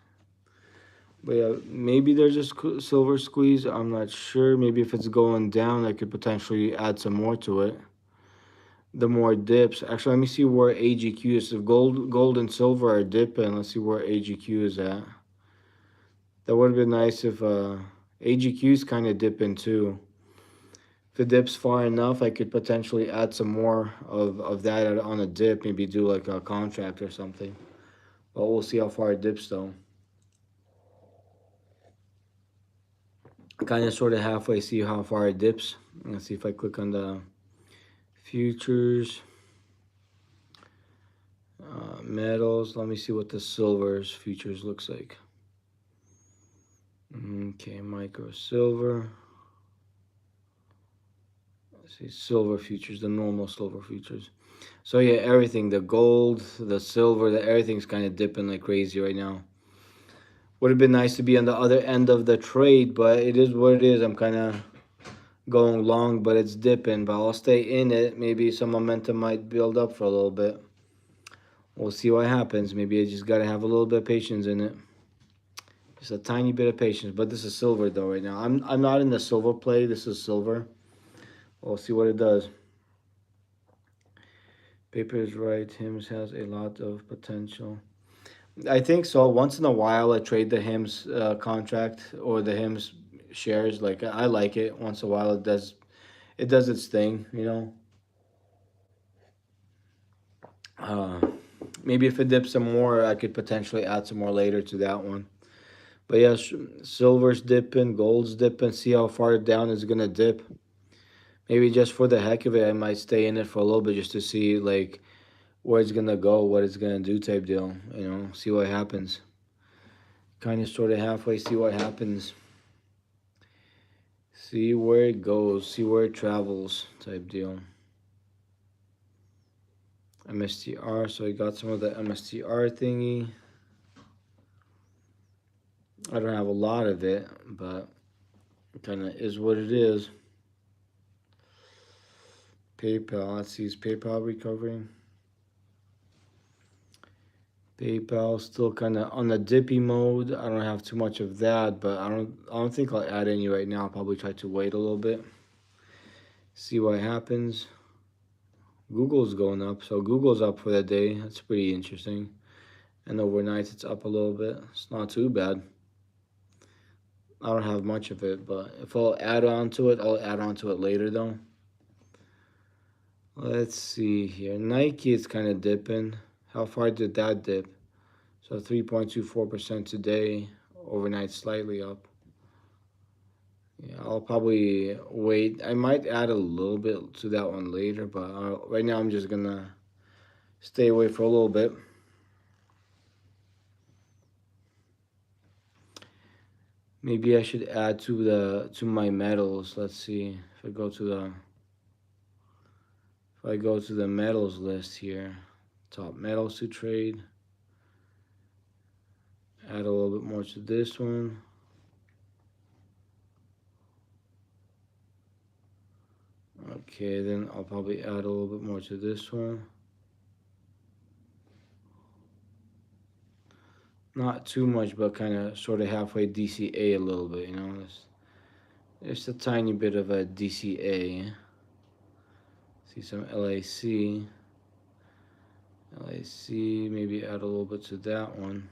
But yeah, maybe there's a silver squeeze. I'm not sure. Maybe if it's going down, I could potentially add some more to it. The more dips. Actually, let me see where AGQ is. If gold and silver are dipping, let's see where AGQ is at. That would have been nice if AGQ is kind of dipping too. If it dips far enough, I could potentially add some more of that on a dip. Maybe do like a contract or something. But we'll see how far it dips though. Kind of sort of halfway see how far it dips. Let's see if I click on the futures, metals. Let me see what the silver's futures looks like. Okay, micro silver. Let's see, silver futures, the normal silver futures. So yeah, everything, the gold, the silver, everything's kind of dipping like crazy right now. Would have been nice to be on the other end of the trade, but it is what it is. I'm kind of going long, but it's dipping. But I'll stay in it. Maybe some momentum might build up for a little bit. We'll see what happens. Maybe I just got to have a little bit of patience in it. Just a tiny bit of patience. But this is silver though right now. I'm not in the silver play. This is silver. We'll see what it does. Paper is right. Hims has a lot of potential. I think so. Once in a while, I trade the Hims contract or the Hims shares. Like I like it. Once in a while, it does its thing. You know. Uh, Maybe if it dips some more, I could potentially add some more later to that one. But yeah, silver's dipping, gold's dipping. See how far down it's gonna dip. Maybe just for the heck of it, I might stay in it for a little bit just to see like where it's gonna go, what it's gonna do, type deal. You know, see what happens. Kind of, sort of halfway, see what happens. See where it goes, see where it travels, type deal. MSTR, so I got some of the MSTR thingy. I don't have a lot of it, but it kind of is what it is. PayPal, let's see, is PayPal recovering? PayPal still kind of on the dippy mode. I don't have too much of that, but I don't think I'll add any right now. I'll probably try to wait a little bit, see what happens. Google's going up, so Google's up for the day. That's pretty interesting. And overnight, it's up a little bit. It's not too bad. I don't have much of it, but if I'll add on to it, I'll add on to it later though. Let's see here. Nike is kind of dipping. How far did that dip? So 3.24% today. Overnight, slightly up. Yeah, I'll probably wait. I might add a little bit to that one later, but right now I'm just gonna stay away for a little bit. Maybe I should add to my metals. Let's see if I go to the metals list here. Top metals to trade. Add a little bit more to this one. Okay, then I'll probably add a little bit more to this one. Not too much, but kind of sort of halfway DCA a little bit, you know. There's a tiny bit of a DCA. See some LAC. LAC, maybe add a little bit to that one.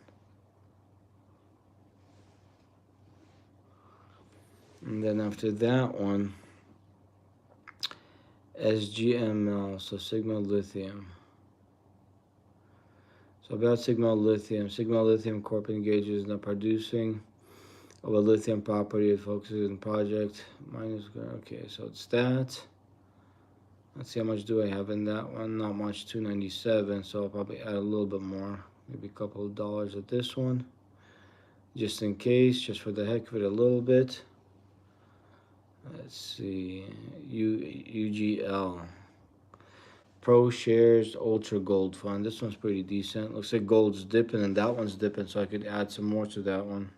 And then after that one, SGML, so Sigma Lithium. So about Sigma Lithium Corp engages in the producing of a lithium property. It focuses on project minus. Okay, so it's that. Let's see how much do I have in that one. Not much, 297. So I'll probably add a little bit more, maybe a couple of dollars at this one, just in case, just for the heck of it, a little bit. Let's see, UGL. Pro Shares Ultra Gold Fund. This one's pretty decent. Looks like gold's dipping and that one's dipping, so I could add some more to that one.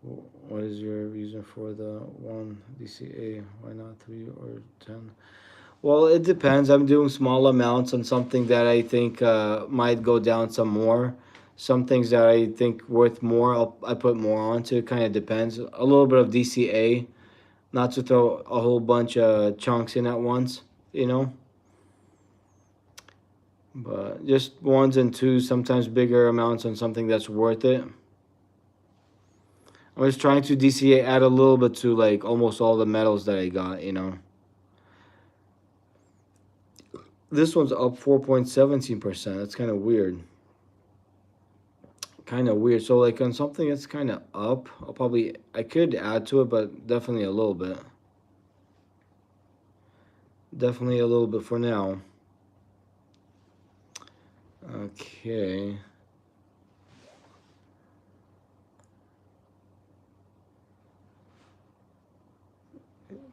What is your reason for the one DCA? Why not 3 or 10? Well, it depends. I'm doing small amounts on something that I think might go down some more. Some things that I think worth more, I put more onto. Kind of depends. A little bit of DCA, not to throw a whole bunch of chunks in at once, you know. But just ones and twos, sometimes bigger amounts on something that's worth it. I was trying to DCA add a little bit to like almost all the metals that I got, you know. This one's up 4.17%. That's kind of weird. Kind of weird. So like on something that's kind of up, I could add to it, but definitely a little bit. Definitely a little bit for now. Okay.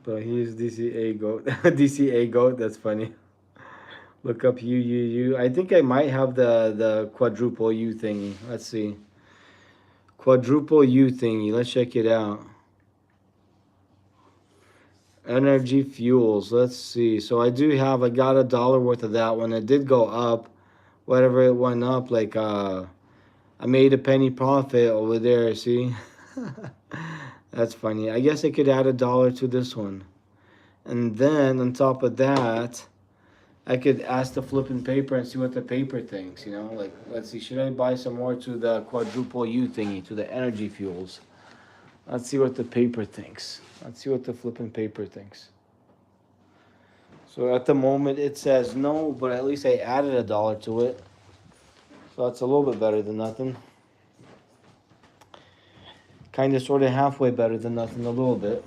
But he's DCA goat. DCA goat. That's funny. Look up U. I think I might have the quadruple U thingy. Let's see. Quadruple U thingy. Let's check it out. Energy fuels. Let's see. So I got $1 worth of that one. It did go up. Whatever it went up, like I made a penny profit over there. See, that's funny. I guess I could add $1 to this one, and then on top of that, I could ask the flipping paper and see what the paper thinks. You know, like let's see, should I buy some more to the quadruple U thingy, to the energy fuels? Let's see what the paper thinks. Let's see what the flipping paper thinks. So at the moment it says no, but at least I added $1 to it. So that's a little bit better than nothing. Kind of sort of halfway better than nothing, a little bit.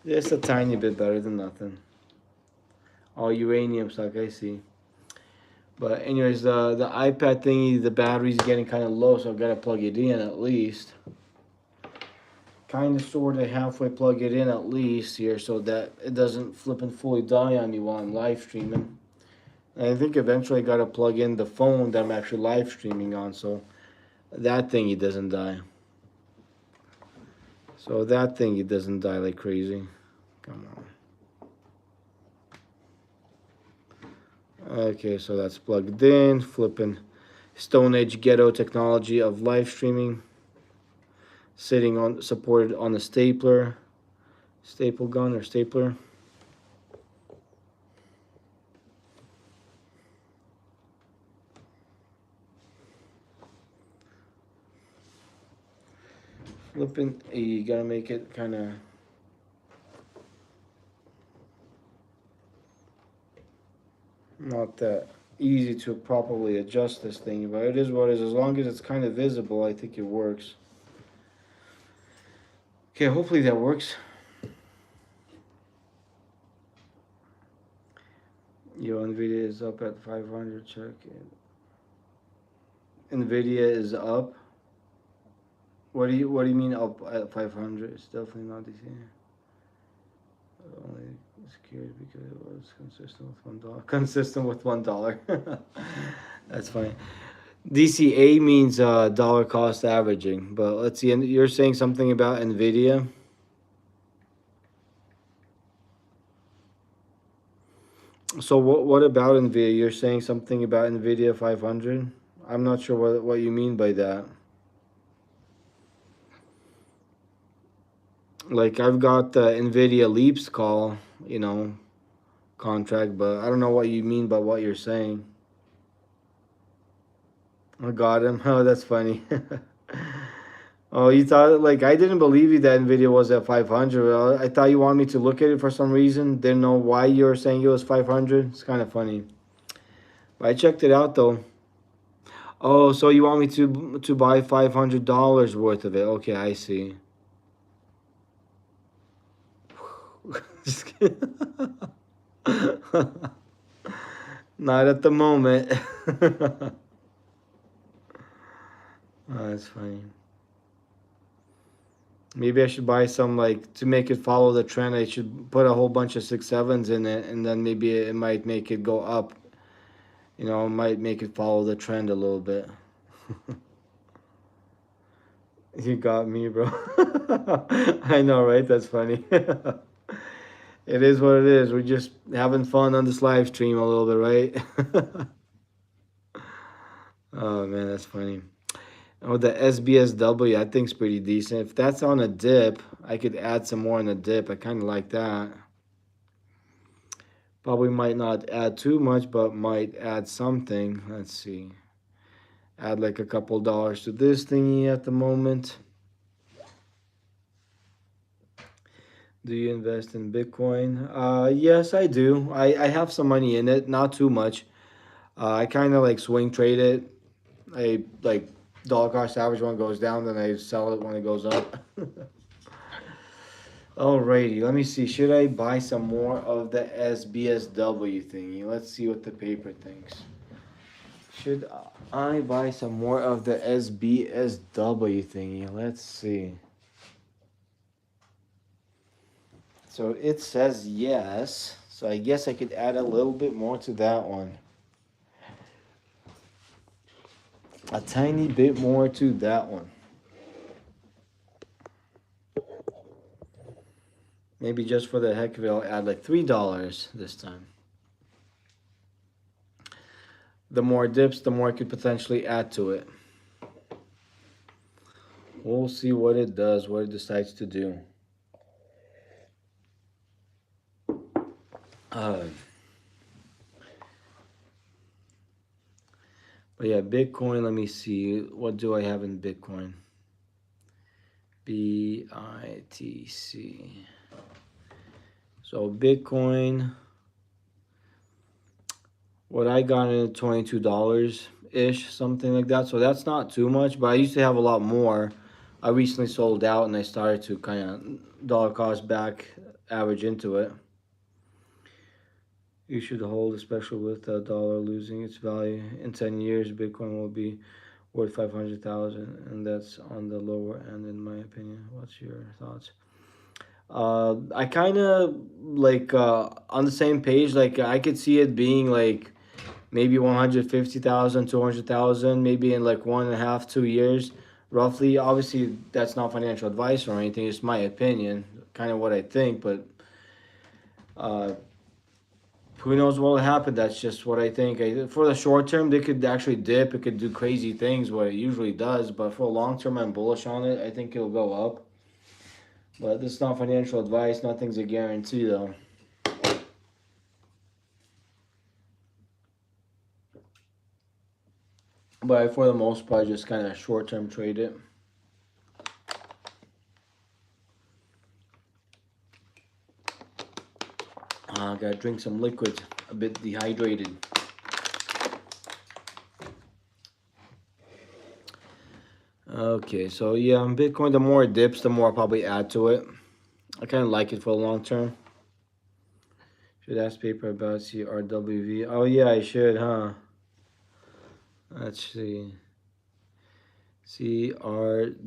Just a tiny bit better than nothing. All uranium suck, I see. But anyways, the iPad thingy, the battery's getting kind of low, so I've got to plug it in at least. Kind of sort of halfway plug it in at least here, so that it doesn't flip and fully die on me while I'm live streaming. And I think eventually I got to plug in the phone that I'm actually live streaming on, so that thingy doesn't die. So that thingy doesn't die like crazy. Come on. Okay, so that's plugged in. Flipping Stone Age ghetto technology of live streaming. Sitting on, supported on a stapler. Staple gun or stapler. Flipping, you gotta make it kind of. Not that easy to properly adjust this thing, but it is what it is. As long as it's kind of visible, I think it works. Okay, hopefully that works. Yo, Nvidia is up at 500. Check it. Nvidia is up. What do you mean up at 500? It's definitely not the same. Only scared because it was consistent with $1. Consistent with $1. That's funny. DCA means dollar cost averaging. But let's see. You're saying something about Nvidia. So what about Nvidia? You're saying something about Nvidia 500. I'm not sure what you mean by that. Like I've got the Nvidia Leaps call, contract, but I don't know what you mean by what you're saying. I got him. Oh, that's funny. Oh, you thought like I didn't believe you that Nvidia was at 500. I thought you wanted me to look at it for some reason. Didn't know why you were saying it was 500. It's kind of funny. But I checked it out though. Oh, so you want me to buy $500 worth of it? Okay, I see. Just kidding. Not at the moment. Oh, that's funny. Maybe I should buy some, like, to make it follow the trend. I should put a whole bunch of 6.7s in it, and then maybe it might make it go up. It might make it follow the trend a little bit. You got me, bro. I know, right? That's funny. It is what it is. We're just having fun on this live stream a little bit, right? Oh man, that's funny. Oh, the SBSW, I think's pretty decent. If that's on a dip, I could add some more on a dip. I kind of like that. Probably might not add too much, but might add something. Let's see. Add like a couple dollars to this thingy at the moment. Do you invest in Bitcoin? Yes, I do. I have some money in it, not too much. I kind of like swing trade it. I like dollar cost average when it goes down, then I sell it when it goes up. Alrighty, let me see. Should I buy some more of the SBSW thingy? Let's see what the paper thinks. Should I buy some more of the SBSW thingy? Let's see. So it says yes. So I guess I could add a little bit more to that one. A tiny bit more to that one. Maybe just for the heck of it, I'll add like $3 this time. The more dips, the more I could potentially add to it. We'll see what it does, what it decides to do. But yeah, Bitcoin, let me see. What do I have in Bitcoin? BITC. So Bitcoin, what I got in $22-ish, something like that. So that's not too much, but I used to have a lot more. I recently sold out and I started to kind of dollar cost back average into it. You should hold, especially with the dollar losing its value. In 10 years, Bitcoin will be worth 500,000, and that's on the lower end, in my opinion. What's your thoughts? I kind of like on the same page. Like I could see it being like maybe 150,000, 200,000, maybe in like 1.5, 2 years, roughly. Obviously, that's not financial advice or anything. It's my opinion, kind of what I think, but. Uh, who knows what will happen? That's just what I think. For the short term, they could actually dip. It could do crazy things, what it usually does. But for the long term, I'm bullish on it. I think it'll go up. But this is not financial advice. Nothing's a guarantee, though. But for the most part, just kind of short term trade it. Gotta drink some liquids. A bit dehydrated. Okay, so yeah, Bitcoin, the more it dips, the more I'll probably add to it. I kind of like it for the long term. Should ask paper about CRWV. Oh yeah, I should, huh? Let's see. CRWV.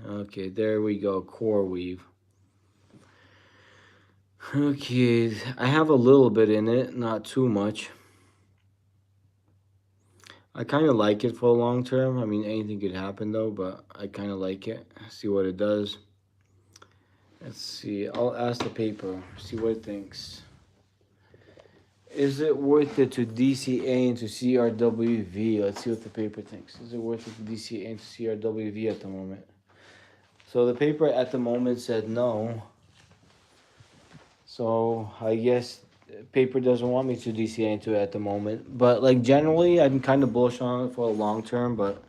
Okay, there we go. Core weave. Okay, I have a little bit in it, not too much. I kind of like it for the long term. I mean, anything could happen though, but I kind of like it. See what it does. Let's see. I'll ask the paper, see what it thinks. Is it worth it to DCA into CRWV? Let's see what the paper thinks. Is it worth it to DCA into CRWV at the moment? So the paper at the moment said no. So I guess paper doesn't want me to DCA into it at the moment. But like generally, I'm kind of bullish on it for a long term. But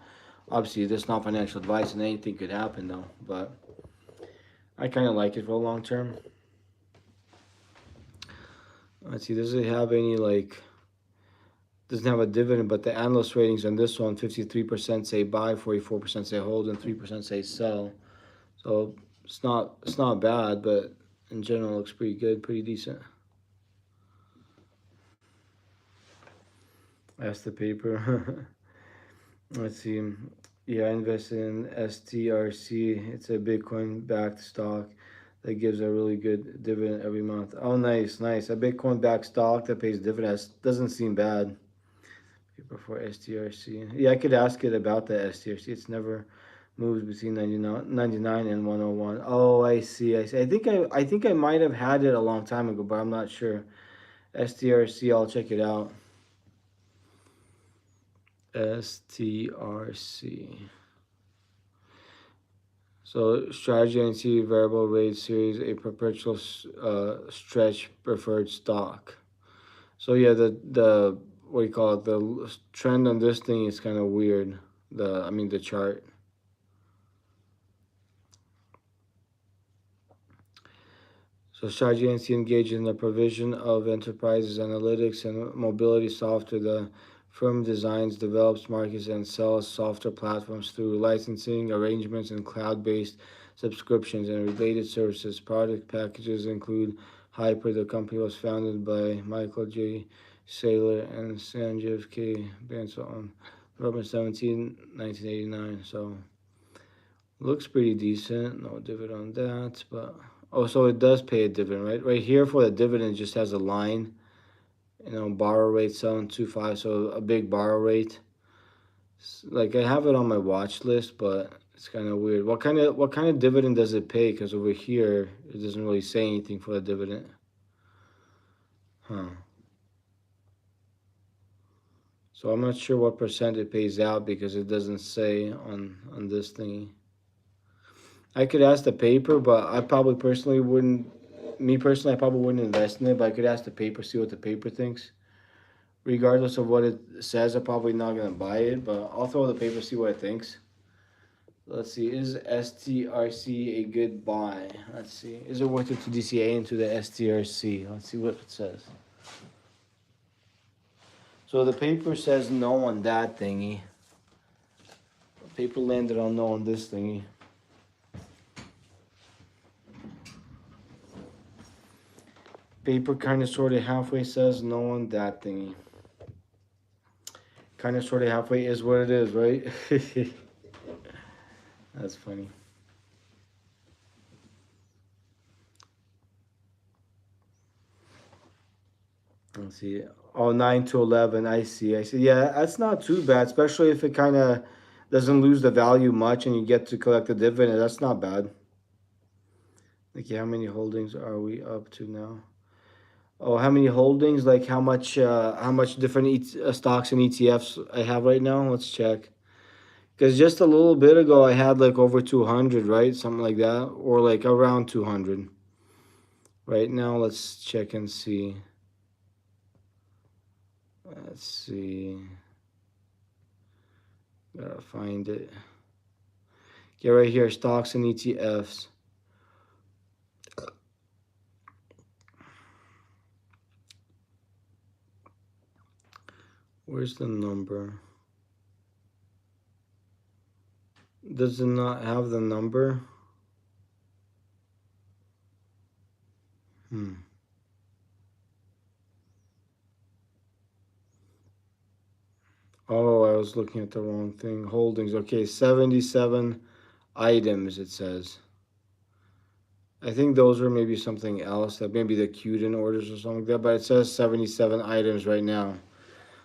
obviously, this is not financial advice, and anything could happen though. But I kind of like it for a long term. Let's see. Does it have any like? Doesn't have a dividend, but the analyst ratings on this one: 53% say buy, 44% say hold, and 3% say sell. So it's not bad, but in general, it looks pretty good, pretty decent. That's the paper. Let's see. Yeah, I invested in STRC. It's a Bitcoin-backed stock that gives a really good dividend every month. Oh, nice, nice. A Bitcoin-backed stock that pays dividends doesn't seem bad. Paper for STRC. Yeah, I could ask it about the STRC. It's never Moves between 99 and 101. Oh, I see. I see. I think I might have had it a long time ago, but I'm not sure. STRC, I'll check it out. STRC. So strategy and see variable rate series, a perpetual stretch preferred stock. So yeah, the what do you call it? The trend on this thing is kind of weird. The chart. So strategy agency engages in the provision of enterprises analytics and mobility software. The firm designs, develops, markets, and sells software platforms through licensing arrangements and cloud-based subscriptions and related services. Product packages include Hyper. The company was founded by Michael J. Saylor and Sanjeev K. Bansal on November 17, 1989. So looks pretty decent. No dividend on that, but oh, so it does pay a dividend, right? Right here for the dividend, it just has a line. Borrow rate 7.25, so a big borrow rate. Like I have it on my watch list, but it's kind of weird. What kind of dividend does it pay? Because over here, it doesn't really say anything for the dividend. Huh. So I'm not sure what percent it pays out because it doesn't say on this thingy. I could ask the paper, but I probably personally wouldn't. Me personally, I probably wouldn't invest in it. But I could ask the paper, see what the paper thinks. Regardless of what it says, I'm probably not gonna buy it. But I'll throw the paper, see what it thinks. Let's see. Is STRC a good buy? Let's see. Is it worth it to DCA into the STRC? Let's see what it says. So the paper says no on that thingy. The paper landed on no on this thingy. Paper kind of sort of halfway says no on that thingy. Kind of sort of halfway is what it is, right? That's funny. Let's see. Oh, 9 to 11. I see. I see. Yeah, that's not too bad, especially if it kind of doesn't lose the value much and you get to collect the dividend. That's not bad. Like, how many holdings are we up to now? Oh, how many holdings? Like, how much different stocks and ETFs I have right now? Let's check. Because just a little bit ago, I had like over 200, right? Something like that, or like around 200. Right now, let's check and see. Let's see. Gotta find it. Get right here, stocks and ETFs. Where's the number? Does it not have the number? Hmm. Oh, I was looking at the wrong thing. Holdings. Okay, 77 items, it says. I think those are maybe something else, that maybe the Qden orders or something like that, but it says 77 items right now.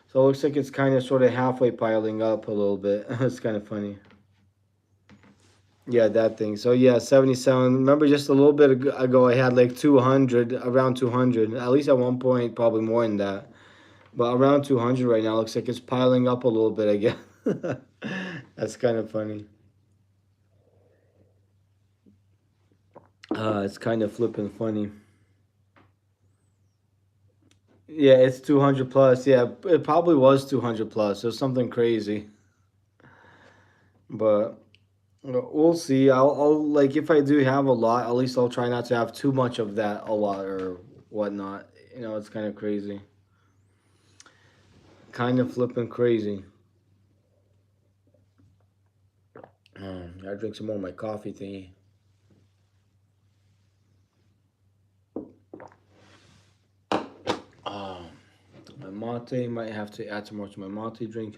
So it looks like it's kind of sort of halfway piling up a little bit. It's kind of funny. Yeah, that thing. So yeah, 77. Remember just a little bit ago I had like 200, around 200. At least at one point, probably more than that. But around 200 right now, looks like it's piling up a little bit again. That's kind of funny. It's kind of flipping funny. Yeah, it's 200 plus. Yeah, it probably was 200 plus. It was something crazy. But we'll see. I'll like if I do have a lot, at least I'll try not to have too much of that a lot or whatnot. It's kind of crazy. Kind of flipping crazy. I drink some more of my coffee thingy. Um, my mate, might have to add some more to my mate drink.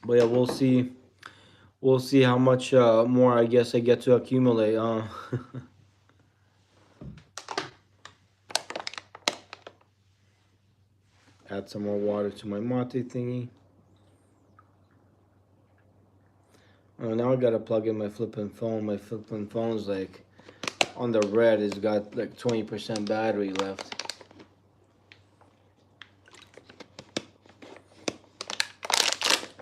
But yeah, we'll see. We'll see how much more I guess I get to accumulate. Add some more water to my mate thingy. Oh, now I gotta plug in my flipping phone. My flipping phone's like on the red. It's got like 20% battery left.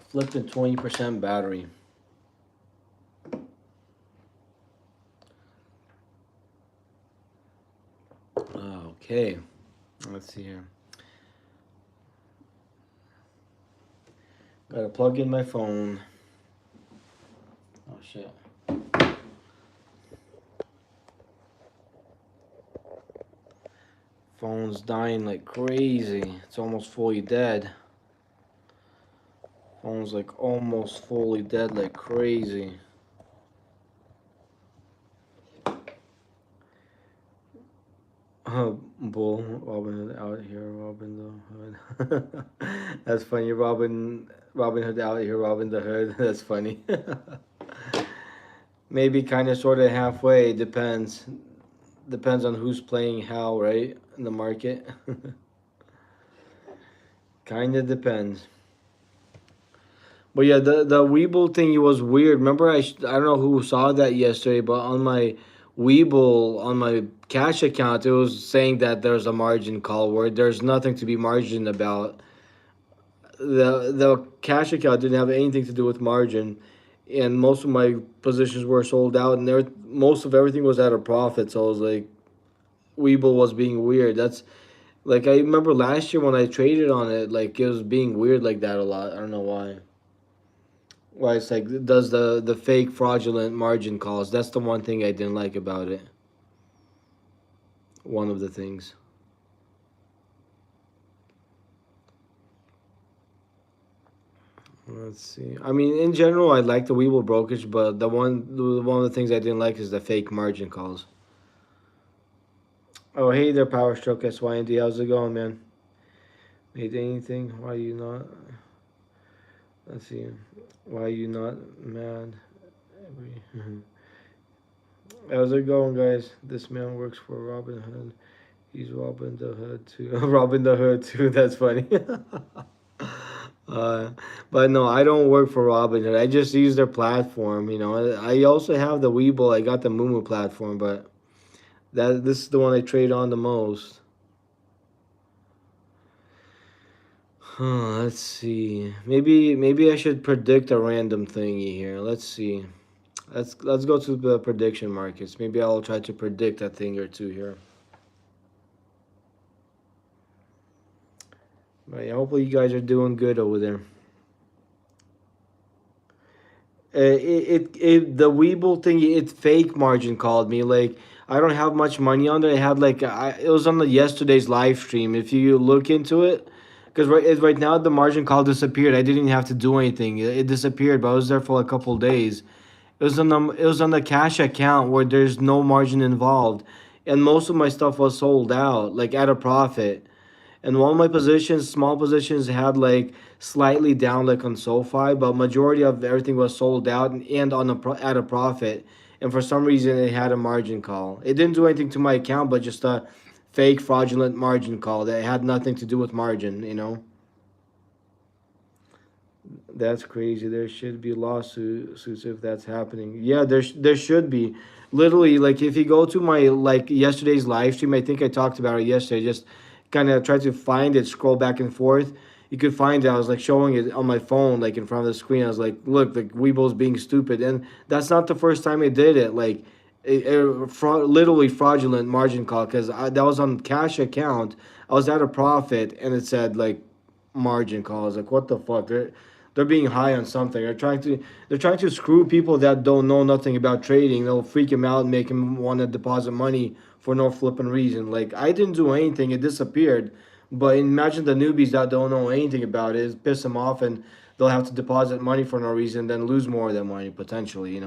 Flipping 20% battery. Okay, let's see here. Gotta plug in my phone. Oh shit. Phone's dying like crazy. It's almost fully dead. Phone's like almost fully dead like crazy. Bull, Robin Hood out here, Robin the Hood. That's funny, Robin Hood out here, Robin the Hood. That's funny. Maybe kind of, sort of, halfway. Depends on who's playing how, right? In the market. Kind of depends. But yeah, the Weeble thing was weird. Remember, I don't know who saw that yesterday, but on my Weeble, on my cash account, it was saying that there's a margin call where there's nothing to be margin about. The cash account didn't have anything to do with margin, and most of my positions were sold out, and most of everything was at a profit. So I was like, Weeble was being weird. That's like, I remember last year when I traded on it, like it was being weird like that a lot. I don't know why. Why it's like it does the fake fraudulent margin calls. That's the one thing I didn't like about it. One of the things. Let's see. I mean, in general, I like the Weeble brokerage, but one of the things I didn't like is the fake margin calls. Oh, hey there, Power Stroke SYND. How's it going, man? Made anything? Why you not? Let's see. Why you not mad? How's it going, guys? This man works for Robin Hood. He's Robin the Hood too. Robin the Hood too. That's funny. uh, but no, I don't work for Robin Hood. I just use their platform. You know, I also have the Webull. I got the Mumu platform, but this is the one I trade on the most. Huh, let's see. Maybe I should predict a random thingy here. Let's see. Let's go to the prediction markets. Maybe I'll try to predict a thing or two here. But yeah, hopefully you guys are doing good over there. The Weeble thing, it fake margin called me. Like, I don't have much money on there. I had like it was on the yesterday's live stream. If you look into it, because right now the margin call disappeared. I didn't even have to do anything. It disappeared, but I was there for a couple of days. It was on the cash account where there's no margin involved, and most of my stuff was sold out, like at a profit. And one of my positions, small positions, had like slightly down, like on SoFi, but majority of everything was sold out and at a profit. And for some reason, it had a margin call. It didn't do anything to my account, but just a fake fraudulent margin call that had nothing to do with margin. That's crazy. There should be lawsuits if that's happening. Yeah, there should be. Literally, like if you go to my like yesterday's live stream, I think I talked about it yesterday. Just kind of try to find it, scroll back and forth. You could find it. I was like showing it on my phone, like in front of the screen. I was like, look, like Weeble's being stupid, and that's not the first time it did it. Like, literally fraudulent margin call because that was on cash account. I was at a profit, and it said like margin call. I was like, what the fuck? They're being high on something. They're trying to screw people that don't know nothing about trading. They'll freak them out and make them want to deposit money for no flipping reason. Like, I didn't do anything. It disappeared. But imagine the newbies that don't know anything about it. Piss them off, and they'll have to deposit money for no reason, then lose more of their money potentially.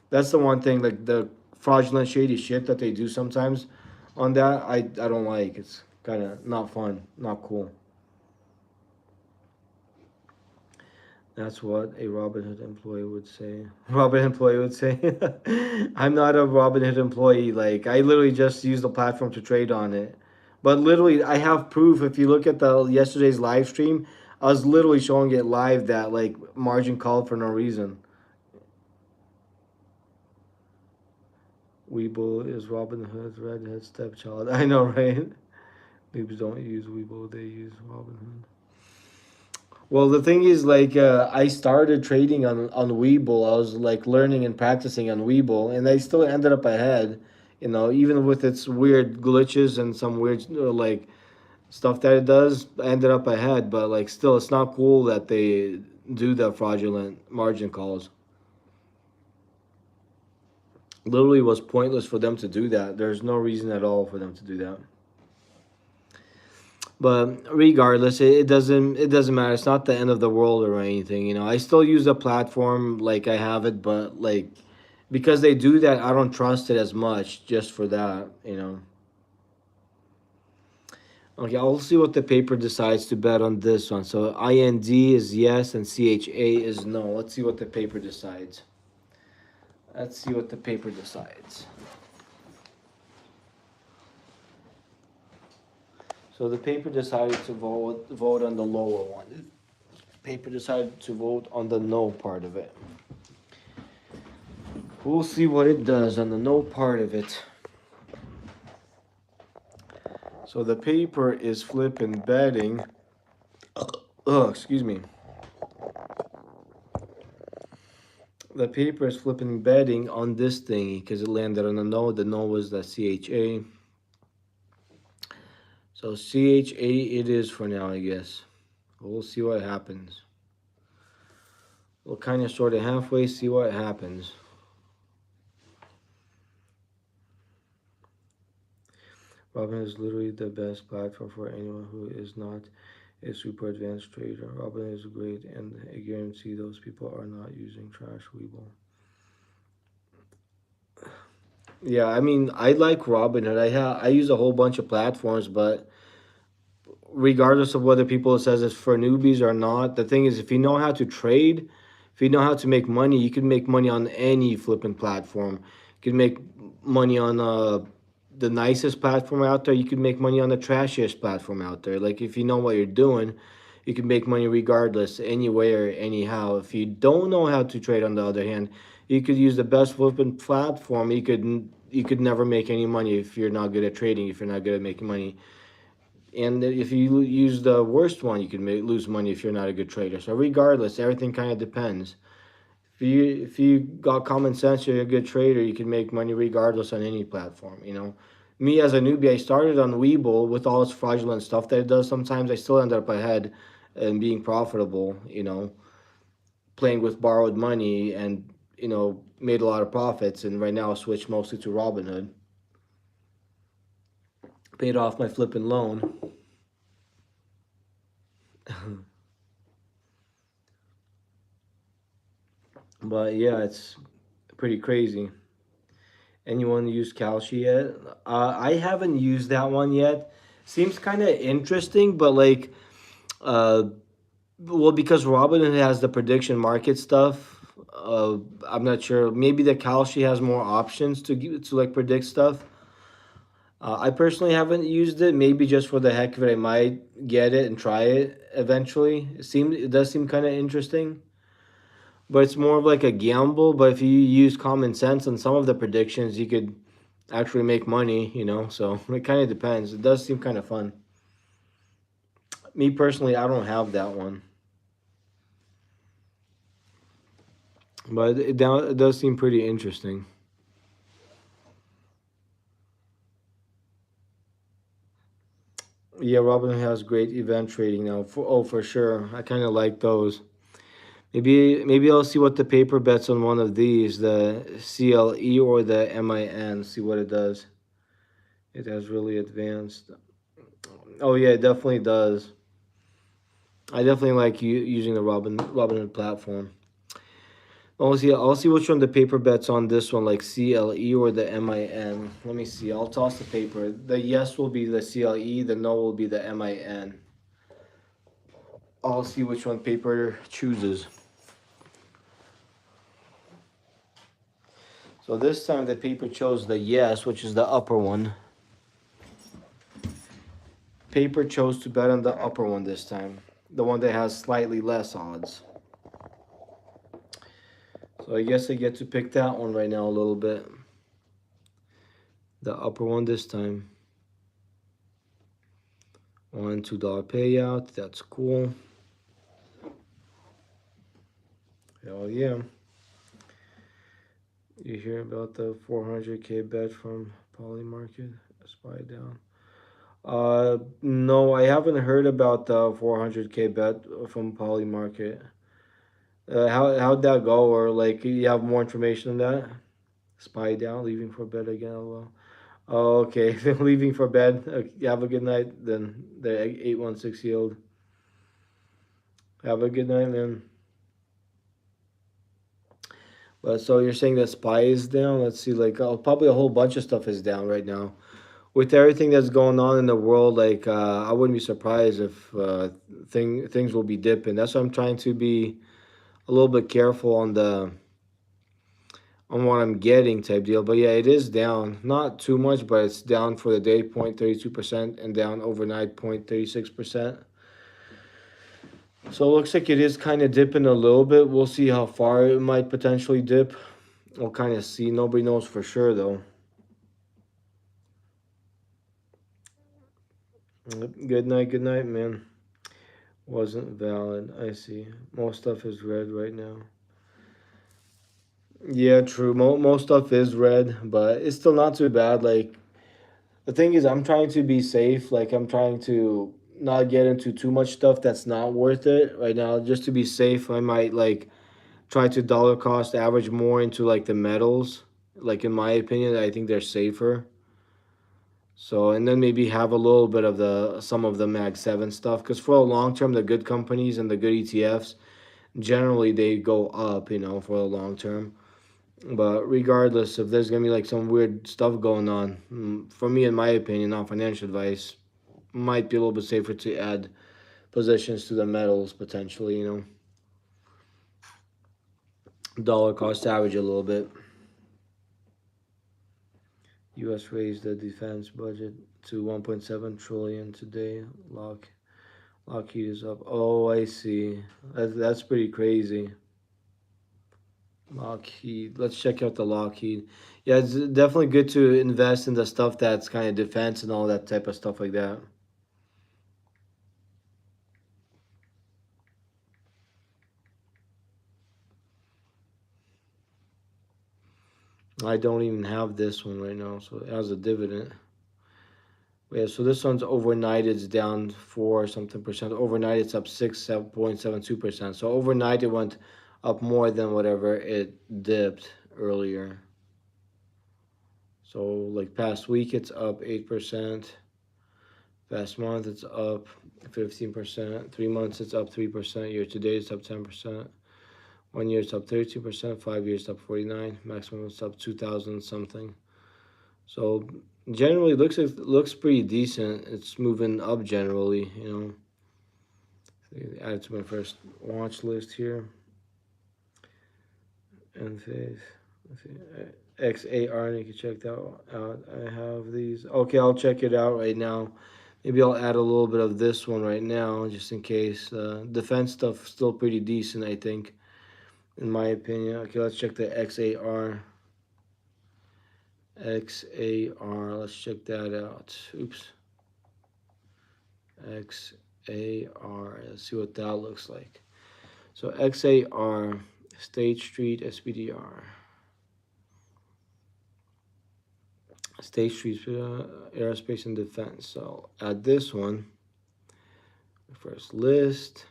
That's the one thing, like the fraudulent shady shit that they do sometimes on that. I don't like. It's kind of not fun, not cool. That's what a Robinhood employee would say. Robinhood employee would say. I'm not a Robinhood employee. Like, I literally just use the platform to trade on it. But literally, I have proof. If you look at the yesterday's live stream, I was literally showing it live that like margin called for no reason. Weeble is Robin Hood's redhead stepchild. I know, right? Noobs don't use Weeble, they use Robin Hood. Well, the thing is, like, I started trading on Weeble. I was like learning and practicing on Weeble, and I still ended up ahead. You know, even with its weird glitches and some weird like stuff that it does, I ended up ahead. But like, still, it's not cool that they do the fraudulent margin calls. Literally, was pointless for them to do that. There's no reason at all for them to do that. But regardless, it doesn't matter. It's not the end of the world or anything. You know, I still use the platform like I have it, but like because they do that, I don't trust it as much just for that. You know. Okay, I'll see what the paper decides to bet on this one. So IND is yes and CHA is no. Let's see what the paper decides. Let's see what the paper decides. So the paper decided to vote on the lower one. Paper decided to vote on the no part of it. We'll see what it does on the no part of it. So the paper is flipping betting. Oh, excuse me. The paper is flipping betting on this thingy because it landed on the no. The no was the CHA. So CHA it is for now, I guess. We'll see what happens. We'll kind of sort of halfway see what happens. Robin is literally the best platform for anyone who is not a super advanced trader. Robin is great, and I guarantee those people are not using trash Weeble. Yeah, I mean, I like Robinhood. I use a whole bunch of platforms, but regardless of whether people says it's for newbies or not, the thing is, if you know how to trade, if you know how to make money, you can make money on any flipping platform. You can make money on the nicest platform out there. You can make money on the trashiest platform out there. Like if you know what you're doing, you can make money regardless, anywhere, anyhow. If you don't know how to trade, on the other hand, you could use the best flipping platform. You could never make any money if you're not good at trading. If you're not good at making money, and if you use the worst one, you can lose money if you're not a good trader. So regardless, everything kind of depends. If you got common sense, you're a good trader, you can make money regardless on any platform. You know, me as a newbie, I started on Webull with all its fraudulent stuff that it does. Sometimes I still end up ahead and being profitable. You know, playing with borrowed money and made a lot of profits. And right now, I switched mostly to Robinhood. Paid off my flipping loan. But yeah, it's pretty crazy. Anyone use Kalshi yet? I haven't used that one yet. Seems kind of interesting, but like, uh, well, because Robinhood has the prediction market stuff. I'm not sure. Maybe the Kalshi has more options to like predict stuff. I personally haven't used it. Maybe just for the heck of it, I might get it and try it eventually. It does seem kind of interesting, but it's more of like a gamble. But if you use common sense on some of the predictions, you could actually make money, so it kind of depends. It does seem kind of fun. Me personally, I don't have that one, but it does seem pretty interesting. Yeah, Robin has great event trading now. For sure, I kind of like those. Maybe I'll see what the paper bets on one of these, the CLE or the MIN. See what it does. It has really advanced. Oh yeah, it definitely does. I definitely like using the Robinhood platform. I'll see which one the paper bets on this one, like CLE or the MIN. Let me see. I'll toss the paper. The yes will be the CLE. The no will be the MIN. I'll see which one paper chooses. So this time the paper chose the yes, which is the upper one. Paper chose to bet on the upper one this time, the one that has slightly less odds. So I guess I get to pick that one right now a little bit. the upper one this time. $2 payout. That's cool. Hell yeah. You hear about the 400K bet from Polymarket? Spy down. No, I haven't heard about the 400K bet from Polymarket. How'd that go? Or like, you have more information on that? Spy down, leaving for bed again. Well, oh, okay. Leaving for bed. Okay, have a good night. Then the 816 yield. Have a good night, man. But so you're saying that Spy is down? Let's see. Like, probably a whole bunch of stuff is down right now. With everything that's going on in the world, like, I wouldn't be surprised if things will be dipping. That's why I'm trying to be a little bit careful on what I'm getting type deal. But yeah, it is down. Not too much, but it's down for the day 0.32% and down overnight 0.36%. So it looks like it is kind of dipping a little bit. We'll see how far it might potentially dip. We'll kind of see. Nobody knows for sure though. Good night, man. Wasn't valid. I see. Most stuff is red right now. Yeah, true. Most stuff is red, but it's still not too bad. Like, the thing is, I'm trying to be safe. Like, I'm trying to not get into too much stuff that's not worth it right now. Just to be safe, I might like try to dollar cost average more into like the metals. Like, in my opinion, I think they're safer. So, and then maybe have a little bit of the some of the Mag 7 stuff, because for a long term, the good companies and the good ETFs generally they go up, for a long term. But regardless, if there's gonna be like some weird stuff going on, for me, in my opinion, not financial advice, might be a little bit safer to add positions to the metals potentially. Dollar cost average a little bit. U.S. raised the defense budget to 1.7 trillion today. Lockheed is up. Oh, I see. That's pretty crazy. Lockheed. Let's check out the Lockheed. Yeah, it's definitely good to invest in the stuff that's kind of defense and all that type of stuff like that. I don't even have this one right now, so it has a dividend. Yeah, so this one's overnight it's down 4 something percent. Overnight it's up 6.72%. So overnight it went up more than whatever it dipped earlier. So like past week it's up 8%. Past month it's up 15%. 3 months it's up 3%. Year to date it's up 10%. 1 year it's up 13%. 5 years up 49. Maximum it's up 2,000 something. So generally looks pretty decent. It's moving up generally. Add it to my first watch list here. And phase. Let's see. XAR, you can check that out. I have these. Okay, I'll check it out right now. Maybe I'll add a little bit of this one right now, just in case. Defense stuff still pretty decent, I think, in my opinion. Okay, let's check the XAR. XAR, let's check that out. Oops. XAR, let's see what that looks like. So XAR, State Street SPDR. State Street Aerospace and Defense. So add this one. First list.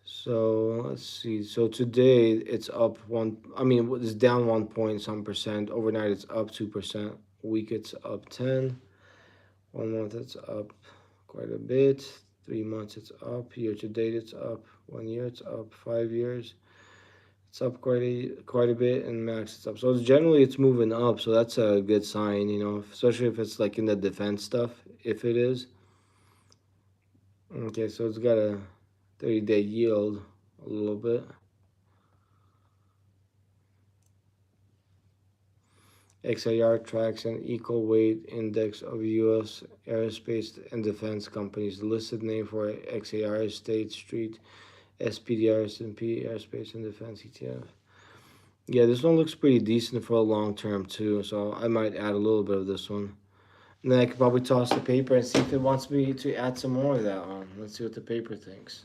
So let's see. So today it's up it's down 1 point some percent. Overnight it's up 2%. Week it's up 10. 1 month it's up quite a bit. 3 months it's up. Year to date it's up. 1 year it's up. 5 years it's up quite a bit, and max it's up. So it's moving up. So that's a good sign, especially if it's like in the defense stuff. If it is. Okay, so it's got a 30-day yield a little bit. XIR tracks an equal weight index of U.S. aerospace and defense companies. The listed name for XIR is State Street SPDR S&P Aerospace and Defense ETF. Yeah, this one looks pretty decent for a long term too, so I might add a little bit of this one. And then I could probably toss the paper and see if it wants me to add some more of that on. Let's see what the paper thinks.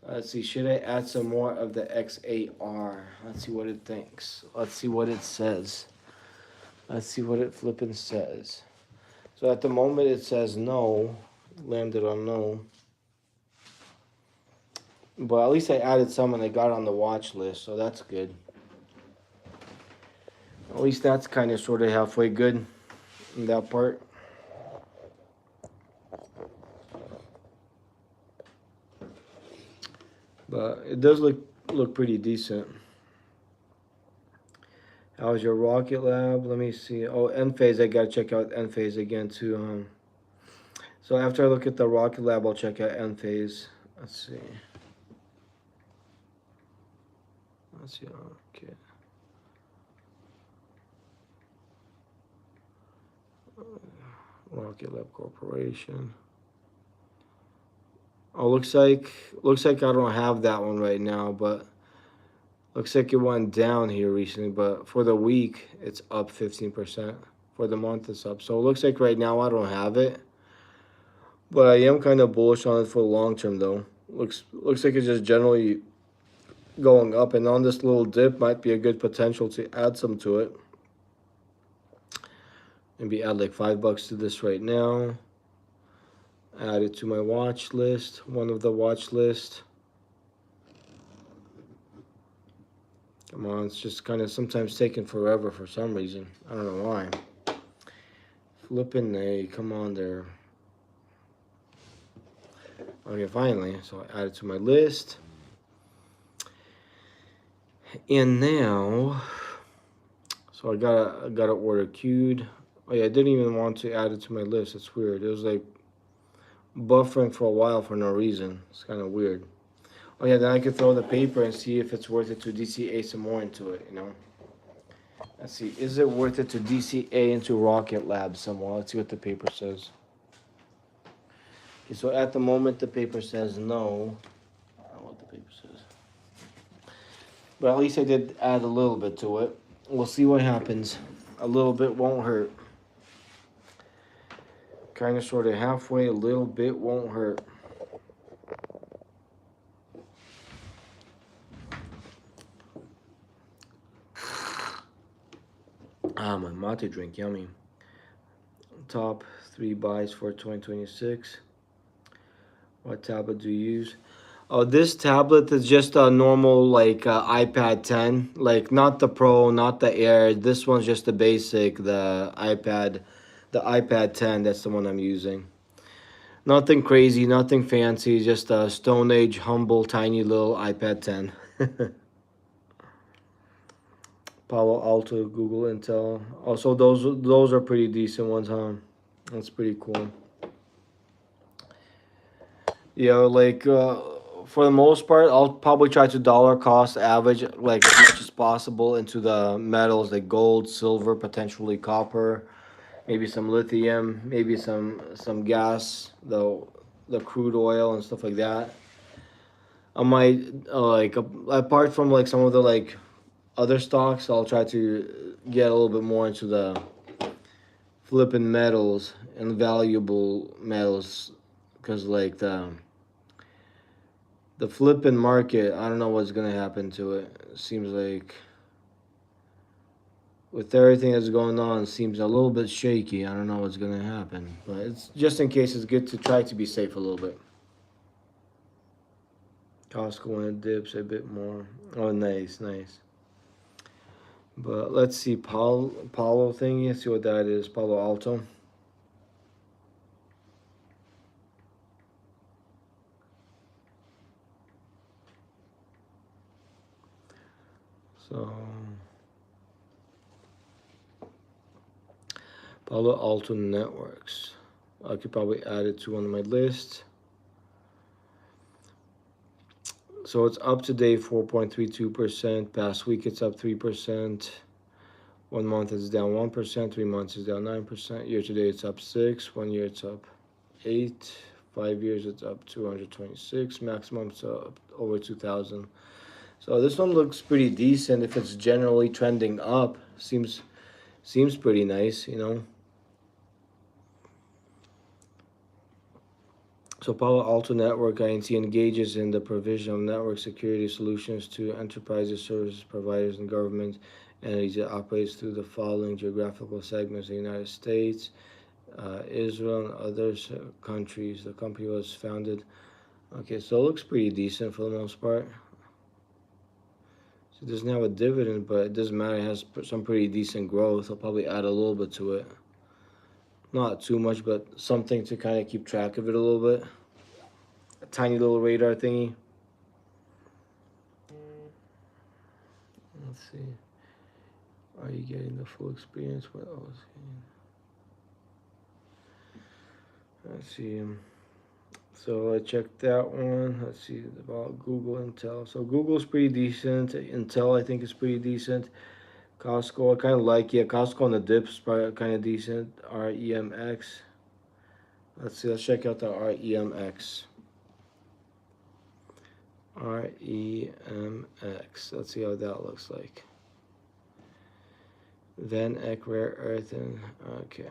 Let's see, should I add some more of the XAR? Let's see what it thinks. Let's see what it says. Let's see what it flippin' says. So at the moment it says no, landed on no. But at least I added some and I got on the watch list, so that's good. At least that's kind of sort of halfway good in that part. But it does look pretty decent. How's your Rocket Lab? Let me see. Oh, Enphase, I gotta check out Enphase again too. So after I look at the Rocket Lab, I'll check out Enphase. Let's see. Let's see. Okay. Rocket Lab Corporation. Oh, looks like I don't have that one right now, but looks like it went down here recently. But for the week, it's up 15%. For the month, it's up. So it looks like right now I don't have it, but I am kind of bullish on it for the long term though. Looks like it's just generally going up, and on this little dip might be a good potential to add some to it. Maybe add like $5 to this right now. Add it to my watch list, one of the watch list. Come on, it's just kind of sometimes taking forever for some reason. I don't know why. Flipping A, come on there. Okay, finally, so I add it to my list. And now, so I gotta order queued. Oh yeah, I didn't even want to add it to my list. It's weird. It was like buffering for a while for no reason. It's kind of weird. Oh yeah, then I could throw the paper and see if it's worth it to DCA some more into it, you know? Let's see, is it worth it to DCA into Rocket Lab some more? Let's see what the paper says. Okay, so at the moment the paper says no. I don't know what the paper says. But at least I did add a little bit to it. We'll see what happens. A little bit won't hurt. Kind of sort of halfway, a little bit won't hurt. Ah, my mate drink, yummy. Top 3 buys for 2026. What tablet do you use? Oh, this tablet is just a normal like iPad 10, like not the Pro, not the Air. This one's just the basic, the iPad 10. That's the one I'm using. Nothing crazy, nothing fancy, just a Stone Age, humble, tiny little iPad 10. Palo Alto, Google, Intel. Also, those are pretty decent ones, huh? That's pretty cool. Yeah, like for the most part, I'll probably try to dollar cost average like as much as possible into the metals like gold, silver, potentially copper, maybe some lithium, maybe some gas, the crude oil and stuff like that. I might like apart from like some of the like other stocks, I'll try to get a little bit more into the flipping metals and valuable metals because like the flipping market, I don't know what's gonna happen to it. It seems like with everything that's going on, it seems a little bit shaky. I don't know what's gonna happen, but it's just in case. It's good to try to be safe a little bit. Costco when it dips a bit more. Oh, nice, nice. But let's see, Palo thingy. Let's see what that is. Palo Alto. So Palo Alto Networks. I could probably add it to one of my lists. So it's up to date 4.32%. Past week it's up 3%. 1 month it's down 1%. 3 months is down 9%. Year to date it's up 6. 1 year it's up 8. 5 years it's up 226. Maximum it's up over 2,000. So this one looks pretty decent if it's generally trending up. Seems pretty nice, you know. So Palo Alto Network INC engages in the provision of network security solutions to enterprises, service providers, and government entities. It operates through the following geographical segments: the United States, Israel, and other countries. The company was founded. Okay, so it looks pretty decent for the most part. So it doesn't have a dividend, but it doesn't matter. It has some pretty decent growth. I'll probably add a little bit to it. Not too much, but something to kind of keep track of it a little bit. A tiny little radar thingy. Let's see. Are you getting the full experience? What else? Let's see. So I checked that one. Let's see about Google Intel. So Google's pretty decent. Intel I think is pretty decent. Costco I kind of like. Yeah, Costco on the dips probably kind of decent. REMX. Let's see. Let's check out the REMX. REMX. Let's see how that looks like. Van Eck Rare Earth and okay.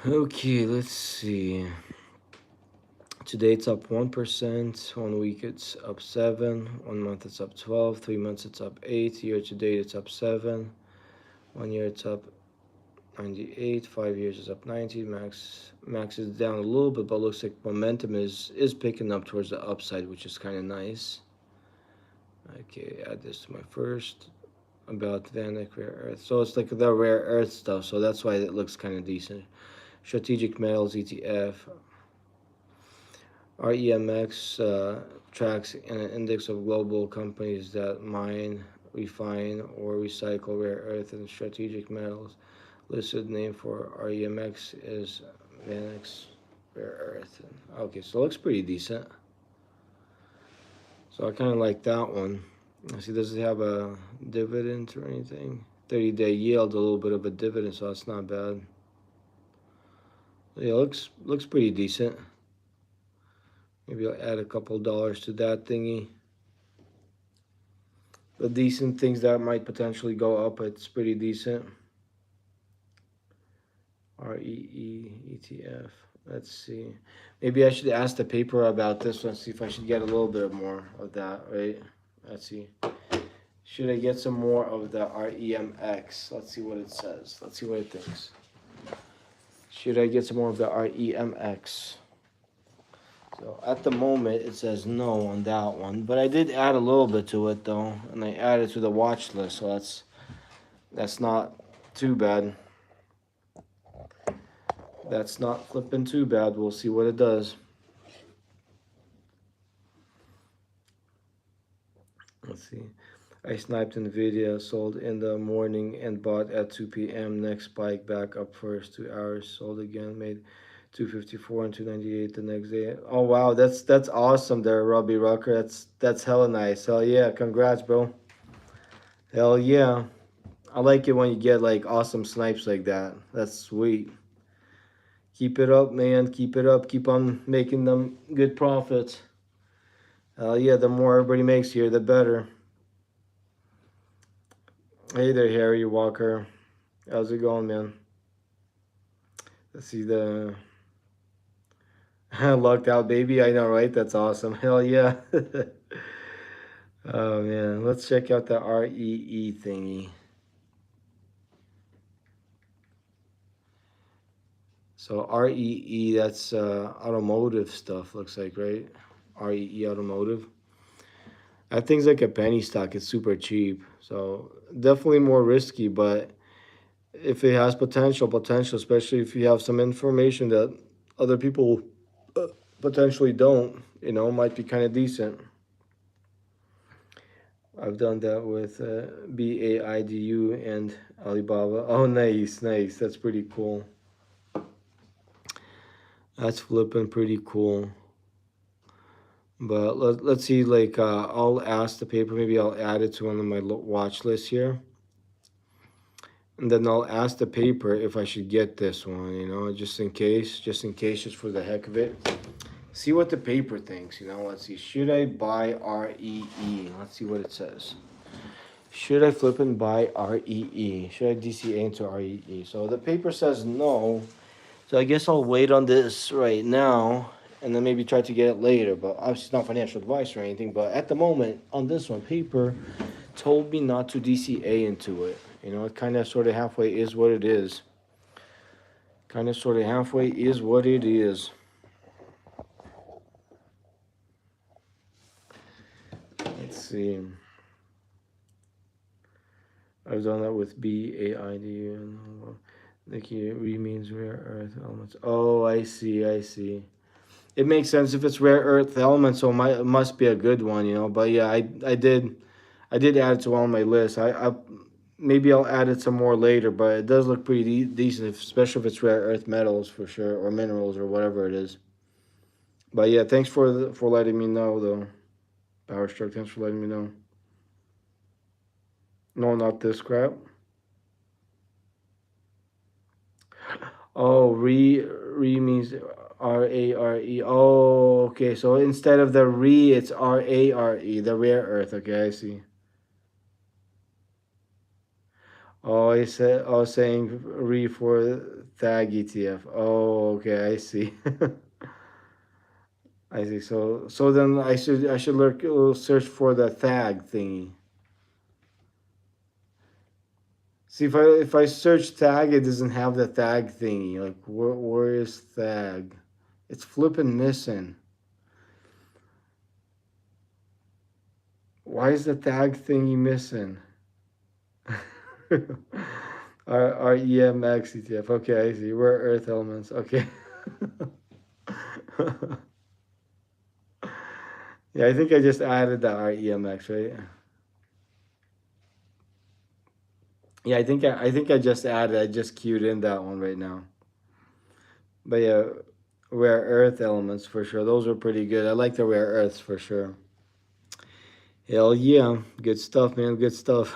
Okay, let's see. Today it's up 1%. 1 week it's up 7. 1 month it's up 12. 3 months it's up 8. Year to date it's up 7. 1 year it's up 98. 5 years is up 90. Max is down a little bit, but looks like momentum is picking up towards the upside, which is kind of nice. Okay, add this to my first about Vanek Rare Earth. So it's like the rare earth stuff, so that's why it looks kind of decent. Strategic Metals ETF. REMX tracks an index of global companies that mine, refine, or recycle rare earth and strategic metals. Listed name for REMX is Vanex Rare Earth. Okay, so it looks pretty decent. So I kind of like that one. See, does it have a dividend or anything? 30-day yield, a little bit of a dividend, so that's not bad. Yeah, looks pretty decent. Maybe I'll add a couple dollars to that thingy. The decent things that might potentially go up, it's pretty decent. REE ETF. Let's see. Maybe I should ask the paper about this one, see if I should get a little bit more of that, right? Let's see. Should I get some more of the REMX? Let's see what it says. Let's see what it thinks. Should I get some more of the REMX? So at the moment it says no on that one, but I did add a little bit to it though, and I added to the watch list, so that's not too bad. That's not flipping too bad. We'll see what it does. Let's see. I sniped NVIDIA, sold in the morning and bought at 2 p.m. Next spike back up first 2 hours, sold again, made 254 and 298 the next day. Oh wow, that's awesome there, Robbie Rucker. That's hella nice. Hell yeah, congrats, bro. Hell yeah. I like it when you get like awesome snipes like that. That's sweet. Keep it up, man. Keep it up. Keep on making them good profits. Hell yeah, the more everybody makes here, the better. Hey there, Harry Walker. How's it going, man? Let's see the lucked out baby. I know, right? That's awesome. Hell yeah. Oh man, let's check out the REE thingy. So REE, that's automotive stuff. Looks like, right? REE Automotive. That thing's like a penny stock. It's super cheap. So definitely more risky, but if it has potential, especially if you have some information that other people potentially don't, might be kind of decent. I've done that with BAIDU and Alibaba. Oh, nice, nice. That's pretty cool. That's flipping pretty cool. But let's see, like, I'll ask the paper, maybe I'll add it to one of my watch lists here. And then I'll ask the paper if I should get this one, just in case, just for the heck of it. See what the paper thinks, let's see. Should I buy REE? Let's see what it says. Should I flip and buy REE? Should I DCA into REE? So the paper says no. So I guess I'll wait on this right now and then maybe try to get it later. But obviously, it's not financial advice or anything. But at the moment, on this one, paper told me not to DCA into it. It kind of sort of halfway is what it is. Kind of sort of halfway is what it is. Let's see. I've done that with BAID. Nicky, re means rare earth elements. Oh, I see. It makes sense if it's rare earth elements, so it must be a good one. But yeah, I did add it to one of my lists. I maybe I'll add it some more later, but it does look pretty decent, especially if it's rare earth metals for sure, or minerals or whatever it is. But yeah, thanks for letting me know though, Power Stroke. Thanks for letting me know. No, not this crap. Oh, re means RARE. Oh, okay. So instead of the re, it's RARE, the rare earth. Okay, I see. Oh, I was saying re for tag ETF. Oh, okay, I see. I see. So then I should look search for the tag thingy. See if I search tag, it doesn't have the tag thingy. Like where is tag? It's flipping missing. Why is the tag thingy missing? Our EMX ETF. Okay, I see. Rare earth elements. Okay. Yeah, I think I just added the REMX, right? Yeah, I think I just added. I just queued in that one right now. But yeah, rare earth elements for sure. Those are pretty good. I like the rare earths for sure. Hell yeah, good stuff, man. Good stuff.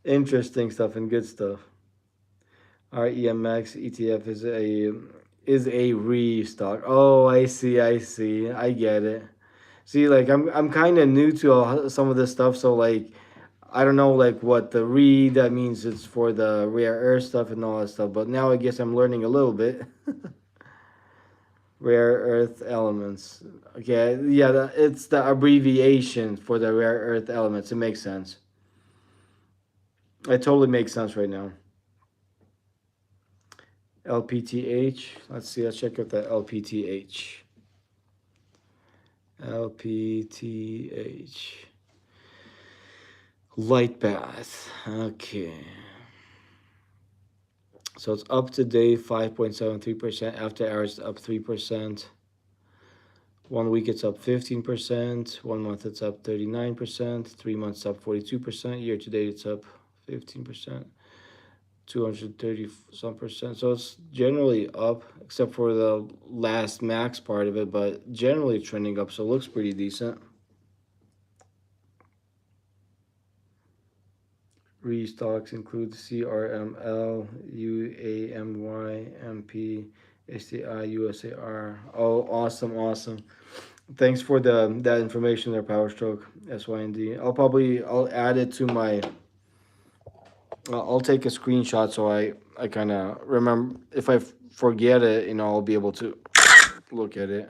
Interesting stuff and good stuff. REMX ETF is a restock. Oh, I see. I get it. See, like I'm kind of new to some of this stuff, so like I don't know like what the re that means it's for the rare earth stuff and all that stuff. But now I guess I'm learning a little bit. Rare earth elements. Okay, yeah, it's the abbreviation for the rare earth elements. It makes sense. It totally makes sense right now. LPTH. Let's see. Let's check out the LPTH. LPTH. Light bath. Okay. So it's up to date 5.73%. After hours, up 3%. 1 week, it's up 15%. 1 month, it's up 39%. 3 months, up 42%. Year to date, it's up 15%. 230 some percent. So it's generally up, except for the last max part of it, but generally trending up. So it looks pretty decent. Restocks include CRML, UAMY, MP, STI, USAR. Oh, awesome. Thanks for that information there, Power Stroke, SYND. I'll add it to my. I'll take a screenshot so I kind of remember. If I forget it, I'll be able to look at it.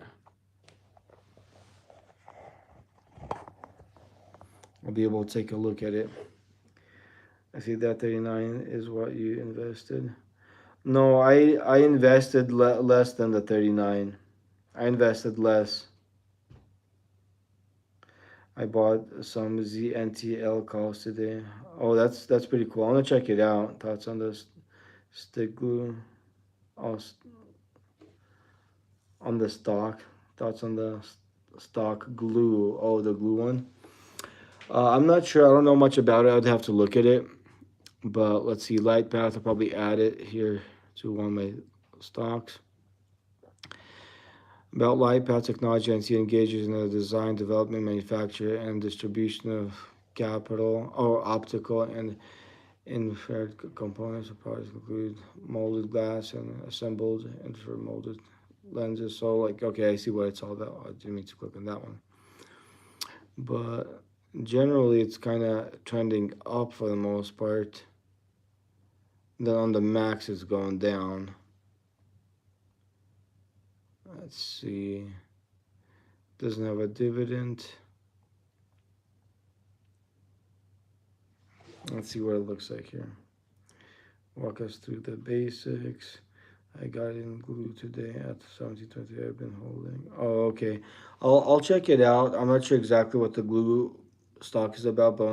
I'll be able to take a look at it. I see that 39 is what you invested. No, I invested less than the 39. I invested less. I bought some ZNTL calls today. Oh, that's pretty cool. I'm gonna check it out. Thoughts on this stick glue? Oh, on the stock. Thoughts on the stock glue? Oh, the glue one. I'm not sure. I don't know much about it. I'd have to look at it. But let's see. Light path. I'll probably add it here to one of my stocks. About LightPath Technology, NC engages in the design, development, manufacture, and distribution of capital or optical and Infrared components of products include molded glass and assembled infrared molded lenses. So, like, okay, I see what it's all about. I didn't mean to click on that one. But generally, it's kind of trending up for the most part. Then on the max, it's going down. Let's see. Doesn't have a dividend. Let's see what it looks like here. Walk us through the basics. I got it in glue today at 1720. I've been holding. Oh, okay. I'll check it out. I'm not sure exactly what the glue stock is about, but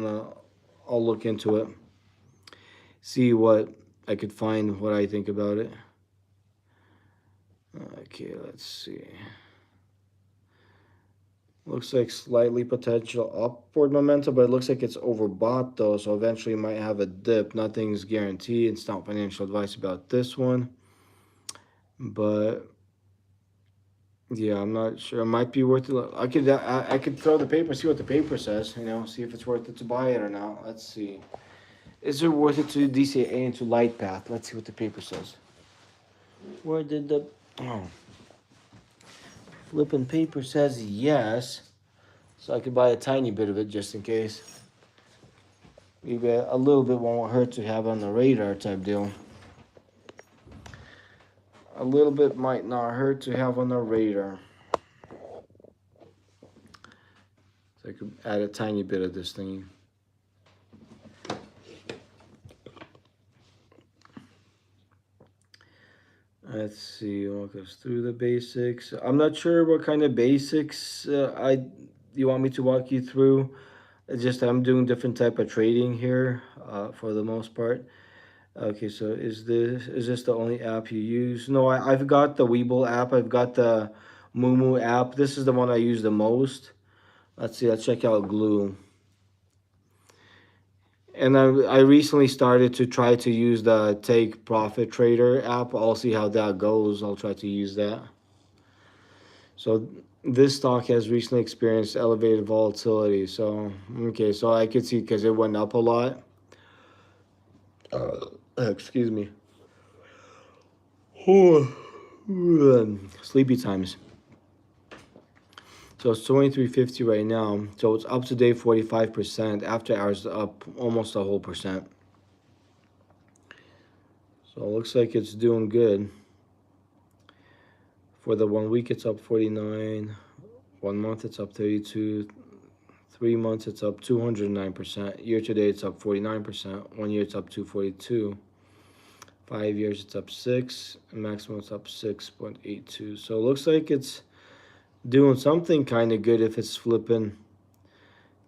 I'll look into it. See what I could find, what I think about it. Okay, let's see. Looks like slightly potential upward momentum, but it looks like it's overbought though, so eventually it might have a dip. Nothing's guaranteed. It's not financial advice about this one. But yeah, I'm not sure. It might be worth it. I could throw the paper, see what the paper says, see if it's worth it to buy it or not. Let's see. Is it worth it to DCA into light path? Let's see what the paper says. Where did the flipping paper says yes. So I could buy a tiny bit of it just in case. Maybe a little bit won't hurt to have on the radar type deal. A little bit might not hurt to have on the radar. So I could add a tiny bit of this thing. Let's see, walk us through the basics. I'm not sure what kind of basics you want me to walk you through. It's just I'm doing different type of trading here for the most part. Okay, so is this the only app you use? No, I've got the Weeble app. I've got the Moomoo app. This is the one I use the most. Let's see. Let's check out Glue. And I recently started to try to use the Take Profit Trader app. I'll see how that goes. I'll try to use that. So this stock has recently experienced elevated volatility. So, okay, so I could see because it went up a lot. Excuse me. Sleepy times. So it's 23.50 right now. So it's up to date 45%. After hours up almost a whole percent. So it looks like it's doing good. For the 1 week, it's up 49. 1 month, it's up 32. 3 months, it's up 209%. Year to date, it's up 49%. 1 year, it's up 242. 5 years, it's up 6. Maximum, it's up 6.82. So it looks like it's doing something kind of good if it's flipping,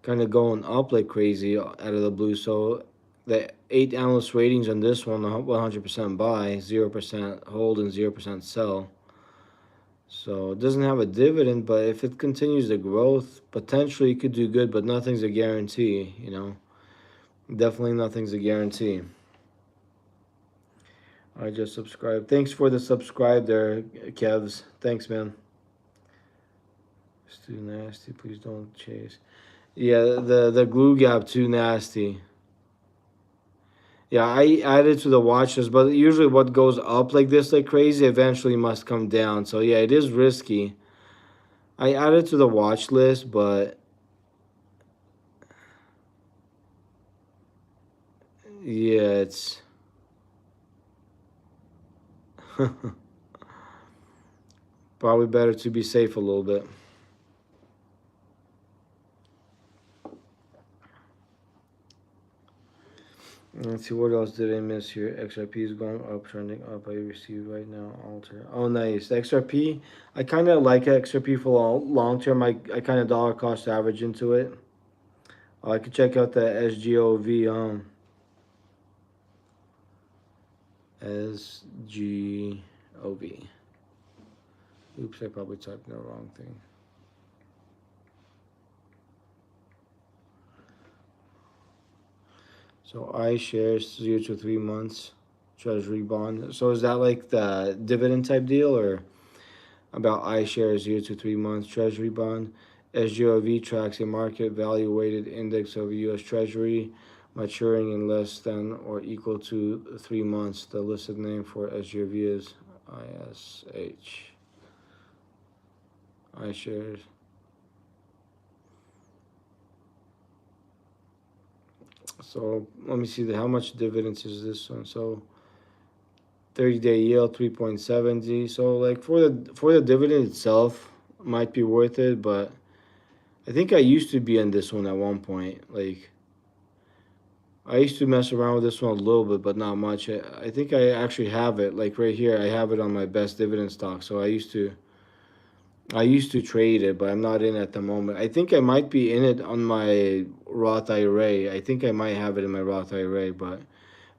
kind of going up like crazy out of the blue. So the 8 analyst ratings on this one, 100% buy, 0% hold, and 0% sell. So it doesn't have a dividend, but if it continues the growth, potentially it could do good, but nothing's a guarantee, Definitely nothing's a guarantee. I just subscribed. Thanks for the subscribe there, Kevs. Thanks, man. It's too nasty. Please don't chase. Yeah, the glue gap too nasty. Yeah, I added to the watch list, but usually what goes up like this, like crazy, eventually must come down. So yeah, it is risky. I added to the watch list, but yeah, it's probably better to be safe a little bit. Let's see, what else did I miss here? XRP is going up, trending up. I received right now, alter. Oh, nice. XRP, I kind of like XRP for long term. I kind of dollar cost average into it. I could check out the SGOV. SGOV. Oops, I probably typed the wrong thing. So iShares 0 to 3 months treasury bond. So is that like the dividend type deal, or about iShares 0 to 3 months treasury bond? SGOV tracks a market value weighted index of U.S. Treasury maturing in less than or equal to 3 months. The listed name for SGV is ISH. iShares. So let me see how much dividends is this one. So 30-day yield 3.70. So like for the dividend itself might be worth it, but I think I used to be in this one at one point. Like I used to mess around with this one a little bit, but not much. I think I actually have it. Like right here, I have it on my best dividend stock. So I used to trade it, but I'm not in at the moment. I think I might be in it on my Roth IRA. I think I might have it in my Roth IRA, but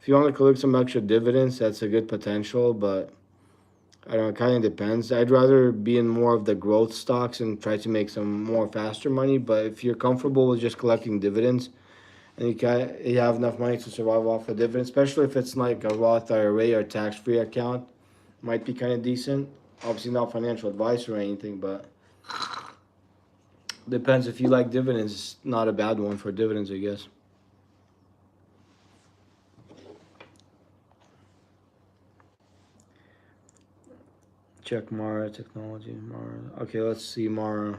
if you want to collect some extra dividends, that's a good potential, but I don't know, it kind of depends. I'd rather be in more of the growth stocks and try to make some more faster money, but if you're comfortable with just collecting dividends and you have enough money to survive off the dividends, especially if it's like a Roth IRA or tax-free account, might be kind of decent. Obviously not financial advice or anything, but depends if you like dividends. It's not a bad one for dividends, I guess. Check Mara Technology. Mara. Okay, let's see Mara.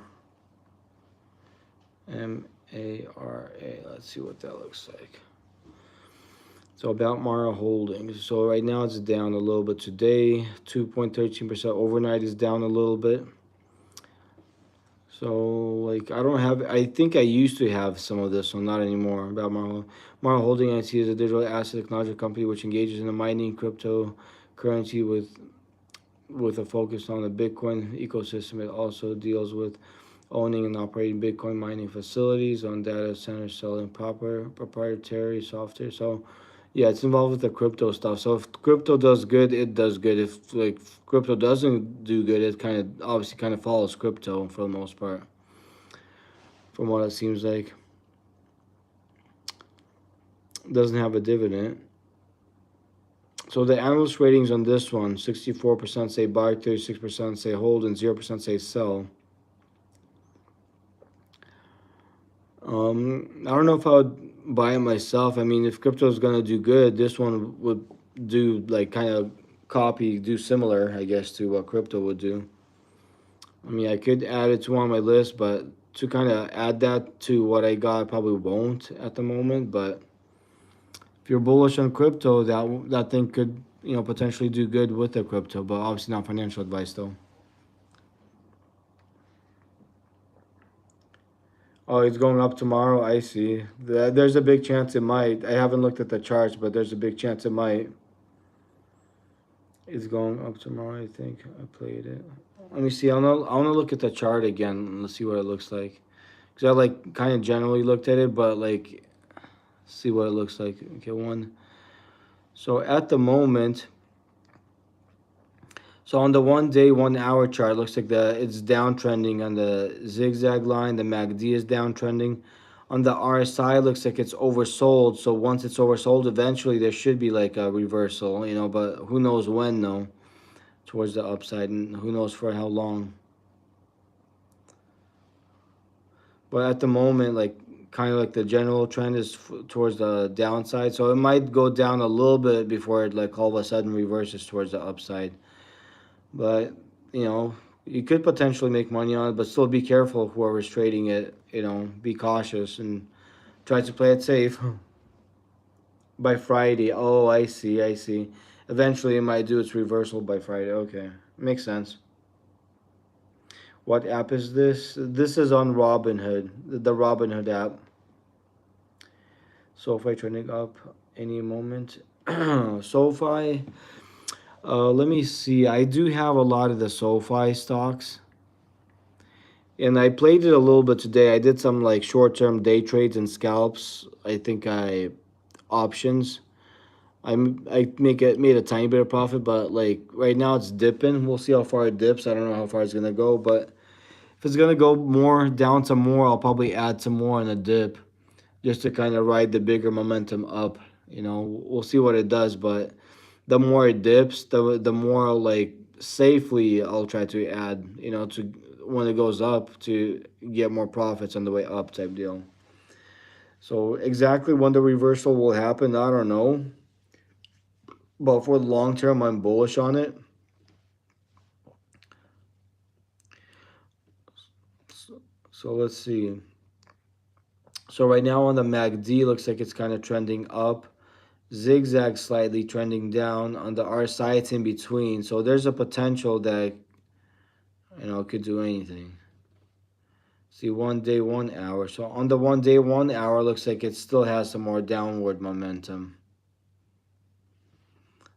MARA. Let's see what that looks like. So about Mara Holdings. So right now it's down a little bit today. 2.13%. Overnight is down a little bit. So like I don't have. I think I used to have some of this, so not anymore. About Mara Holding, I see, is a digital asset technology company which engages in the mining cryptocurrency with a focus on the Bitcoin ecosystem. It also deals with owning and operating Bitcoin mining facilities on data centers, selling proprietary software. So, yeah, it's involved with the crypto stuff. So if crypto does good, it does good. If like crypto doesn't do good, it kind of obviously kind of follows crypto for the most part, from what it seems like. Doesn't have a dividend. So the analyst ratings on this one: 64% say buy, 36% say hold, and 0% say sell. I don't know if I would buy it myself. I mean, if crypto is gonna do good, this one would do like kind of do similar, I guess, to what crypto would do. I mean, I could add it to one of my list, but to kind of add that to what I got, I probably won't at the moment. But if you're bullish on crypto, that thing could potentially do good with the crypto, but obviously not financial advice though. Oh, it's going up tomorrow. I see. There's a big chance it might. I haven't looked at the charts, but there's a big chance it might. It's going up tomorrow. I think I played it. Let me see. I wanna look at the chart again and let's see what it looks like. Cause I like kind of generally looked at it, but like see what it looks like. Okay, one. So at the moment, so on the 1 day, 1 hour chart, looks like it's downtrending on the zigzag line. The MACD is downtrending. On the RSI, looks like it's oversold. So once it's oversold, eventually there should be like a reversal, but who knows when though, towards the upside, and who knows for how long. But at the moment, like kind of like the general trend is towards the downside. So it might go down a little bit before it like all of a sudden reverses towards the upside. But you know, you could potentially make money on it, but still be careful whoever's trading it. Be cautious and try to play it safe. By Friday. Oh, I see. I see. Eventually, it might do its reversal by Friday. Okay, makes sense. What app is this? This is on Robinhood, the Robinhood app. SoFi trending up any moment. SoFi. Let me see. I do have a lot of the SoFi stocks, and I played it a little bit today. I did some like short-term day trades and scalps. I think I options. I made a tiny bit of profit, but like right now it's dipping. We'll see how far it dips. I don't know how far it's gonna go, but if it's gonna go more down some more, I'll probably add some more on a dip, just to kind of ride the bigger momentum up. We'll see what it does, but the more it dips, the more like safely I'll try to add. To when it goes up to get more profits on the way up type deal. So exactly when the reversal will happen, I don't know. But for the long term, I'm bullish on it. So let's see. So right now on the MACD, looks like it's kind of trending up. Zigzag slightly trending down. On the RSI, it's in between. So there's a potential that, it could do anything. See, 1 day, 1 hour. So on the 1 day, 1 hour, looks like it still has some more downward momentum.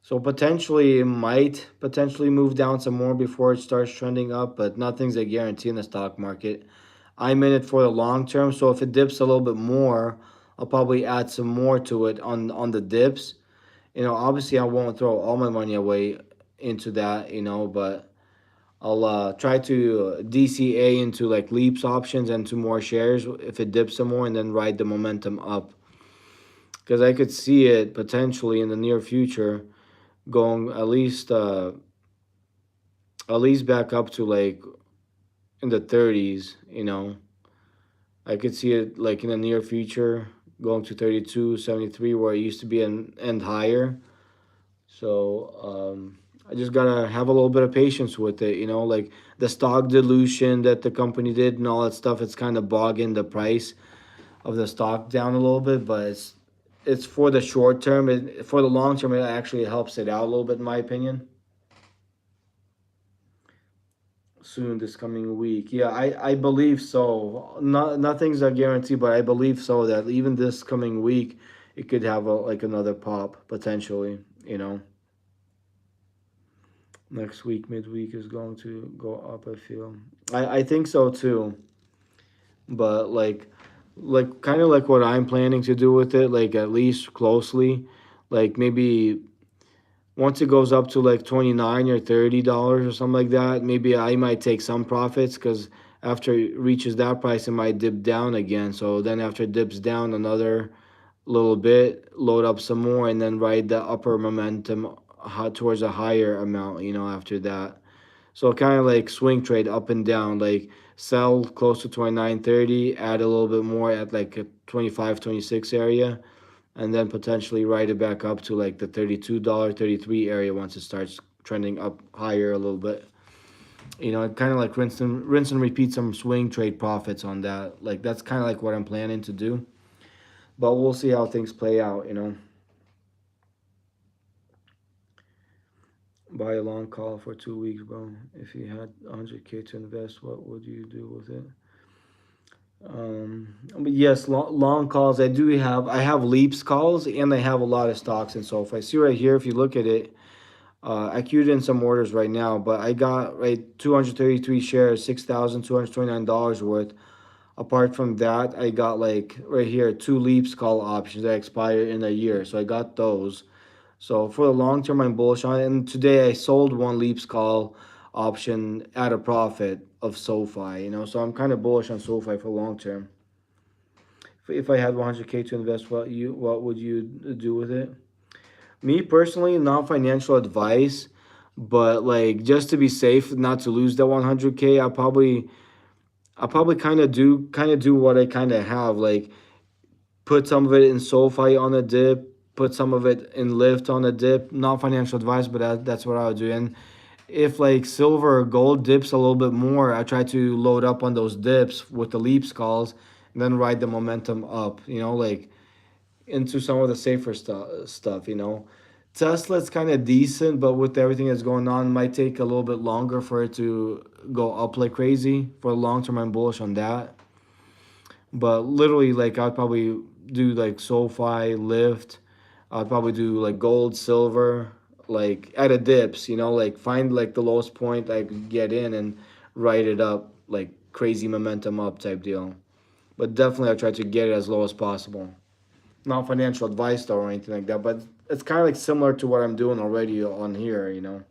So potentially it might potentially move down some more before it starts trending up, but nothing's a guarantee in the stock market. I'm in it for the long term, so if it dips a little bit more, I'll probably add some more to it on the dips. Obviously I won't throw all my money away into that, but I'll try to DCA into like leaps options and to more shares if it dips some more, and then ride the momentum up. Because I could see it potentially in the near future going at least back up to like in the 30s. I could see it like in the near future going to 32.73 where it used to be and higher. So I just gotta have a little bit of patience with it. Like the stock dilution that the company did and all that stuff. It's kind of bogging the price of the stock down a little bit, but it's for the short term. For the long term, it actually helps it out a little bit, in my opinion. Soon this coming week. Yeah, I believe so. Nothing's a guarantee, but I believe so that even this coming week, it could have like another pop potentially. Next week, midweek is going to go up. I feel. I think so too. But like kind of like what I'm planning to do with it, like at least closely, like maybe once it goes up to like $29 or $30 or something like that, maybe I might take some profits because after it reaches that price, it might dip down again. So then after it dips down another little bit, load up some more, and then ride the upper momentum towards a higher amount. After that. So kind of like swing trade up and down, like sell close to 29.30, add a little bit more at like a 25, 26 area, and then potentially ride it back up to like the $32, 33 area once it starts trending up higher a little bit. Kind of like rinse and repeat some swing trade profits on that. Like that's kind of like what I'm planning to do. But we'll see how things play out. Buy a long call for 2 weeks, bro. If you had 100K to invest, what would you do with it? But yes, long calls. I have leaps calls, and I have a lot of stocks. And so if I see right here, if you look at it, I queued in some orders right now, but I got right 233 shares, $6,229 worth. Apart from that, I got like right here two leaps call options that expire in a year. So I got those. So for the long term, I'm bullish on it. And today I sold one leaps call option at a profit of SoFi. So I'm kind of bullish on SoFi for long term. If I had 100K to invest, what would you do with it? Me personally, not financial advice, but like just to be safe, not to lose that 100K, I probably kind of do what I kind of have, like put some of it in SoFi on a dip, put some of it in Lyft on a dip. Not financial advice, but that's what I would do. And if like silver or gold dips a little bit more, I try to load up on those dips with the leaps calls, and then ride the momentum up. Like into some of the safer stuff. Tesla's kind of decent, but with everything that's going on, it might take a little bit longer for it to go up like crazy. For the long term, I'm bullish on that. But literally, like I'd probably do like SoFi, Lyft. I'd probably do like gold, silver, like at a dips. Like find like the lowest point I could get in and ride it up like crazy momentum up type deal. But definitely, I try to get it as low as possible. Not financial advice though or anything like that, but it's kind of like similar to what I'm doing already on here.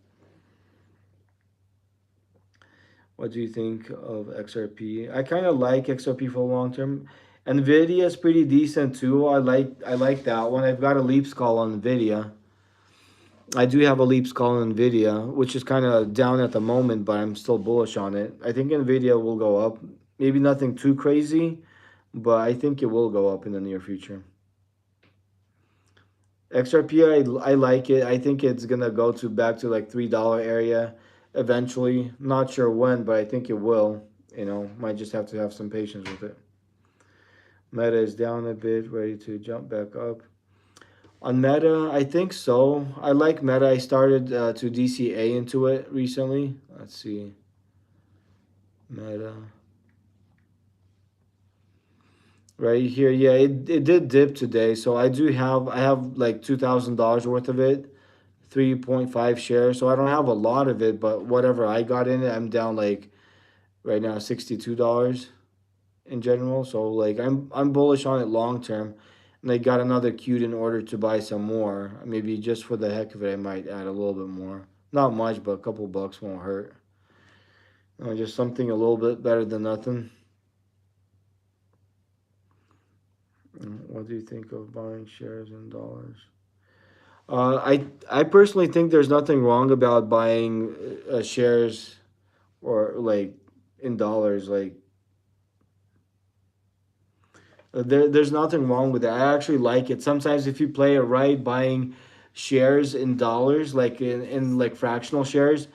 What do you think of XRP? I kind of like XRP for the long term. Nvidia is pretty decent too. I like that one. I've got a leaps call on Nvidia. I do have a leaps call on Nvidia, which is kind of down at the moment, but I'm still bullish on it. I think Nvidia will go up. Maybe nothing too crazy, but I think it will go up in the near future. XRP, I like it. I think it's gonna go to back to like $3 area eventually. Not sure when, but I think it will. Might just have to have some patience with it. Meta is down a bit, ready to jump back up. On Meta, I think so. I like Meta. I started to DCA into it recently. Let's see. Meta. Right here, yeah, it did dip today. So I have like $2,000 worth of it, 3.5 shares. So I don't have a lot of it, but whatever I got in it, I'm down like right now $62 in general. So like I'm bullish on it long term. And I got another queued in order to buy some more. Maybe just for the heck of it, I might add a little bit more. Not much, but a couple bucks won't hurt. Just something a little bit better than nothing. What do you think of buying shares in dollars? I personally think there's nothing wrong about buying shares or like in dollars. Like there's nothing wrong with that. I actually like it. Sometimes if you play it right, buying shares in dollars, like in like fractional shares,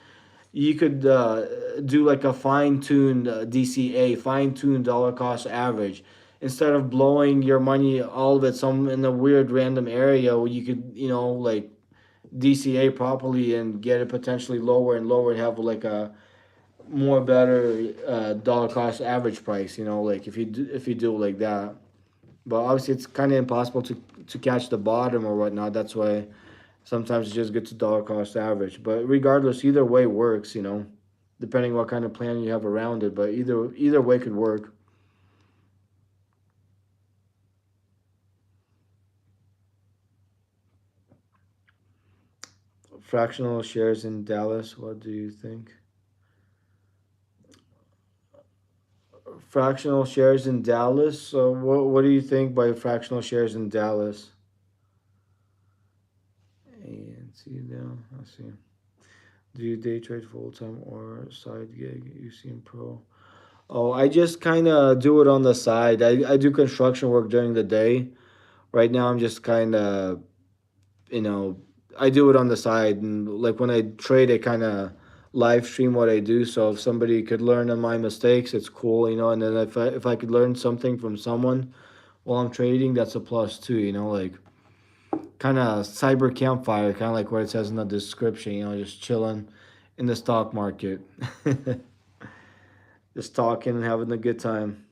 you could do like a fine-tuned DCA, fine-tuned dollar cost average, instead of blowing your money all of it some in a weird random area where you could like DCA properly and get it potentially lower and lower and have like a more better dollar cost average price. Like if you do it like that. But obviously, it's kind of impossible to catch the bottom or whatnot. That's why sometimes it's just good to dollar cost average. But regardless, either way works. Depending what kind of plan you have around it. But either way could work. Fractional shares in Dallas. What do you think? Fractional shares in Dallas. So what do you think by fractional shares in Dallas? And see now. Let's see. Do you day trade full time or side gig? You seem pro. Oh, I just kind of do it on the side. I do construction work during the day. Right now, I'm just kind of, you know, I do it on the side. And like when I trade, I kind of live stream what I do. So if somebody could learn on my mistakes, it's cool. And then if I could learn something from someone while I'm trading, that's a plus too. Like kind of cyber campfire, kind of like what it says in the description. Just chilling in the stock market, just talking and having a good time.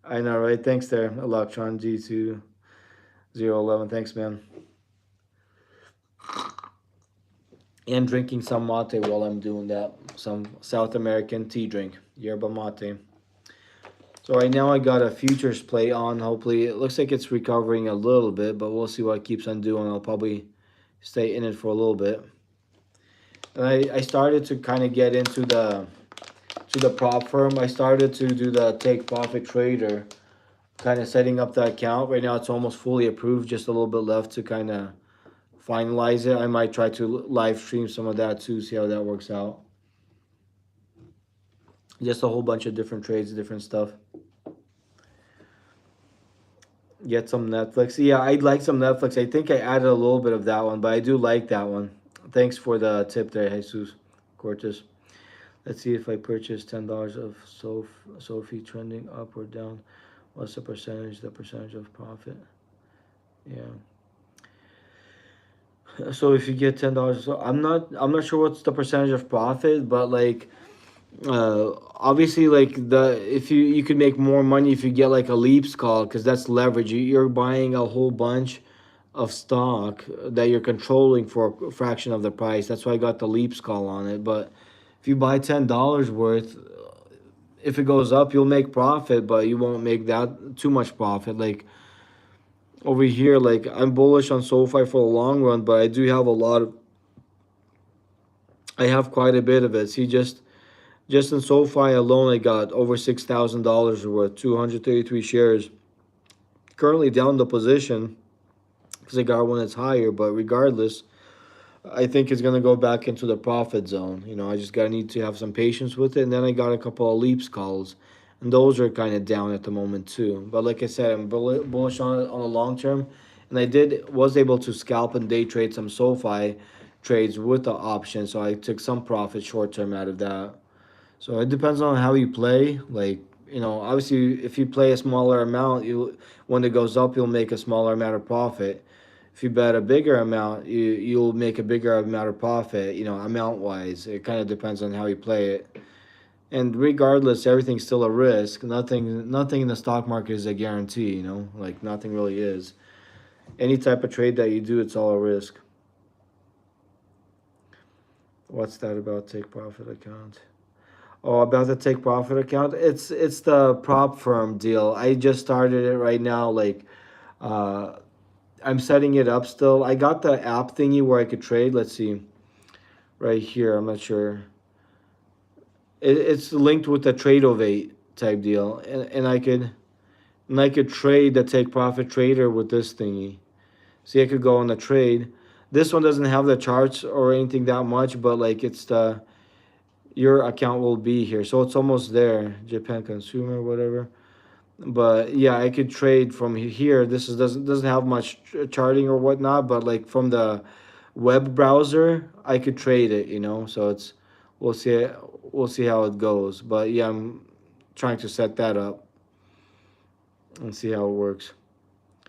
I know, right? Thanks there, Electron G2011. Thanks, man. And drinking some mate while I'm doing that. Some South American tea drink, yerba mate. So right now I got a futures play on. Hopefully, it looks like it's recovering a little bit, but we'll see what it keeps on doing. I'll probably stay in it for a little bit. And I started to kind of get into the prop firm. I started to do the take profit trader, kind of setting up the account. Right now it's almost fully approved, just a little bit left to kind of finalize it. I might try to live stream some of that too, see how that works out. Just a whole bunch of different trades, different stuff. Get some Netflix. Yeah, I'd like some Netflix. I think I added a little bit of that one, but I do like that one. Thanks for the tip there, Jesus Cortez. Let's see if I purchase $10 of Sophie trending up or down. What's the percentage? The percentage of profit. Yeah. So if you get $10, so I'm not sure what's the percentage of profit, but like obviously like the if you could make more money if you get like a leaps call because that's leverage. You're buying a whole bunch of stock that you're controlling for a fraction of the price. That's why I got the leaps call on it. But if you buy $10 worth, if it goes up, you'll make profit, but you won't make that too much profit. Like over here, like I'm bullish on SoFi for the long run, but I do have a lot of, I have quite a bit of it. See, just in SoFi alone, I got over $6,000 worth, 233 shares. Currently down the position because I got one that's higher, but regardless, I think it's gonna go back into the profit zone. I just gotta need to have some patience with it, and then I got a couple of leaps calls. and those are kind of down at the moment too. But like I said, I'm bullish on it on the long term, and I did was able to scalp and day trade some SoFi trades with the option, so I took some profit short term out of that. So it depends on how you play. Like, obviously, if you play a smaller amount, you when it goes up, you'll make a smaller amount of profit. If you bet a bigger amount, you'll make a bigger amount of profit. Amount wise, it kind of depends on how you play it. And regardless, everything's still a risk. Nothing in the stock market is a guarantee. Like nothing really is. Any type of trade that you do, it's all a risk. What's that about take profit account? Oh, about the take profit account. It's the prop firm deal. I just started it right now. Like, uh, I'm setting it up still. I got the app thingy where I could trade. Let's see, right here. I'm not sure. It's linked with the trade ovate type deal, and I could trade the take profit trader with this thingy. See, I could go on the trade. This one doesn't have the charts or anything that much, but like it's the your account will be here, so it's almost there. Japan consumer, whatever. But yeah, I could trade from here. This doesn't have much charting or whatnot, but like from the web browser, I could trade it. So we'll see we'll see how it goes. But yeah, I'm trying to set that up and see how it works.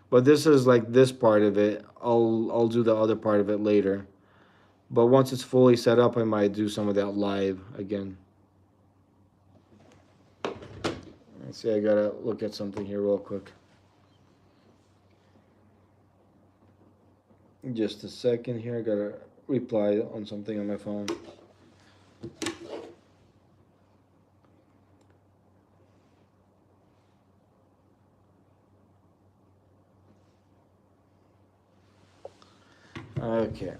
But this is like this part of it. I'll do the other part of it later. But once it's fully set up, I might do some of that live again. Let's see, I gotta look at something here real quick. Just a second here. I gotta reply on something on my phone. Okay,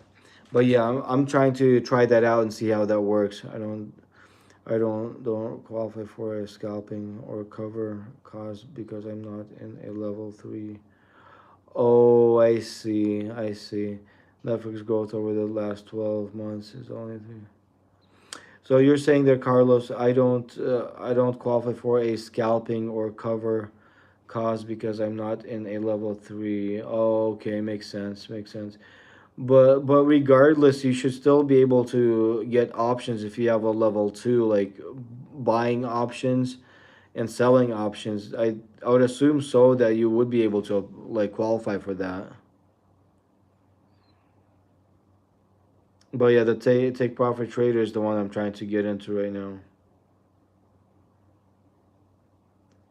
but yeah, I'm trying to try that out and see how that works. I don't qualify for a scalping or cover cost because I'm not in a level 3. Oh, I see. Netflix growth over the last 12 months is only 3. So you're saying there, Carlos, I don't qualify for a scalping or cover cost because I'm not in a level 3. Oh, okay, makes sense, makes sense. But regardless, you should still be able to get options if you have a level 2, like buying options and selling options. I would assume so that you would be able to like qualify for that. But yeah, the take profit trader is the one I'm trying to get into right now.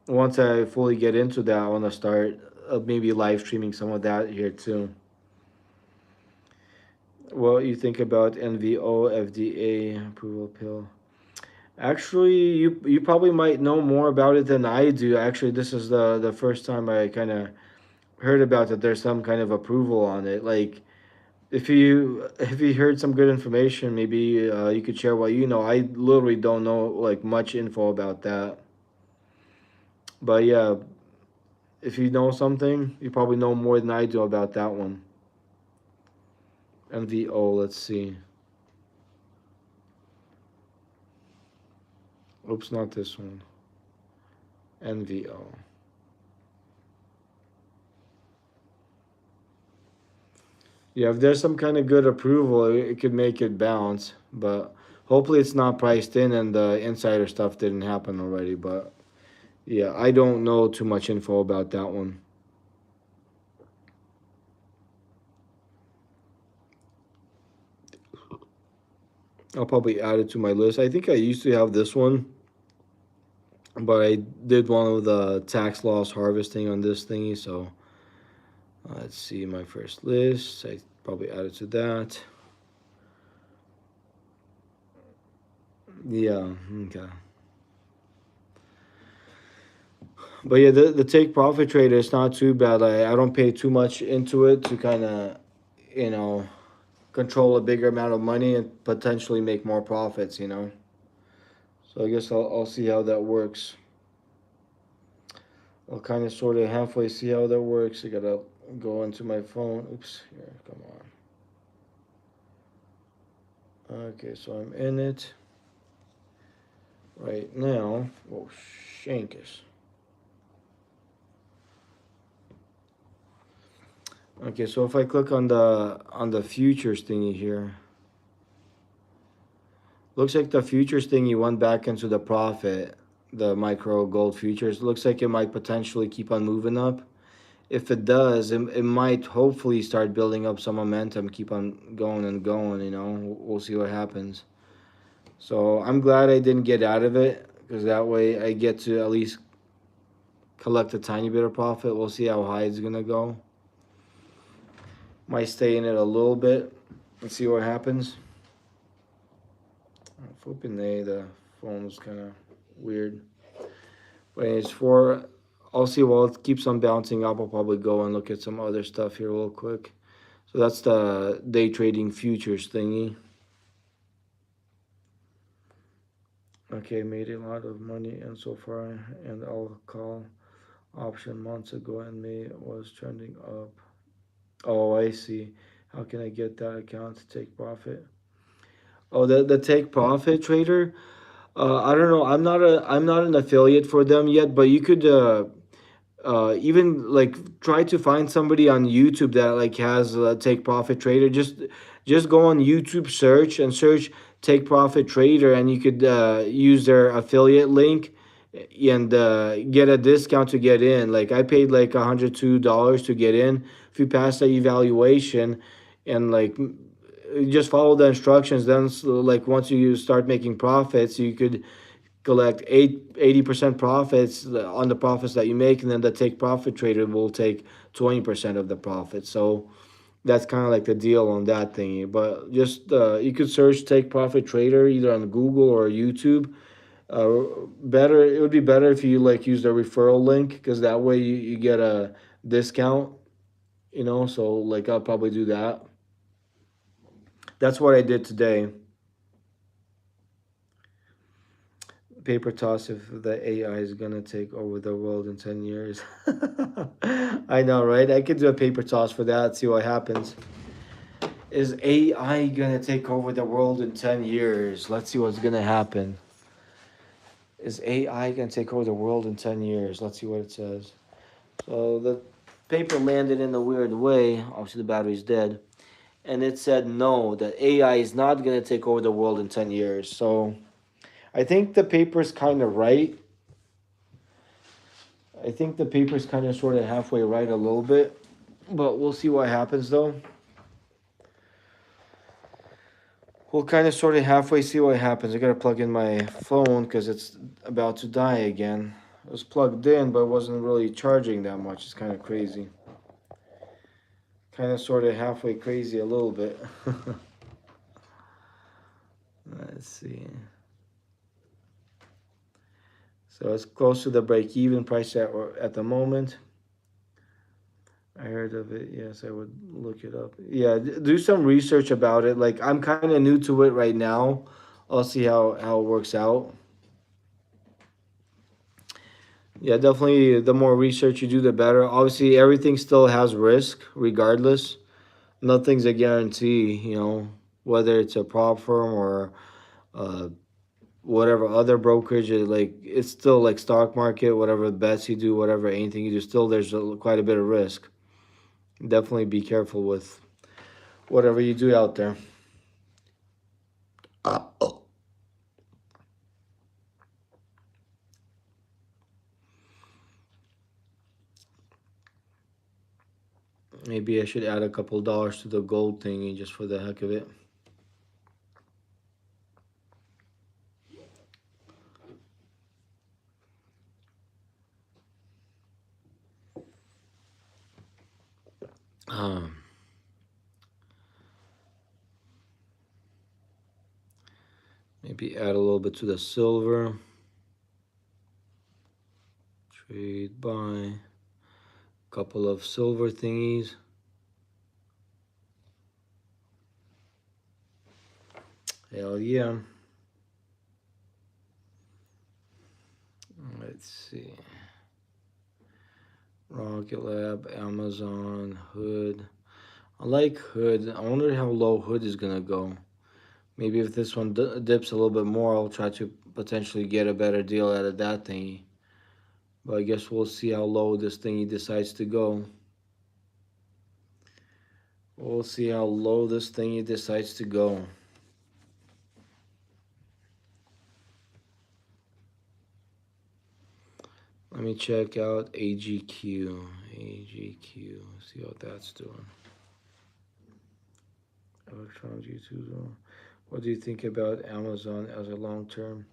Once I fully get into that, I want to start maybe live streaming some of that here too. What you think about NVO FDA approval pill? Actually, you probably might know more about it than I do. Actually, this is the first time I kind of heard about that. There's some kind of approval on it. Like, if you heard some good information, maybe you could share what you know. I literally don't know like much info about that. But yeah, if you know something, you probably know more than I do about that one. MVO, let's see. Oops, not this one. NVO. Yeah, if there's some kind of good approval, it could make it bounce. But hopefully, it's not priced in and the insider stuff didn't happen already. But yeah, I don't know too much info about that one. I'll probably add it to my list. I think I used to have this one, but I did one of the tax loss harvesting on this thingy. So let's see my first list. I probably added to that. Yeah, okay. But yeah, the take profit trader is not too bad. I don't pay too much into it to kind of, you know, control a bigger amount of money and potentially make more profits. So I guess I'll see how that works. I'll kind of sort of halfway see how that works. I gotta go into my phone. Oops, here, come on. Okay, so I'm in it. right now. Oh, Shankus. Okay, so if I click on the futures thingy here, looks like the futures thingy went back into the profit. The micro gold futures looks like it might potentially keep on moving up. If it does, it might hopefully start building up some momentum, keep on going and going. You know, we'll see what happens. So I'm glad I didn't get out of it because that way I get to at least collect a tiny bit of profit. We'll see how high it's gonna go. Might stay in it a little bit and see what happens. Flipping the phone's kind of weird. But anyways, I'll see while it keeps on bouncing up. I'll probably go and look at some other stuff here real quick. So that's the day trading futures thingy. Okay, made a lot of money and so far, and I'll call option months ago and May was trending up. Oh, I see. How can I get that account to take profit? Oh, the take profit trader. I don't know. I'm not an affiliate for them yet, but you could even like try to find somebody on YouTube that like has take profit trader. Just go on YouTube search and search take profit trader, and you could use their affiliate link and get a discount to get in. Like I paid like $102 to get in. If you pass the evaluation and like just follow the instructions, then like once you start making profits, you could collect 80% profits on the profits that you make, and then the take profit trader will take 20% of the profit. So that's kind of like the deal on that thingy. But just you could search take profit trader either on Google or YouTube. Better it would be better if you like use the referral link because that way you get a discount. You know, so like I'll probably do that. That's what I did today. Paper toss if the AI is gonna take over the world in 10 years. I know, right? I could do a paper toss for that, see what happens. Is AI gonna take over the world in 10 years? Let's see what's gonna happen. Is AI gonna take over the world in 10 years? Let's see what it says. So the paper landed in a weird way. Obviously, the battery's dead. And it said no, that AI is not gonna take over the world in 10 years. So I think the paper's kind of right. I think the paper's kind of sort of halfway right a little bit, but we'll see what happens though. We'll kind of sort of halfway see what happens. I gotta plug in my phone because it's about to die again. It was plugged in, but it wasn't really charging that much. It's kind of crazy. Kind of sort of halfway crazy a little bit. Let's see. So it's close to the break-even price at the moment. I heard of it. Yes, I would look it up. Yeah, do some research about it. Like I'm kind of new to it right now. I'll see how it works out. Yeah, definitely. The more research you do, the better. Obviously, everything still has risk, regardless. Nothing's a guarantee. You know, whether it's a prop firm or uh, whatever other brokerage. Like it's still like stock market. Whatever bets you do, whatever anything you do, still there's quite a bit of risk. Definitely be careful with whatever you do out there. Maybe I should add a couple dollars to the gold thingy just for the heck of it. Um, Maybe add a little bit to the silver. Trade buy. Couple of silver thingies. Hell yeah. Let's see. Rocket Lab, Amazon, Hood. I like Hood. I wonder how low Hood is gonna go. Maybe if this one dips a little bit more, I'll try to potentially get a better deal out of that thingy. But I guess we'll see how low this thingy decides to go. We'll see how low this thingy decides to go. Let me check out AGQ. AGQ. See what that's doing. Electronics YouTube. What do you think about Amazon as a long term?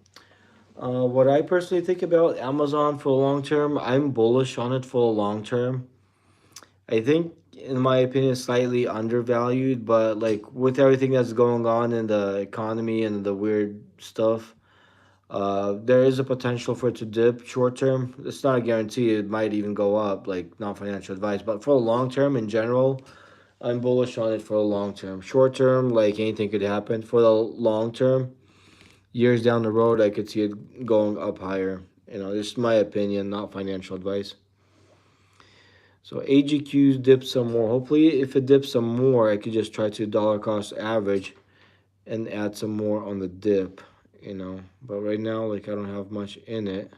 What I personally think about Amazon for a long term, I'm bullish on it for a long term. I think, in my opinion, slightly undervalued, but like with everything that's going on in the economy and the weird stuff, there is a potential for it to dip short term. It's not a guarantee. It might even go up, like non financial advice. But for a long term in general, I'm bullish on it for a long term. Short term, like anything could happen. For the long term, years down the road, I could see it going up higher. This is my opinion, not financial advice. So AGQs dip some more. Hopefully, if it dips some more, I could just try to dollar cost average and add some more on the dip. But right now, like I don't have much in it.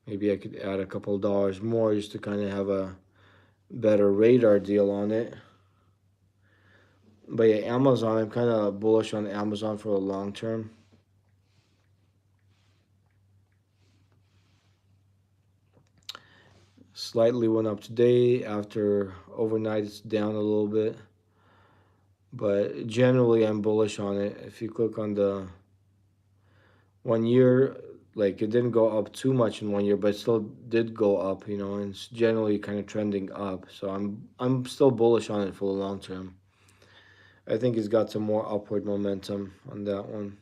Maybe I could add a couple of dollars more just to kind of have a better radar deal on it. But yeah, Amazon, I'm kind of bullish on Amazon for the long term. Slightly went up today. After overnight, it's down a little bit. But generally, I'm bullish on it. If you click on the 1 year, like it didn't go up too much in 1 year, but it still did go up, and it's generally kind of trending up. So I'm still bullish on it for the long term. I think it's got some more upward momentum on that one.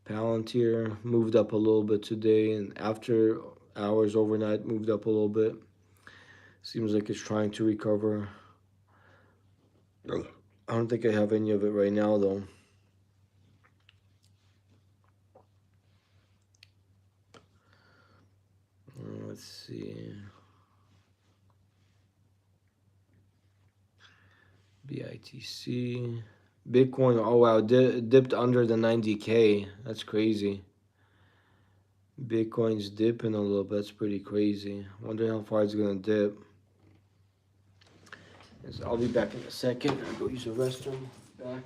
Palantir moved up a little bit today, and after hours overnight moved up a little bit. Seems like it's trying to recover. I don't think I have any of it right now, though. Let's see. BITC. Bitcoin, oh wow, dipped under the 90K. That's crazy. Bitcoin's dipping a little bit. That's pretty crazy. Wonder how far it's gonna dip. I'll be back in a second. I'll go use the restroom. Back.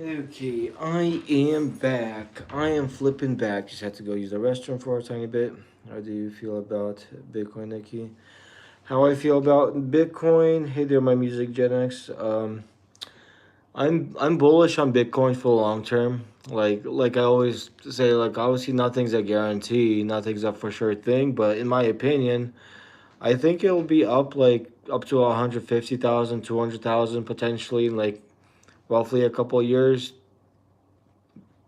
Okay, I am back. I am flipping back. Just had to go use the restroom for a tiny bit. How do you feel about Bitcoin, Nicky? How I feel about Bitcoin? Hey there, my music Gen X. I'm bullish on Bitcoin for the long term. Like I always say, like obviously nothing's a guarantee, nothing's a for sure thing. But in my opinion, I think it'll be up like up to 150,000, 200,000 potentially in like roughly a couple of years,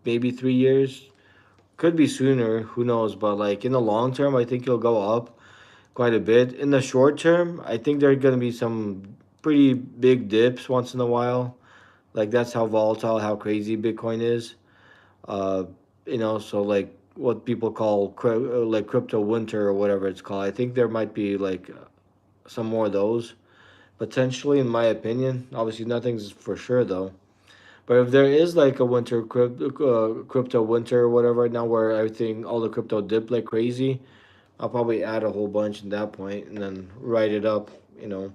maybe 3 years. Could be sooner, who knows? But like in the long term, I think it'll go up quite a bit. In the short term, I think there are gonna be some pretty big dips once in a while. Like that's how volatile, how crazy Bitcoin is. Uh, so like what people call like crypto winter or whatever it's called. I think there might be like some more of those potentially, in my opinion. Obviously, nothing's for sure though. But if there is like a crypto winter or whatever right now where everything, all the crypto dip like crazy, I'll probably add a whole bunch at that point and then write it up, you know,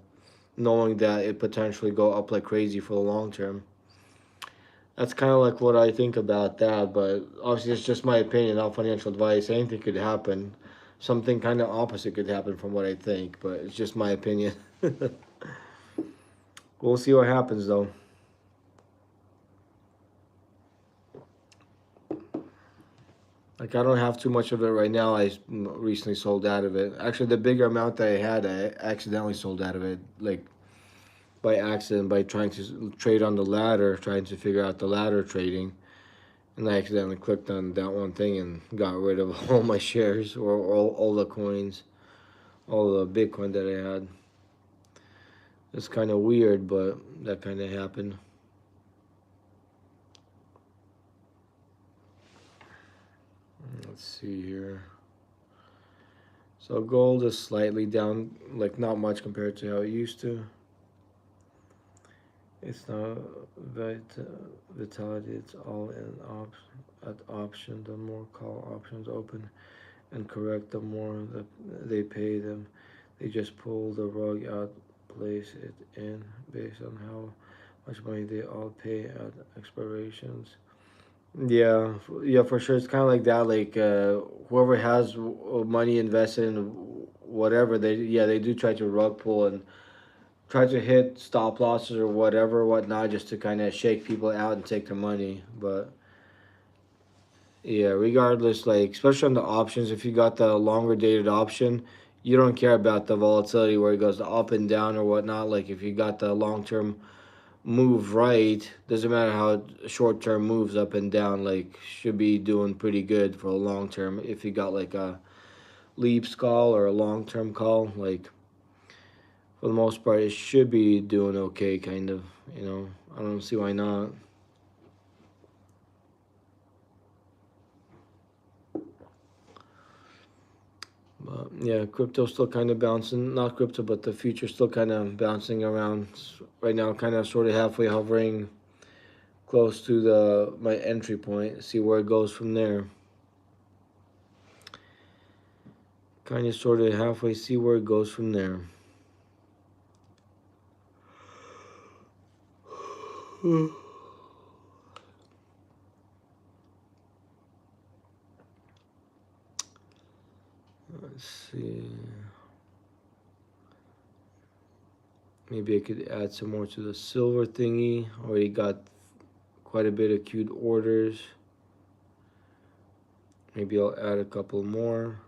knowing that it potentially go up like crazy for the long term. That's kind of like what I think about that, but obviously it's just my opinion, not financial advice. Anything could happen. Something kind of opposite could happen from what I think, but it's just my opinion. We'll see what happens though. Like I don't have too much of it right now. I recently sold out of it. Actually, the bigger amount that I had, I accidentally sold out of it, like by accident, by trying to trade on the ladder, trying to figure out the ladder trading, and I accidentally clicked on that one thing and got rid of all my shares or all the coins, all the Bitcoin that I had. It's kind of weird, but that kind of happened. Let's see here. So gold is slightly down, like not much compared to how it used to. It's not vitality. It's all in at option. The more call options open and correct, the more that they pay them. They just pull the rug out, place it in based on how much money they all pay at expirations. Yeah, yeah, for sure. It's kind of like that. Like whoever has money invested in whatever, they do try to rug pull and try to hit stop losses or whatever, whatnot, just to kind of shake people out and take their money. But yeah, regardless, like especially on the options, if you got the longer dated option, you don't care about the volatility where it goes up and down or whatnot. Like if you got the long term move right, doesn't matter how short term moves up and down. Like should be doing pretty good for a long term if you got like a leaps call or a long term call. Like for the most part, it should be doing okay, kind of. I don't see why not. But yeah, crypto's still kind of bouncing. Not crypto, but the future's still kind of bouncing around right now, kind of sort of halfway hovering close to the my entry point. See where it goes from there. Kind of sort of halfway. See where it goes from there. Let's see. Maybe I could add some more to the silver thingy. Already got quite a bit of queued orders. Maybe I'll add a couple more.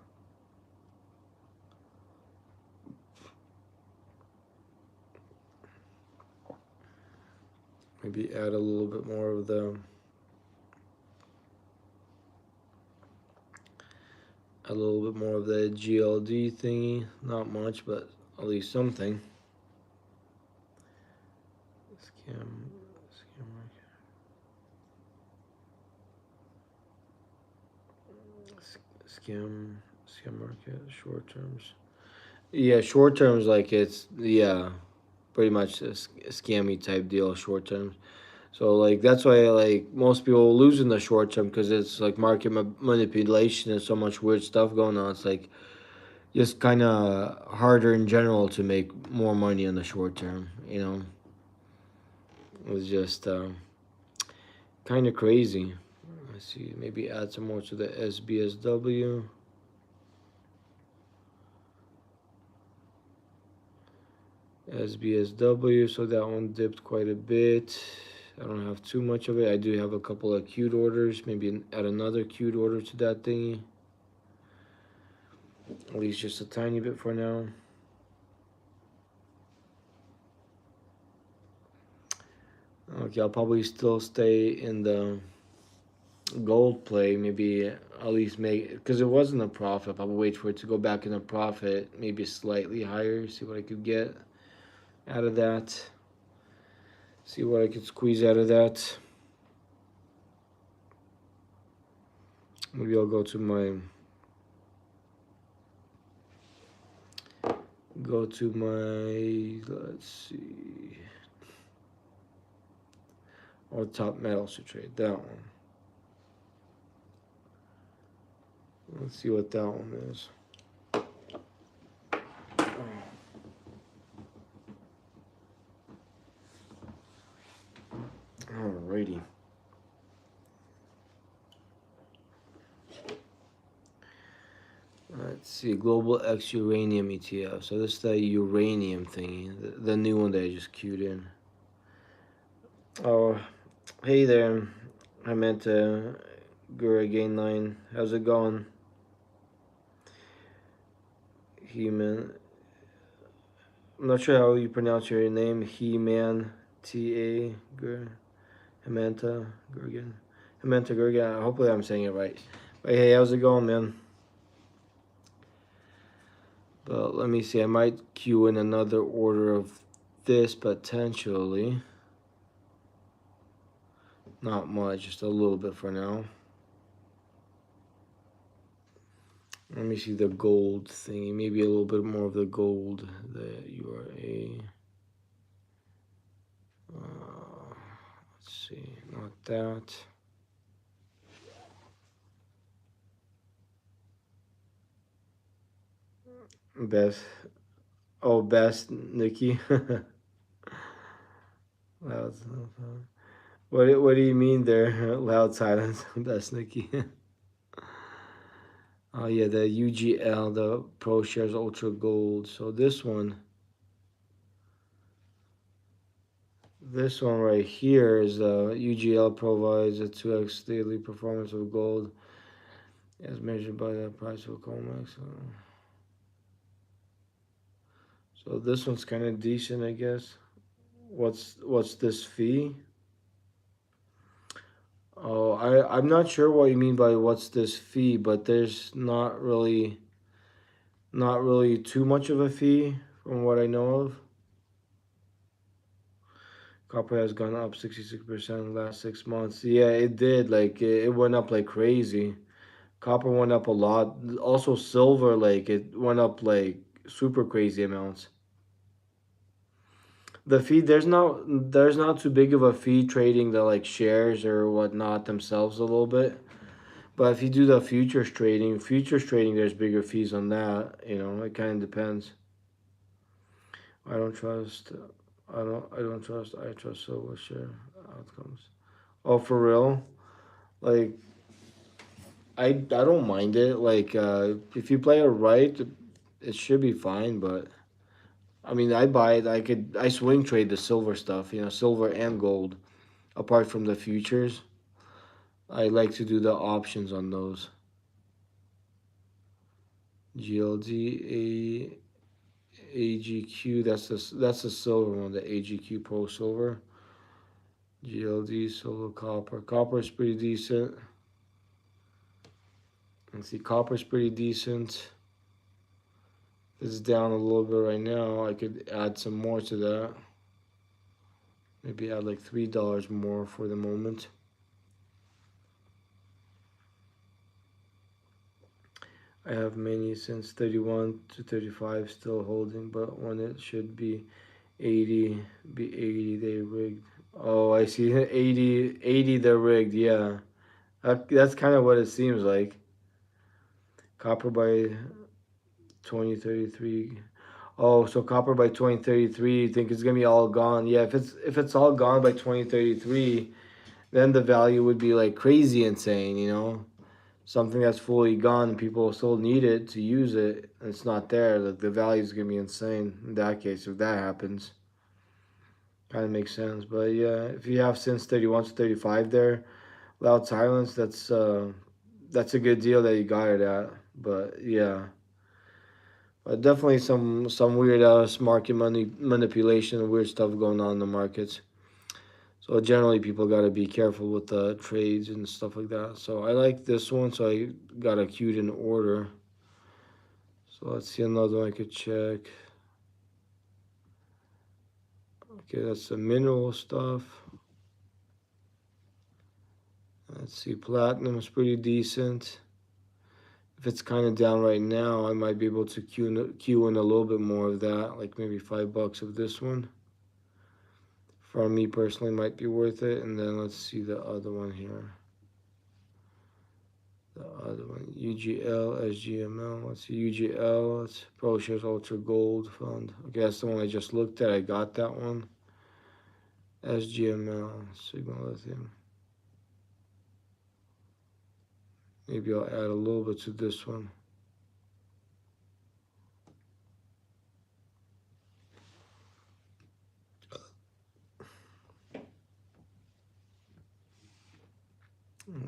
Maybe add a little bit more of the GLD thingy. Not much, but at least something. Scam scam market, short terms. Yeah, short terms, like it's, yeah, pretty much a scammy type deal, short terms. So like that's why like most people lose in the short term because it's like market manipulation and so much weird stuff going on. It's like just kind of harder in general to make more money in the short term. It was just Kind of crazy. Let's see, maybe add some more to the SBSW. SBSW, so that one dipped quite a bit. I don't have too much of it. I do have a couple of cute orders. Maybe add another cute order to that thingy. At least just a tiny bit for now. Okay, I'll probably still stay in the gold play. Maybe at least make, because it wasn't a profit. I'll wait for it to go back in a profit. Maybe slightly higher. See what I could get out of that. See what I could squeeze out of that. Maybe I'll go to my let's see, or top metals to trade that one. Let's see what that one is. Alrighty. Let's see, Global X Uranium ETF. So this is the uranium thingy, the new one that I just queued in. Oh, hey there. I meant Gura Gain 9. How's it going? He-Man. I'm not sure how you pronounce your name. He-Man. T-A. Hemanta Gurgan. Hemanta Gurgan. Hopefully I'm saying it right. But hey, how's it going, man? But let me see. I might queue in another order of this potentially. Not much, just a little bit for now. Let me see the gold thingy. Maybe a little bit more of the gold. The URA. Let's see. Not that. Best. Oh, best Nicky. Loud. What do you mean there? Loud silence. Best Nicky. Oh yeah, the UGL, the Pro Shares Ultra Gold. So this one right here is UGL provides a 2x daily performance of gold as measured by the price of COMEX. So this one's kind of decent, I guess. What's this fee? Oh, I'm not sure what you mean by what's this fee, but there's not really too much of a fee from what I know of. Copper has gone up 66% in the last 6 months. Yeah, it did. Like it went up like crazy. Copper went up a lot. Also silver, like it went up like super crazy amounts. The fee, there's not too big of a fee trading the like shares or whatnot themselves a little bit. But if you do the futures trading, there's bigger fees on that. It kind of depends. I don't trust. I don't trust. I trust silver share outcomes. Oh, for real? Like I don't mind it. Like if you play it right, it should be fine. But I mean, I buy it. I swing trade the silver stuff. Silver and gold. Apart from the futures, I like to do the options on those. GLD AGQ. That's the silver one. The AGQ Pro Silver. GLD silver copper. Copper is pretty decent. Let's see, copper's pretty decent. It's down a little bit right now. I could add some more to that. Maybe add like $3 more for the moment. I have many since 31 to 35 still holding, but when it should be 80, they rigged. Oh, I see. 80 they're rigged. Yeah, that's kind of what it seems like. Copper by 2033. Oh, so copper by 2033, you think it's gonna be all gone? Yeah, if it's all gone by 2033, then the value would be like crazy insane, you know? Something that's fully gone and people still need it to use it, and it's not there, like the value is gonna be insane in that case if that happens. Kind of makes sense. But yeah, if you have since 31 to 35 there, loud silence, that's a good deal that you got it at. But yeah. But definitely some weird market money manipulation and weird stuff going on in the markets. So generally, people got to be careful with the trades and stuff like that. So I like this one, so I got a queued in order. So let's see another one I could check. Okay, that's the mineral stuff. Let's see, platinum is pretty decent. If it's kind of down right now, I might be able to queue in a little bit more of that, like maybe $5 of this one. For me personally, might be worth it. And then let's see the other one here. The other one, UGL, SGML. Let's see, UGL. It's ProShares Ultra Gold Fund. Okay, that's the one I just looked at. I got that one. SGML, Sigma Lithium. Maybe I'll add a little bit to this one.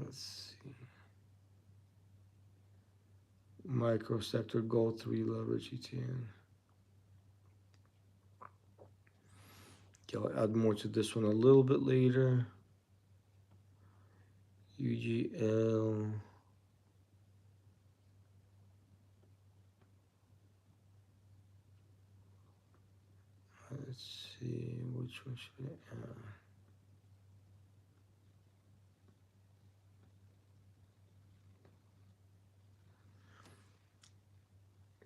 Let's see. Microsector Gold 3 Leverage ETN. Okay, I'll add more to this one a little bit later. UGL. Let's see, which one should I add?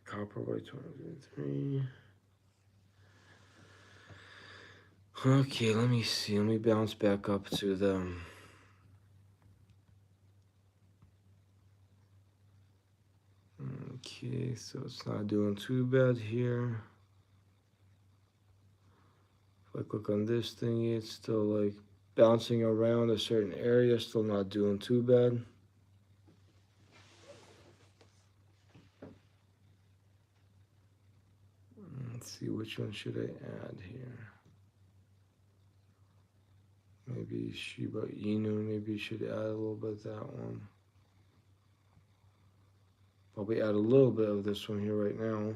Copper by 23. Okay, let me see. Let me bounce back up to them. Okay, so it's not doing too bad here. If I click on this thing, it's still like bouncing around a certain area, still not doing too bad. Let's see, which one should I add here? Maybe Shiba Inu, maybe you should add a little bit of that one. Probably add a little bit of this one here right now.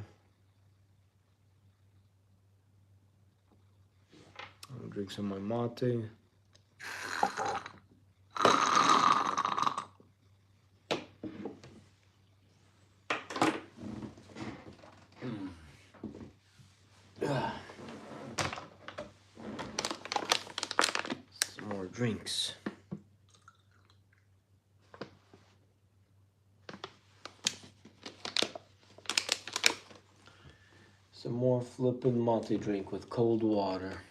I'll drink some of my mate. Some more drinks. Some more flippin' mate drink with cold water.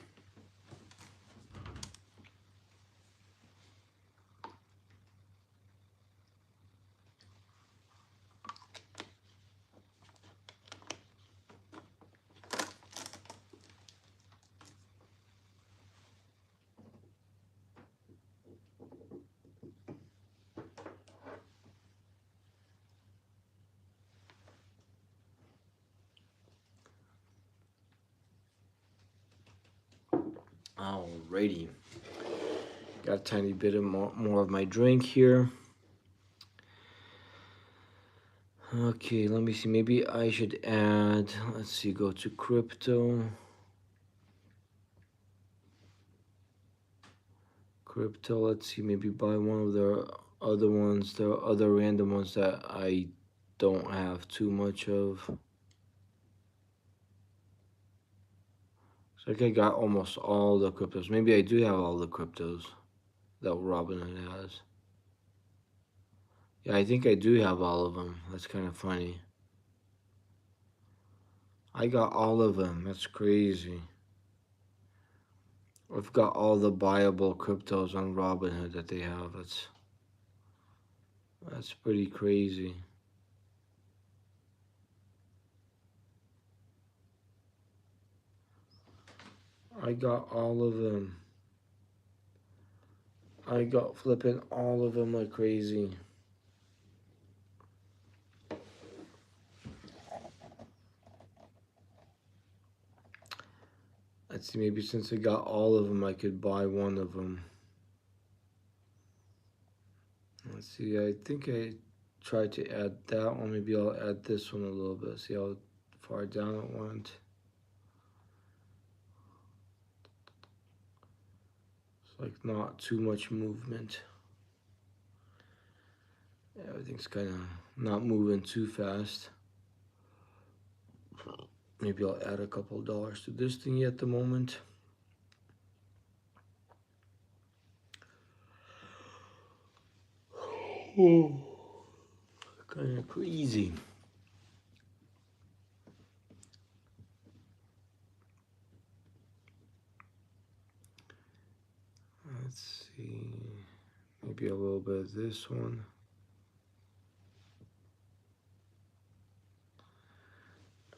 Alrighty. Got a tiny bit of more of my drink here. Okay, let me see. Maybe I should add, let's see, go to crypto. Crypto, let's see, maybe buy one of the other ones, the other random ones that I don't have too much of. So I got almost all the cryptos. Maybe I do have all the cryptos that Robinhood has. Yeah, I think I do have all of them. That's kind of funny. I got all of them. That's crazy. I've got all the buyable cryptos on Robinhood that they have. That's pretty crazy. I got all of them. I got flipping all of them like crazy. Let's see, maybe since I got all of them, I could buy one of them. Let's see, I think I tried to add that one. Maybe I'll add this one a little bit. See how far down it went. It's like not too much movement. Everything's kind of not moving too fast. Maybe I'll add a couple of dollars to this thing at the moment. Oh, kind of crazy. Let's see, maybe a little bit of this one.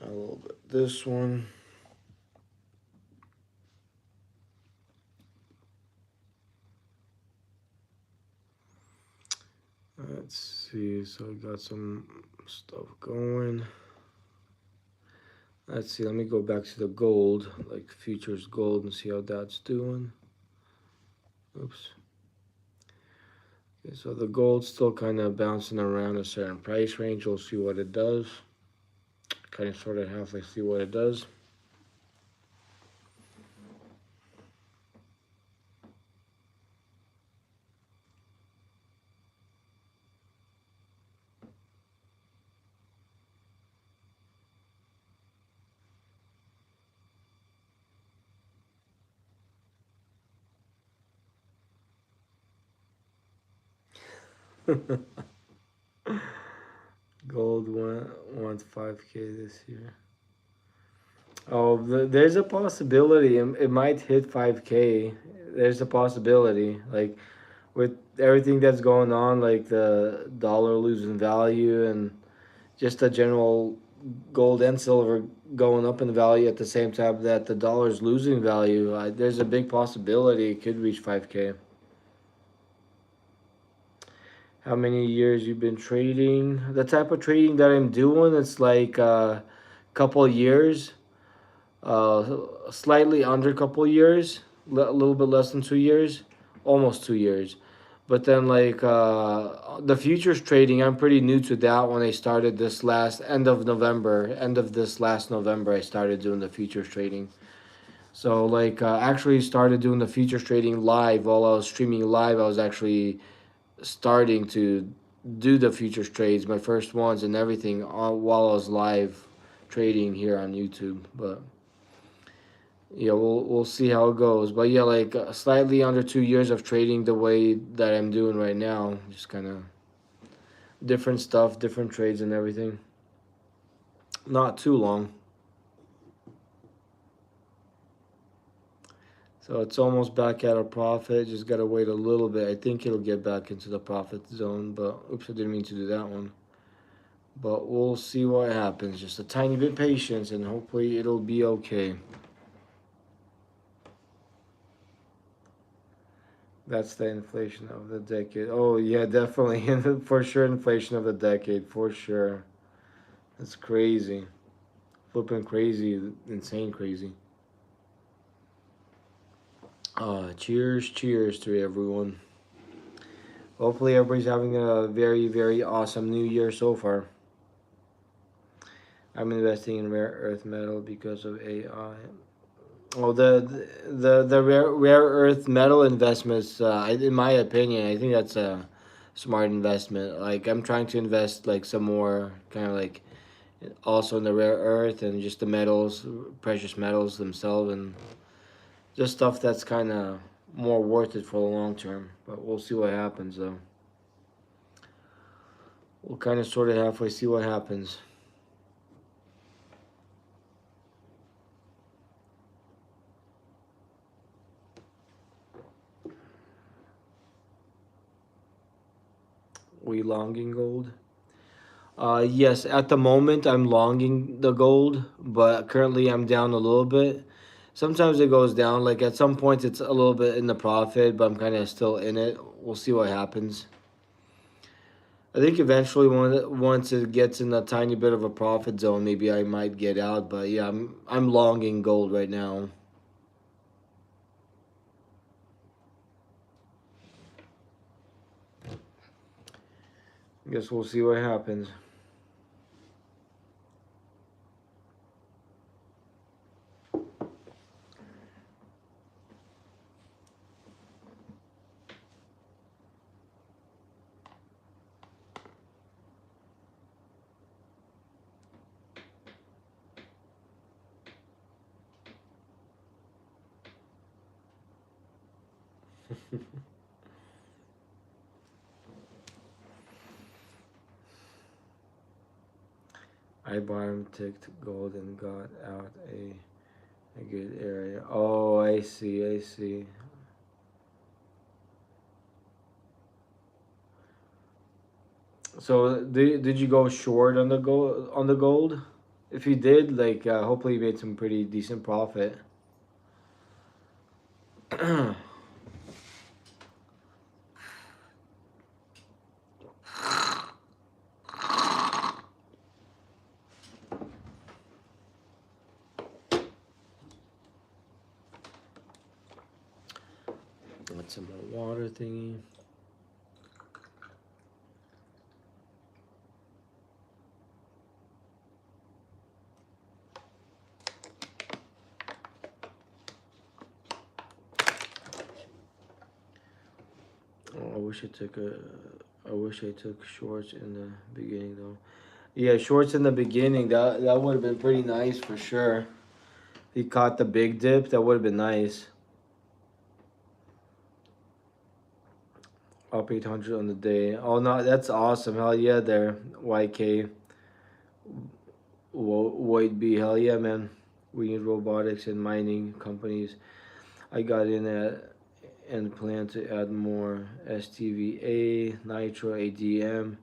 A little bit this one. Let's see, so I got some stuff going. Let's see, let me go back to the gold, like futures gold, and see how that's doing. Oops. Okay, so the gold's still kind of bouncing around a certain price range. We'll see what it does. Kind of sort of halfway see what it does. Gold wants 5K this year. Oh, there's a possibility it might hit 5K. There's a possibility, like with everything that's going on, like the dollar losing value and just the general gold and silver going up in value at the same time that the dollar's losing value. There's a big possibility it could reach 5K. How many years you've been trading? The type of trading that I'm doing, it's like a couple of years, slightly under a couple of years, a little bit less than 2 years, almost 2 years. But then like the futures trading, I'm pretty new to that when I started this last end of November, end of this last November, I started doing the futures trading. So like actually started doing the futures trading live while I was streaming live. I was actually starting to do the futures trades, my first ones and everything, while I was live trading here on YouTube. But yeah, we'll see how it goes. But yeah, like slightly under 2 years of trading the way that I'm doing right now, just kind of different stuff, different trades and everything. Not too long. So it's almost back at a profit. Just gotta wait a little bit. I think it'll get back into the profit zone. But oops, I didn't mean to do that one. But we'll see what happens. Just a tiny bit patience, and hopefully it'll be okay. That's the inflation of the decade. Oh yeah, definitely, for sure, inflation of the decade, for sure. That's crazy, flipping crazy, insane crazy. Cheers, cheers to everyone. Hopefully everybody's having a very, very awesome new year so far. I'm investing in rare earth metal because of AI. Oh, the rare earth metal investments. In my opinion, I think that's a smart investment. Like I'm trying to invest like some more kind of like also in the rare earth and just the metals, precious metals themselves, and just stuff that's kind of more worth it for the long term. But we'll see what happens though. We'll kind of sort of halfway see what happens. We longing gold? Yes, at the moment I'm longing the gold, but currently I'm down a little bit. Sometimes it goes down. Like at some points, it's a little bit in the profit, but I'm kind of still in it. We'll see what happens. I think eventually, once it gets in a tiny bit of a profit zone, maybe I might get out. But yeah, I'm longing gold right now. I guess we'll see what happens. I bottom ticked gold and got out a good area. Oh, I see. I see. So did you go short on the gold If you did, like hopefully you made some pretty decent profit. What's some more water thingy? Oh, I wish I took shorts in the beginning though. Yeah, shorts in the beginning. That would have been pretty nice for sure. He caught the big dip. That would have been nice. Up 800 on the day. Oh no, that's awesome. Hell yeah, there. YK. White B. Hell yeah, man. We need robotics and mining companies. I got in at and plan to add more STVA, Nitro, ADM,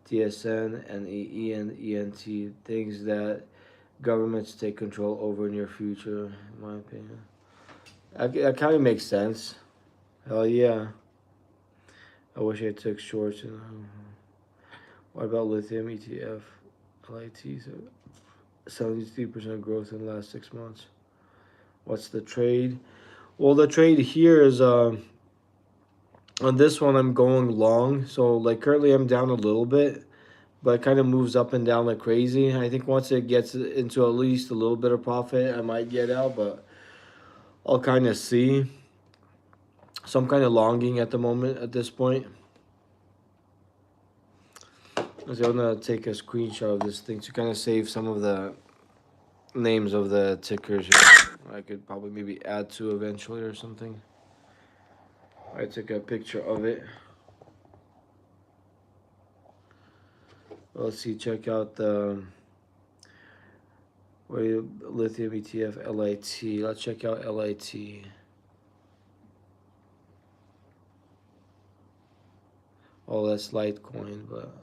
TSN, and EE and ENT. Things that governments take control over in your future, in my opinion. That kind of makes sense. Hell yeah. I wish I took shorts. What about lithium ETF? LIT, 73% growth in the last 6 months. What's the trade? Well, the trade here is on this one I'm going long. So like currently I'm down a little bit, but it kind of moves up and down like crazy. I think once it gets into at least a little bit of profit, I might get out, but I'll kind of see. So I'm kind of longing at the moment at this point. So I'm gonna take a screenshot of this thing to kind of save some of the names of the tickers here. I could probably maybe add to eventually or something. I took a picture of it. Let's see, check out the lithium ETF LIT. Let's check out LIT. Oh, that's Litecoin, but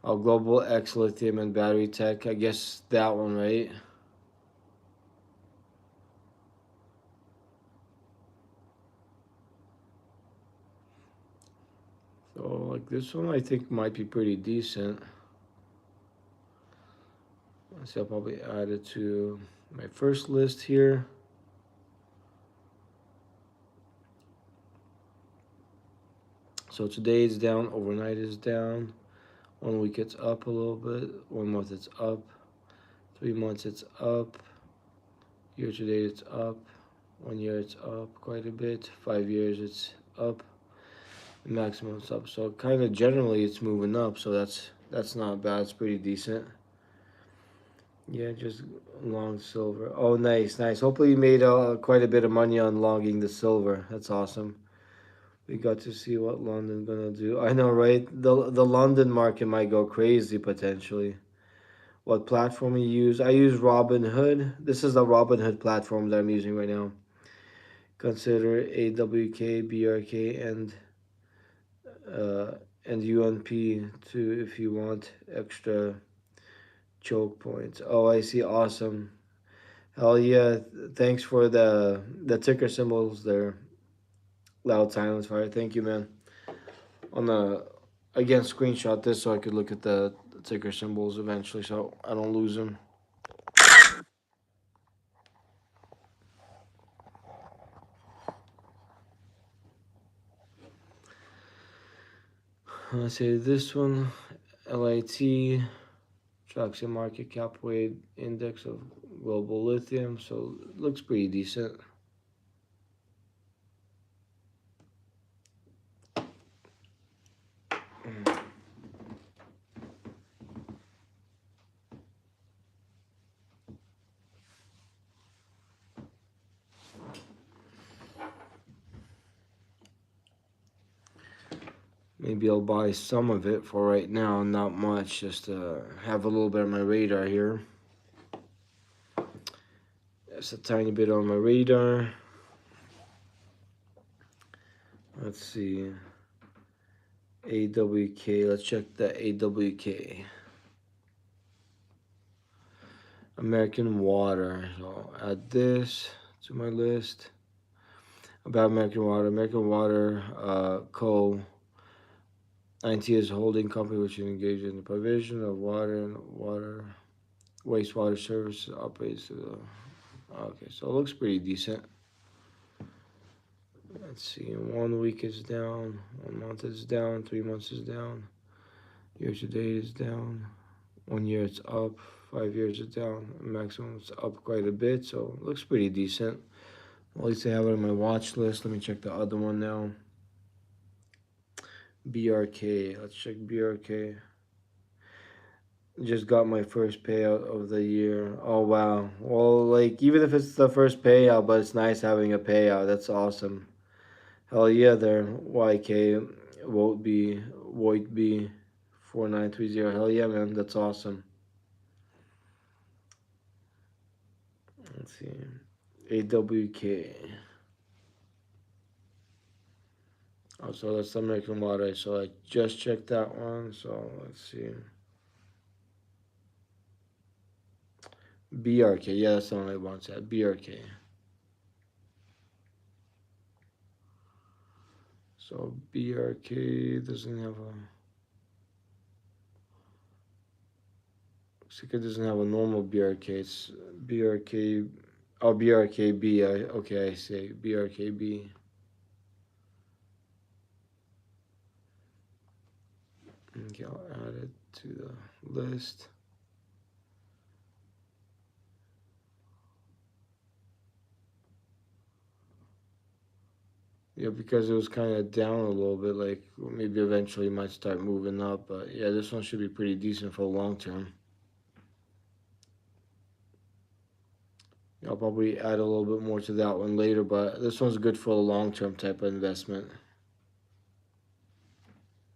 Global X Lithium and Battery Tech. I guess that one, right? So like this one, I think might be pretty decent. So I'll probably add it to my first list here. So today is down, overnight is down. 1 week it's up a little bit. 1 month it's up. 3 months it's up. Year to date it's up. 1 year it's up quite a bit. 5 years it's up. The maximum it's up. So kind of generally it's moving up. So that's not bad. It's pretty decent. Yeah, just long silver. Oh, nice, nice. Hopefully you made quite a bit of money on logging the silver. That's awesome. We got to see what London gonna do. I know, right? The London market might go crazy potentially. What platform you use? I use Robinhood. This is the Robinhood platform that I'm using right now. Consider AWK, BRK, uh, and UNP too if you want extra Choke points. Oh, I see. Awesome. Hell yeah. Thanks for the ticker symbols there. Loud silence fire. Thank you, man. On the again, screenshot this so I could look at the ticker symbols eventually, so I don't lose them. Let's say this one, LIT, tracks the market cap weight index of global lithium, so it looks pretty decent. Maybe I'll buy some of it for right now, not much, just to have a little bit on my radar here. Just a tiny bit on my radar. Let's see. AWK, let's check the AWK. American Water, so add this to my list. About American Water. American Water Co. INT is a holding company which is engaged in the provision of water and wastewater services operates. Okay, so it looks pretty decent. Let's see, 1 week is down, 1 month is down, 3 months is down, year to date is down, 1 year it's up, 5 years is down, maximum it's up quite a bit, so it looks pretty decent. At least I have it on my watch list. Let me check the other one now. BRK, let's check BRK. Just got my first payout of the year. Oh wow. Well, like even if it's the first payout, but it's nice having a payout. That's awesome. Hell yeah, there. YK Void B 4930. Hell yeah, man. That's awesome. Let's see. AWK. Oh, so that's American Water. So I just checked that one. So let's see. BRK. Yeah, that's the one I want to add. BRK. So BRK doesn't have a. Looks like it doesn't have a normal BRK. It's BRK. Oh, BRKB. Okay, I see. BRKB. Okay, I'll add it to the list. Yeah, because it was kind of down a little bit. Like maybe eventually it might start moving up. But yeah, this one should be pretty decent for the long term. I'll probably add a little bit more to that one later, but this one's good for a long term type of investment.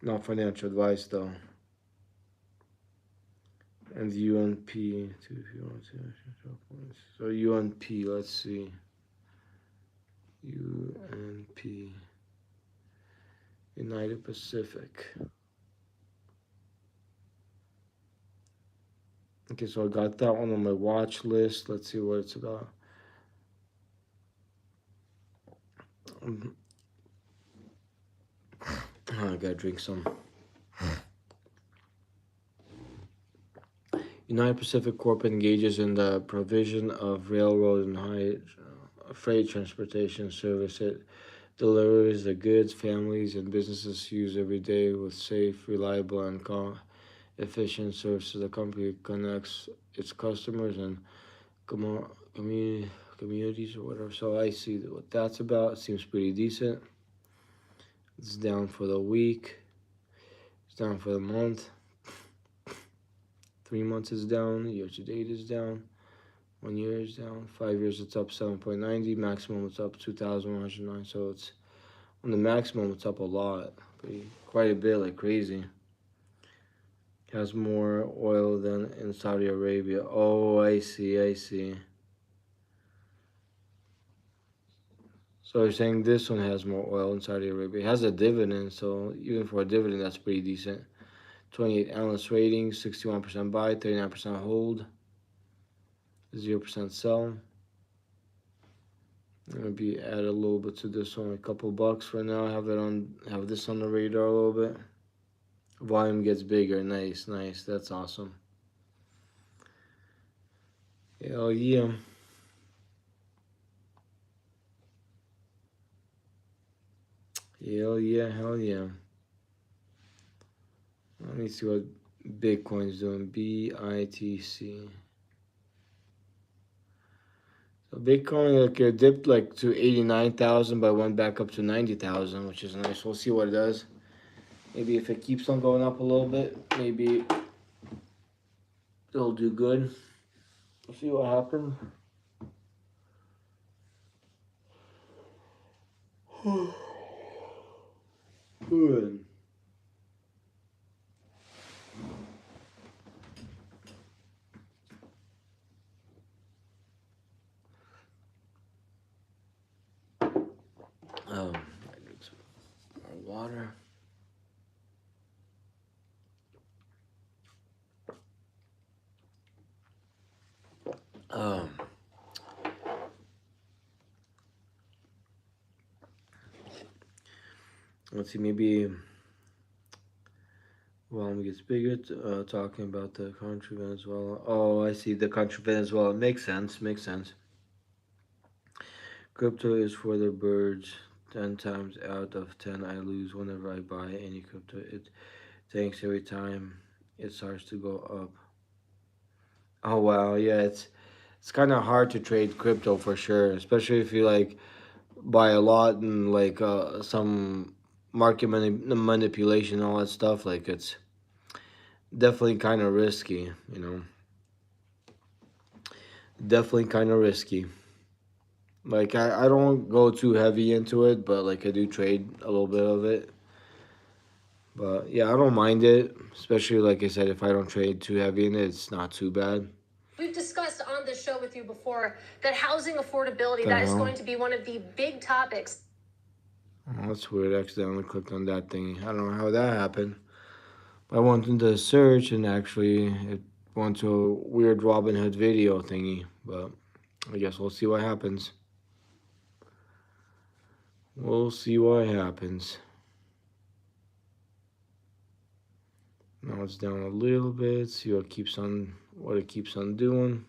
Not financial advice though. And UNP, so UNP, let's see. UNP, United Pacific. Okay, so I got that one on my watch list. Let's see what it's about. I gotta drink some. United Pacific Corp engages in the provision of railroad and high freight transportation service. It delivers the goods families and businesses use every day with safe, reliable, and efficient services. The company connects its customers and communities or whatever. So I see what that's about. It seems pretty decent. It's down for the week. It's down for the month. 3 months is down. Year to date is down. 1 year is down. 5 years it's up 7.90. Maximum it's up 2,109. So it's on the maximum it's up a lot. Quite a bit, like crazy. Has more oil than in Saudi Arabia. Oh, I see. So you're saying this one has more oil in Saudi Arabia. It has a dividend, so even for a dividend, that's pretty decent. 28 analyst ratings, 61% buy, 39% hold, 0% sell. Maybe add a little bit to this one, a couple bucks for now. Have this on the radar a little bit. Volume gets bigger. Nice, nice. That's awesome. Hell yeah. Hell yeah, hell yeah. Let me see what Bitcoin's doing. BITC. So Bitcoin like it dipped like to 89,000, but went back up to 90,000, which is nice. We'll see what it does. Maybe if it keeps on going up a little bit, maybe it'll do good. We'll see what happens. Good. I drink some more water. Let's see, maybe volume gets bigger. Talking about the country Venezuela. Oh, I see the country Venezuela. Makes sense. Makes sense. Crypto is for the birds. 10 times out of 10, I lose whenever I buy any crypto. It tanks every time it starts to go up. Oh wow, yeah, it's kind of hard to trade crypto for sure, especially if you like buy a lot and like some market manipulation and all that stuff. Like it's definitely kind of risky, you know. Definitely kind of risky. Like I don't go too heavy into it, but like I do trade a little bit of it. But yeah, I don't mind it, especially like I said, if I don't trade too heavy in it, it's not too bad. We've discussed on the show with you before that housing affordability, that is going to be one of the big topics. Oh, that's weird. I accidentally clicked on that thing. I don't know how that happened. I went into search and actually it went to a weird Robin Hood video thingy. But I guess we'll see what happens. We'll see what happens. Now it's down a little bit. See what it keeps on doing.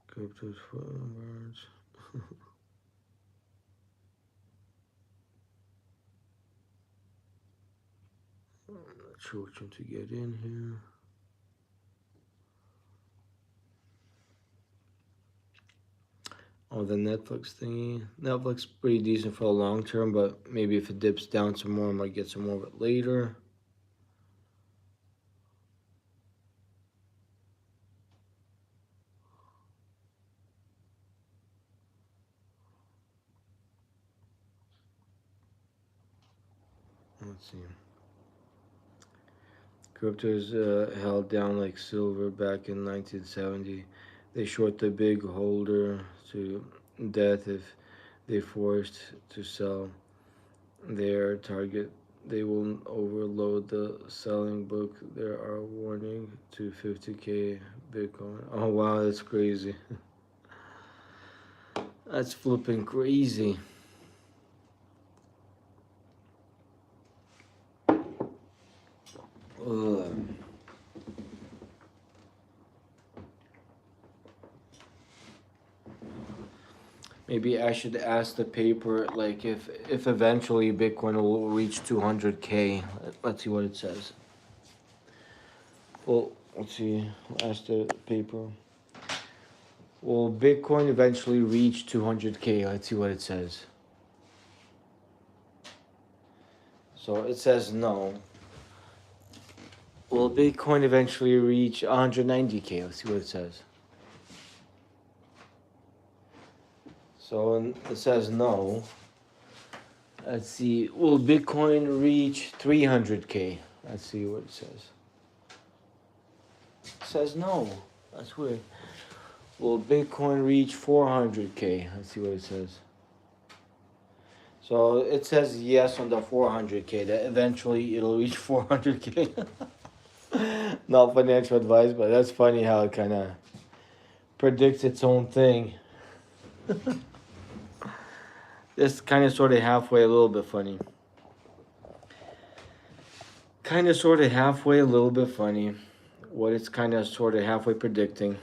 Crypto's words. I'm not sure which one to get in here. Oh, the Netflix thingy. Netflix pretty decent for the long term, but maybe if it dips down some more, I might get some more of it later. Let's see. Crypto is held down like silver back in 1970. They short the big holder to death if they forced to sell their target. They will overload the selling book. There are warning to 50K Bitcoin. Oh wow, that's crazy. That's flipping crazy. Ugh. Maybe I should ask the paper, like if eventually Bitcoin will reach 200K. Let's see what it says. Well, let's see. Ask the paper. Will Bitcoin eventually reach 200K? Let's see what it says. So it says no. Will Bitcoin eventually reach 190K? Let's see what it says. So it says no. Let's see. Will Bitcoin reach 300K? Let's see what it says. It says no. That's weird. Will Bitcoin reach 400K? Let's see what it says. So it says yes on the 400K, that eventually it'll reach 400K. Not financial advice, but that's funny how it kind of predicts its own thing. This kind of sort of halfway, a little bit funny. Kind of sort of halfway, a little bit funny. What it's kind of sort of halfway predicting.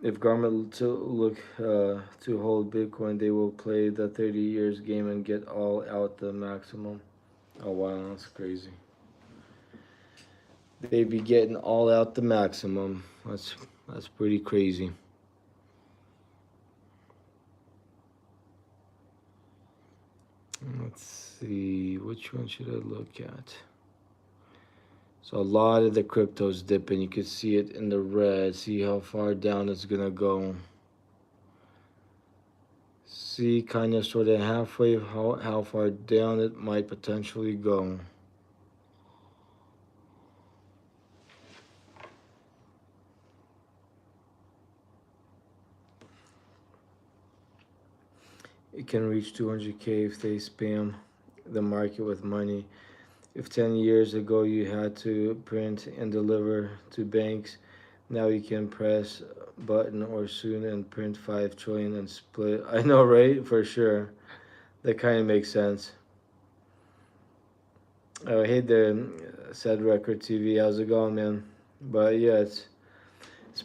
If government to look to hold Bitcoin, they will play the 30 years game and get all out the maximum. Oh wow, that's crazy. They be getting all out the maximum. That's pretty crazy. Let's see, which one should I look at? So a lot of the crypto's dipping. You can see it in the red. See how far down it's gonna go. See kind of sort of halfway how far down it might potentially go. It can reach 200K if they spam the market with money. If 10 years ago you had to print and deliver to banks, now you can press a button or soon and print 5 trillion and split. I know, right? For sure. That kind of makes sense. Oh, hey there, Sad Record TV. How's it going, man? But yeah, it's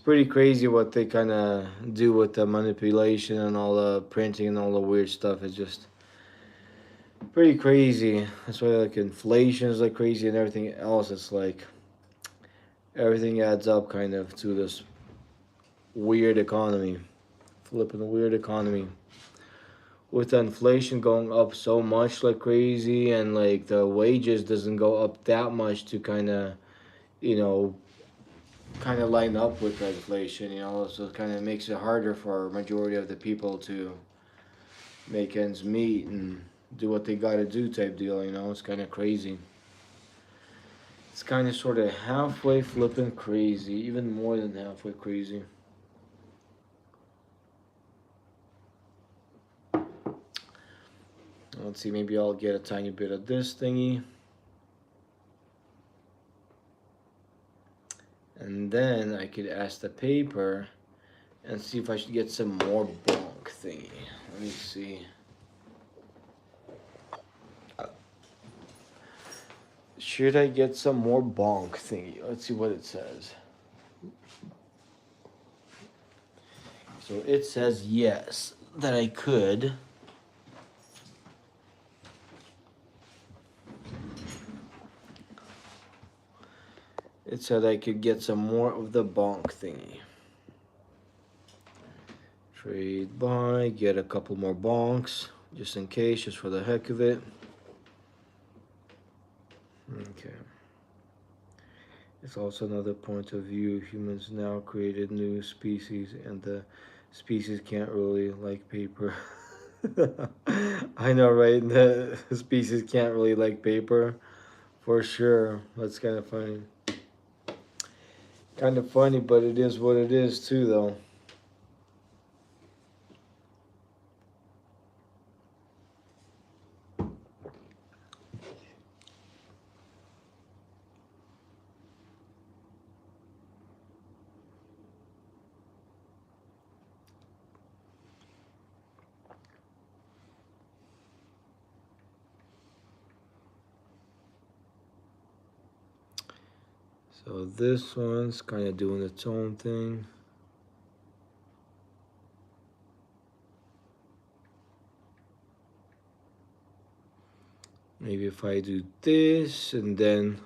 pretty crazy what they kind of do with the manipulation and all the printing and all the weird stuff. It's just pretty crazy. That's why like inflation is like crazy and everything else. It's like everything adds up kind of to this weird economy, flipping weird economy. With the inflation going up so much like crazy and like the wages doesn't go up that much to kind of, you know, kind of line up with the inflation, you know, so it kind of makes it harder for a majority of the people to make ends meet and do what they gotta do type deal, you know. It's kind of crazy. It's kind of sort of halfway flipping crazy, even more than halfway crazy. Let's see, maybe I'll get a tiny bit of this thingy. And then I could ask the paper and see if I should get some more bonk thingy. Let me see. Should I get some more bonk thingy? Let's see what it says. So it says yes, that I could. It said I could get some more of the bonk thingy. Trade buy, get a couple more bonks, just in case, just for the heck of it. Okay. It's also another point of view. Humans now created new species, and the species can't really like paper. I know, right? The species can't really like paper, for sure. That's kind of funny. Kind of funny, but it is what it is too, though. So this one's kind of doing its own thing. Maybe if I do this and then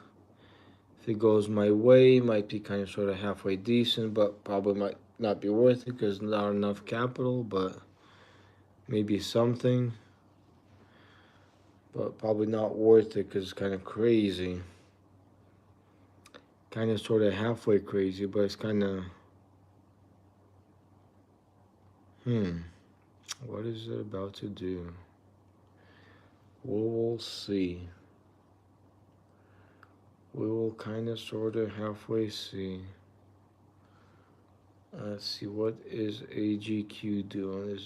if it goes my way, might be kind of sort of halfway decent, but probably might not be worth it because not enough capital, but maybe something. But probably not worth it because it's kind of crazy. Kind of sort of halfway crazy, but it's kind of What is it about to do? We'll see. We will kind of sort of halfway see. Let's see, what is AGQ doing?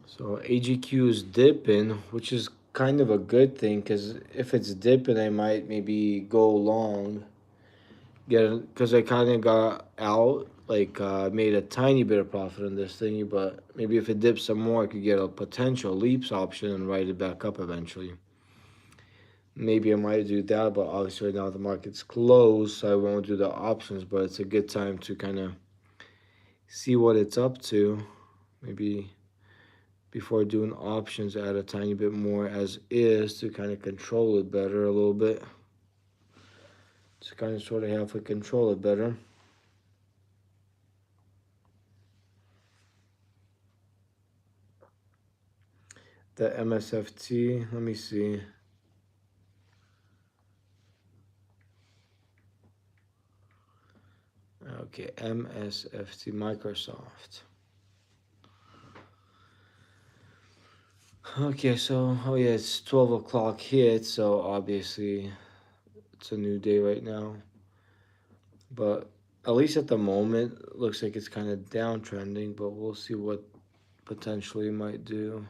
So AGQ is dipping, which is kind of a good thing because if it's dipping, I might maybe go long. Because I kind of got out, like made a tiny bit of profit on this thingy, but maybe if it dips some more, I could get a potential leaps option and ride it back up eventually. Maybe I might do that, but obviously right now the market's closed, so I won't do the options. But it's a good time to kind of see what it's up to. Maybe before doing options, add a tiny bit more as is to kind of control it better a little bit. To kind of sort of halfway control it better. The MSFT, let me see. Okay, MSFT, Microsoft. Okay, so, oh yeah, it's 12 o'clock hit, so obviously it's a new day right now. But at least at the moment, it looks like it's kind of downtrending, but we'll see what potentially it might do.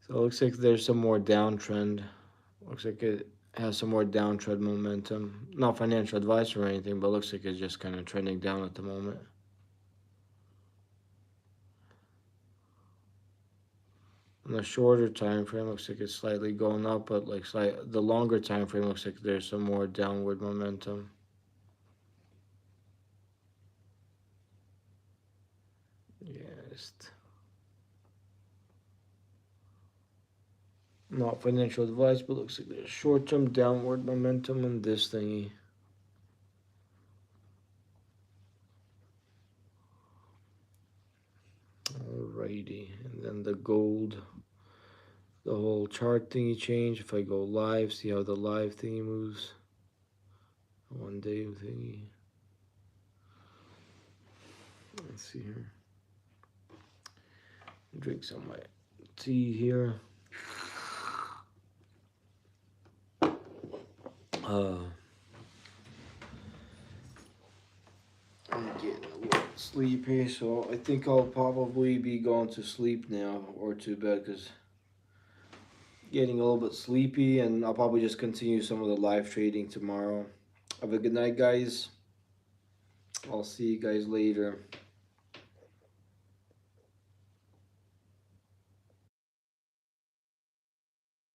So it looks like there's some more downtrend. Looks like it has some more downtrend momentum. Not financial advice or anything, but looks like it's just kind of trending down at the moment. On the shorter time frame, looks like it's slightly going up, but like the longer time frame looks like there's some more downward momentum. Yeah, just not financial advice, but looks like there's short-term downward momentum on this thingy. Alrighty, and then the gold, the whole chart thingy change. If I go live, see how the live thingy moves. 1 day thingy. Let's see here. Drink some of my tea here. I'm getting a little sleepy, so I think I'll probably be going to sleep now or to bed because getting a little bit sleepy, and I'll probably just continue some of the live trading tomorrow. Have a good night, guys. I'll see you guys later.